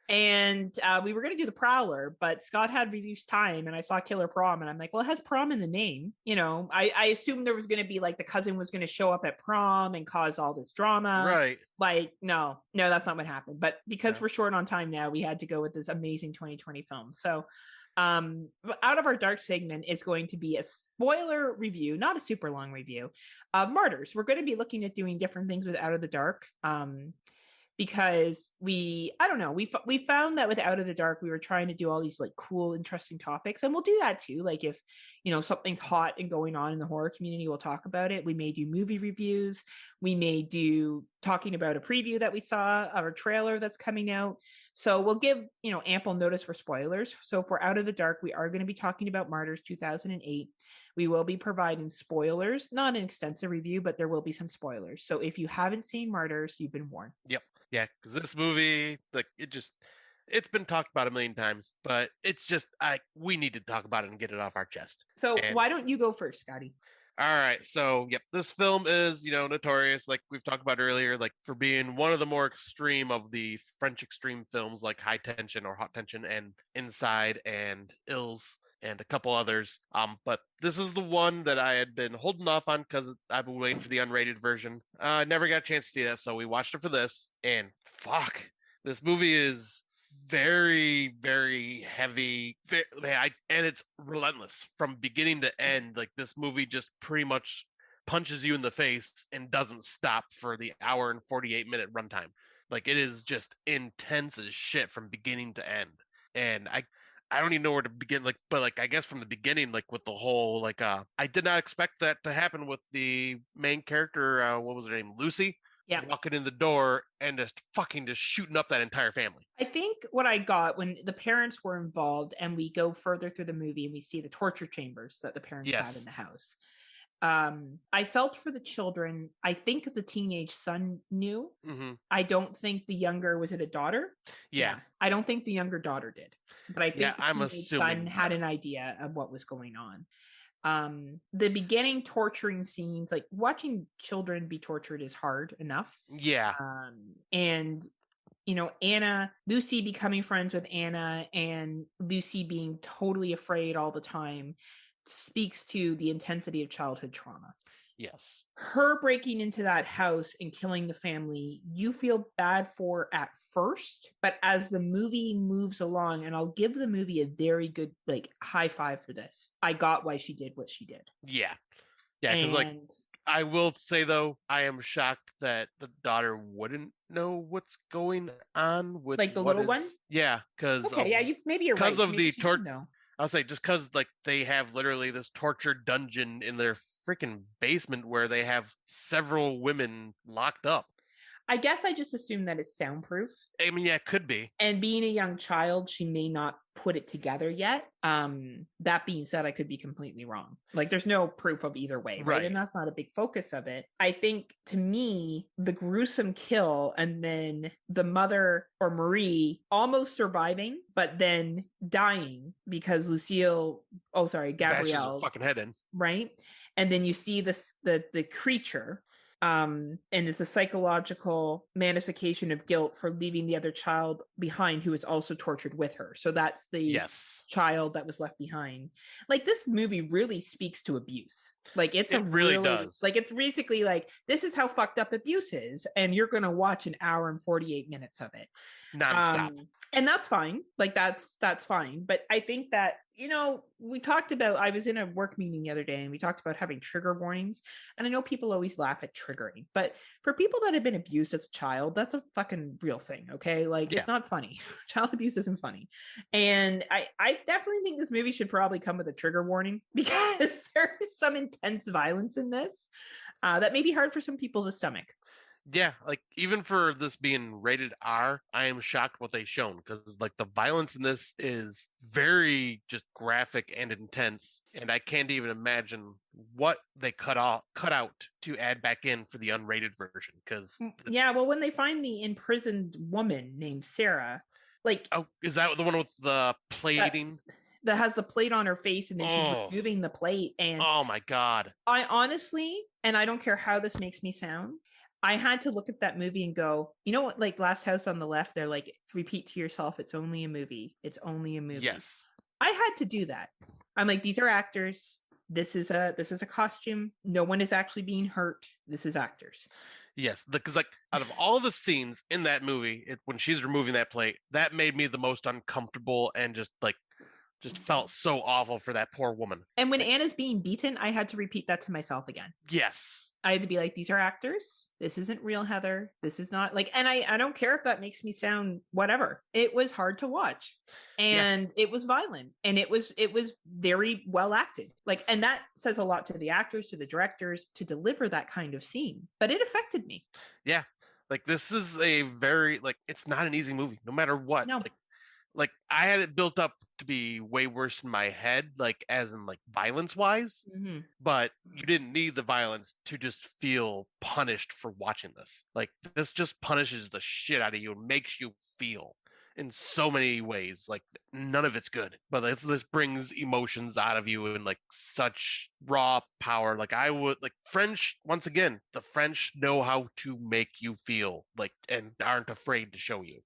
And we were going to do the Prowler, but Scott had reduced time, and I saw Killer Prom, and I'm like, well, it has prom in the name. You know, I assumed there was going to be like the cousin was going to show up at prom and cause all this drama. Right. Like, no, that's not what happened. But because we're short on time now, we had to go with this amazing 2020 film. So out of our dark segment is going to be a spoiler review, not a super long review of Martyrs. We're going to be looking at doing different things with Out of the Dark. Because we found that with Out of the Dark, we were trying to do all these like cool, interesting topics, and we'll do that too. Like if, you know, something's hot and going on in the horror community, we'll talk about it. We may do movie reviews. We may do talking about a preview that we saw of a trailer that's coming out. So we'll give, you know, ample notice for spoilers. So for Out of the Dark, we are going to be talking about Martyrs 2008. We will be providing spoilers, not an extensive review, but there will be some spoilers. So if you haven't seen Martyrs, you've been warned. Yep. Yeah, because this movie, like, it's been talked about a million times, but it's just, we need to talk about it and get it off our chest. So why don't you go first, Scotty? All right. So, yep, this film is, you know, notorious, like we've talked about earlier, like for being one of the more extreme of the French extreme films like High Tension or Hot Tension and Inside and Ills and a couple others. But this is the one that I had been holding off on because I've been waiting for the unrated version. I never got a chance to see that, so we watched it for this. And fuck, this movie is very, very heavy. And it's relentless from beginning to end. Like this movie just pretty much punches you in the face and doesn't stop for the hour and 48-minute runtime. Like it is just intense as shit from beginning to end. And I don't even know where to begin, like, but like I guess from the beginning, like with the whole, like, I did not expect that to happen with the main character. What was her name? Lucy. Yeah. Walking in the door and just shooting up that entire family. I think what I got when the parents were involved, and we go further through the movie and we see the torture chambers that the parents had in the house. I felt for the children. I think the teenage son knew. Mm-hmm. I don't think the younger, was it a daughter? Yeah. I don't think the younger daughter did. But I think the teenage son had an idea of what was going on. The beginning torturing scenes, like watching children be tortured is hard enough. Yeah. And you know, Lucy becoming friends with Anna and Lucy being totally afraid all the time speaks to the intensity of childhood trauma. Yes. Her breaking into that house and killing the family, you feel bad for at first, but as the movie moves along, and I'll give the movie a very good, like, high five for this. I got why she did what she did. Yeah. Yeah, because, like, I will say, though, I am shocked that the daughter wouldn't know what's going on with, like, the little one? Yeah, because... Okay, yeah, maybe you're right. Because of the torture... I'll say just because, like, they have literally this torture dungeon in their freaking basement where they have several women locked up. I guess I just assume that it's soundproof. I mean, yeah, it could be. And being a young child, she may not put it together yet. That being said, I could be completely wrong. Like, there's no proof of either way, right? And that's not a big focus of it. I think, to me, the gruesome kill and then the mother or Marie almost surviving, but then dying because Gabrielle bashes her fucking head in. Right? And then you see the creature. And it's a psychological manifestation of guilt for leaving the other child behind who was also tortured with her. So that's the child that was left behind. Like, this movie really speaks to abuse. Like, it really does. Like, it's basically like, this is how fucked up abuse is, and you're gonna watch an hour and 48 minutes of it nonstop. And that's fine. Like, that's fine. But I think that, you know, I was in a work meeting the other day and we talked about having trigger warnings. And I know people always laugh at triggering, but for people that have been abused as a child, that's a fucking real thing. Okay. Like, it's not funny. Child abuse isn't funny. And I definitely think this movie should probably come with a trigger warning because there is some intense violence in this that may be hard for some people to stomach. Yeah, like, even for this being rated R, I am shocked what they've shown because, like, the violence in this is very just graphic and intense, and I can't even imagine what they cut out to add back in for the unrated version. Because when they find the imprisoned woman named Sarah, like, is that the one with the plating? That has the plate on her face, and then she's removing the plate, and oh my god! I honestly, and I don't care how this makes me sound, I had to look at that movie and go, you know what, like Last House on the Left, they're like, repeat to yourself, it's only a movie. It's only a movie. Yes. I had to do that. I'm like, these are actors. This is a costume. No one is actually being hurt. This is actors. Yes, because like out of all the scenes in that movie, when she's removing that plate, that made me the most uncomfortable and just felt so awful for that poor woman. And when Anna's being beaten, I had to repeat that to myself again. Yes. I had to be like, these are actors. This isn't real Heather. This is not like, and I don't care if that makes me sound whatever. It was hard to watch, and it was violent, and it was very well acted. Like, and that says a lot to the actors, to the directors, to deliver that kind of scene. But it affected me. Yeah. Like, this is a very, like, it's not an easy movie, no matter what. No. Like I had it built up to be way worse in my head, like as in like violence wise, but you didn't need the violence to just feel punished for watching this. Like this just punishes the shit out of you and makes you feel in so many ways. Like none of it's good, but this brings emotions out of you in like such raw power. Like I would like French, once again, the French know how to make you feel like and aren't afraid to show you.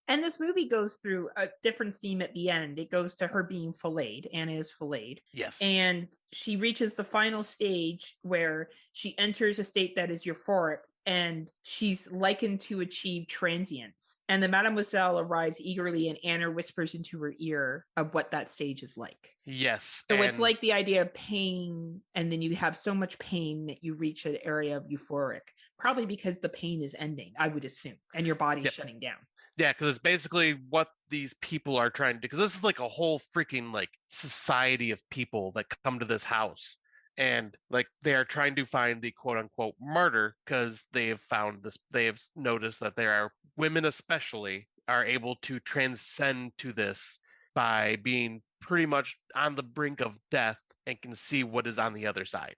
And this movie goes through a different theme at the end. It goes to her being filleted. Anna is filleted. Yes. And she reaches the final stage where she enters a state that is euphoric, and she's likened to achieve transience. And the mademoiselle arrives eagerly, and Anna whispers into her ear of what that stage is like. Yes. So it's like the idea of pain, and then you have so much pain that you reach an area of euphoric, probably because the pain is ending, I would assume, and your body's shutting down. Yeah, because it's basically what these people are trying to do. Because this is like a whole freaking like society of people that come to this house. And like they are trying to find the quote unquote martyr because they have found this. They have noticed that there are women, especially, are able to transcend to this by being pretty much on the brink of death and can see what is on the other side.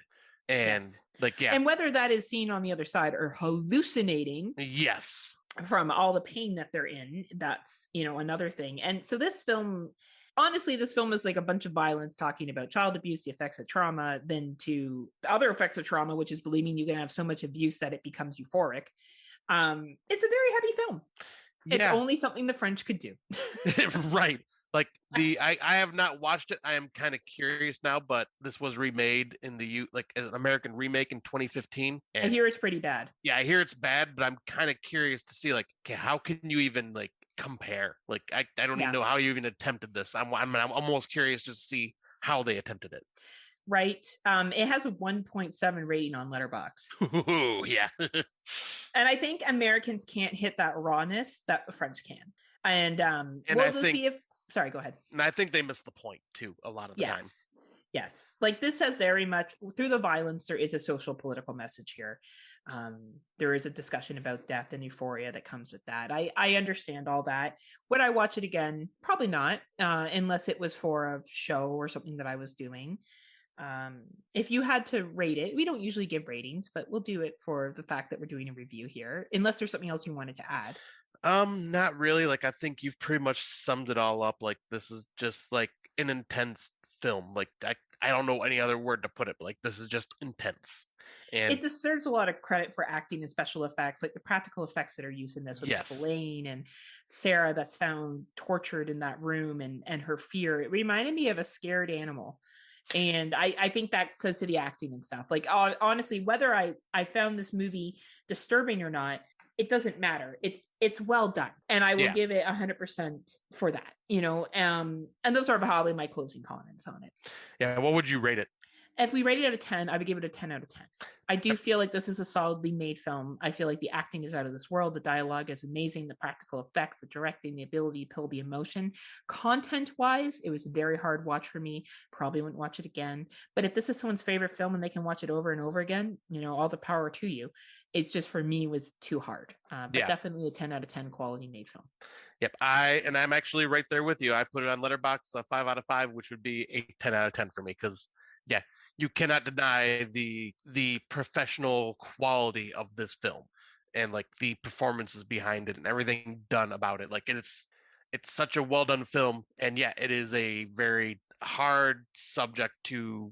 And and whether that is seen on the other side or hallucinating. Yes. From all the pain that they're in, that's, another thing. And so this film, honestly, this film is like a bunch of violence talking about child abuse, the effects of trauma, then to the other effects of trauma, which is believing you can have so much abuse that it becomes euphoric. It's a very heavy film. It's only something the French could do. Right. Like I have not watched it. I am kind of curious now, but this was remade in an American remake in 2015. And I hear it's pretty bad. Yeah, I hear it's bad, but I'm kind of curious to see like, okay, how can you even like compare? Like I don't even know how you even attempted this. I'm almost curious just to see how they attempted it. Right. It has a 1.7 rating on Letterboxd. Ooh, yeah. And I think Americans can't hit that rawness that the French can. And sorry, go ahead. And I think they miss the point too a lot of the time. Yes. Like this has very much, through the violence, there is a social political message here. There is a discussion about death and euphoria that comes with that. I understand all that. Would I watch it again? Probably not, unless it was for a show or something that I was doing. If you had to rate it, we don't usually give ratings, but we'll do it for the fact that we're doing a review here, unless there's something else you wanted to add. Not really. Like I think you've pretty much summed it all up. Like this is just like an intense film. Like I don't know any other word to put it, but like this is just intense. And it deserves a lot of credit for acting and special effects, like the practical effects that are used in this with Elaine and Sarah that's found tortured in that room and her fear. It reminded me of a scared animal. And I think that says to the acting and stuff. Like honestly, whether I found this movie disturbing or not, it doesn't matter. It's well done. And I will give it 100% for that, and those are probably my closing comments on it. Yeah. What would you rate it? If we rate it out of 10, I would give it a 10 out of 10. I do feel like this is a solidly made film. I feel like the acting is out of this world. The dialogue is amazing. The practical effects, the directing, the ability to pull the emotion. Content-wise, it was a very hard watch for me. Probably wouldn't watch it again. But if this is someone's favorite film and they can watch it over and over again, all the power to you. It's just, for me, was too hard. But definitely a 10 out of 10 quality made film. Yep. I'm actually right there with you. I put it on Letterboxd, a 5 out of 5, which would be a 10 out of 10 for me. Because you cannot deny the professional quality of this film and like the performances behind it and everything done about it. Like it's such a well done film, and it is a very hard subject to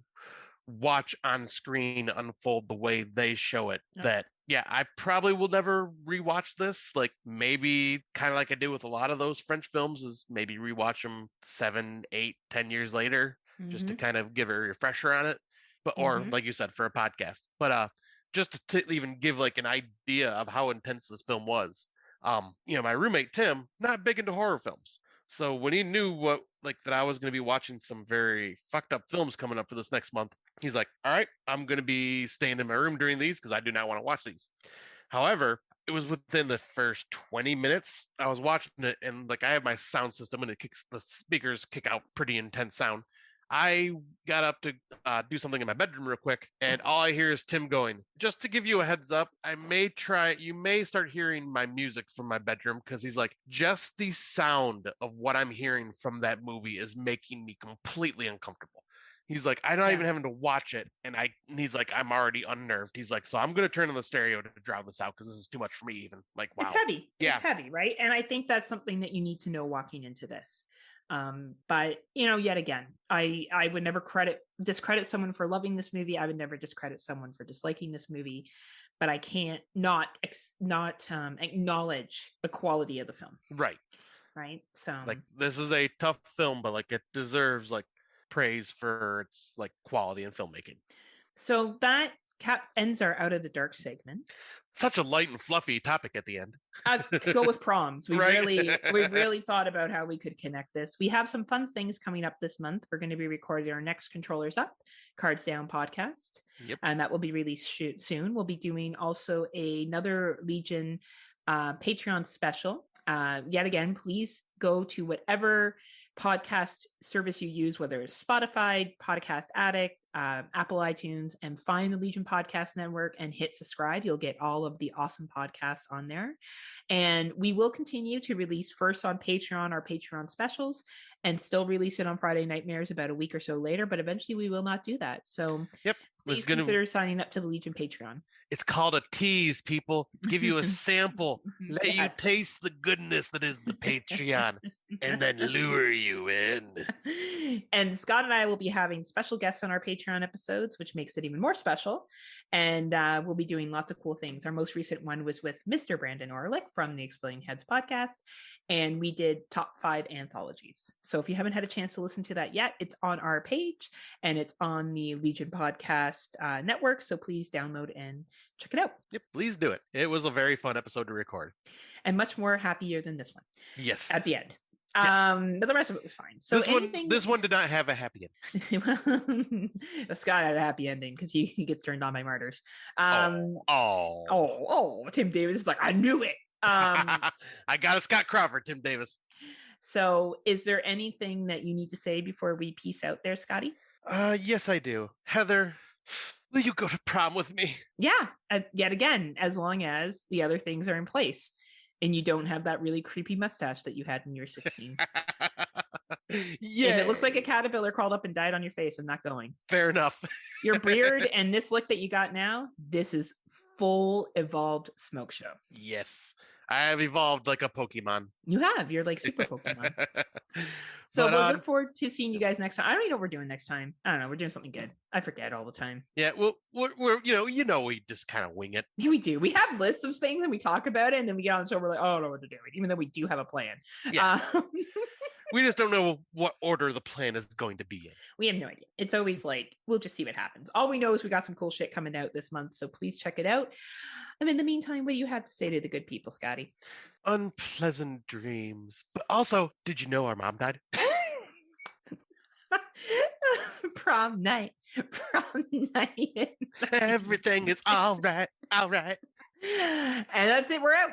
watch on screen unfold the way they show it. That Yeah, I probably will never rewatch this. Like maybe kind of like I did with a lot of those French films, is maybe rewatch them 7, 8, 10 years later, just to kind of give a refresher on it. But or like you said, for a podcast. But just to even give like an idea of how intense this film was. My roommate Tim, not big into horror films. So when he knew what like that I was going to be watching some very fucked up films coming up for this next month, he's like, "All right, I'm going to be staying in my room during these because I do not want to watch these." However, it was within the first 20 minutes I was watching it, and like I have my sound system, and the speakers kick out pretty intense sound. I got up to do something in my bedroom real quick, and all I hear is Tim going, "Just to give you a heads up, you may start hearing my music from my bedroom," because he's like, just the sound of what I'm hearing from that movie is making me completely uncomfortable. He's like, I'm not even having to watch it. And he's like, I'm already unnerved. He's like, so I'm going to turn on the stereo to drown this out because this is too much for me even. Like, wow. It's heavy. Yeah. It's heavy, right? And I think that's something that you need to know walking into this. But yet again, I would never discredit someone for loving this movie. I would never discredit someone for disliking this movie, but I can't not acknowledge the quality of the film. Right. So like, this is a tough film, but like it deserves like praise for its like quality in filmmaking. So that ends our Out of the Dark segment. Such a light and fluffy topic at the end. To go with proms. We've really thought about how we could connect this. We have some fun things coming up this month. We're going to be recording our next Controllers Up, Cards Down podcast. Yep. And that will be released soon. We'll be doing also another Legion Patreon special. Yet again, please go to whatever podcast service you use, whether it's Spotify, Podcast Addict, Apple iTunes, and find the Legion Podcast Network and hit subscribe. You'll get all of the awesome podcasts on there. And we will continue to release first on Patreon, our Patreon specials, and still release it on Friday Nightmares about a week or so later. But eventually we will not do that. So please consider signing up to the Legion Patreon. It's called a tease, people. Give you a sample. Let you taste the goodness that is the Patreon and then lure you in. And Scott and I will be having special guests on our Patreon episodes, which makes it even more special. And we'll be doing lots of cool things. Our most recent one was with Mr. Brandon Orlick from the Exploding Heads podcast. And we did top 5 anthologies. So if you haven't had a chance to listen to that yet, it's on our page and it's on the Legion Podcast Network. So please download and check it out. Yep, please do it. It was a very fun episode to record. And much more happier than this one. Yes. At the end. But the rest of it was fine. So this one did not have a happy ending. Scott had a happy ending because he gets turned on by Martyrs. Tim Davis is like, I knew it. I got a Scott Crawford, Tim Davis. So is there anything that you need to say before we peace out there, Scotty? Yes, I do. Heather, will you go to prom with me? Yeah, yet again, as long as the other things are in place and you don't have that really creepy mustache that you had when you were 16. Yeah. If it looks like a caterpillar crawled up and died on your face, I'm not going. Fair enough. Your beard and this look that you got now, this is full evolved Smokeshow. Yes. I have evolved like a Pokemon. You have. You're like super Pokemon. So we'll look forward to seeing you guys next time. I don't even know what we're doing next time. I don't know. We're doing something good. I forget all the time. Yeah, well, we're we just kind of wing it. We do. We have lists of things and we talk about it, and then we get on the show. We're like, oh, I don't know what to do, even though we do have a plan. Yeah. We just don't know what order the plan is going to be in. We have no idea. It's always like, we'll just see what happens. All we know is we got some cool shit coming out this month, so please check it out. In the meantime, what do you have to say to the good people, Scotty? Unpleasant dreams. But also, did you know our mom died? Prom night. Everything is all right. And that's it. We're out.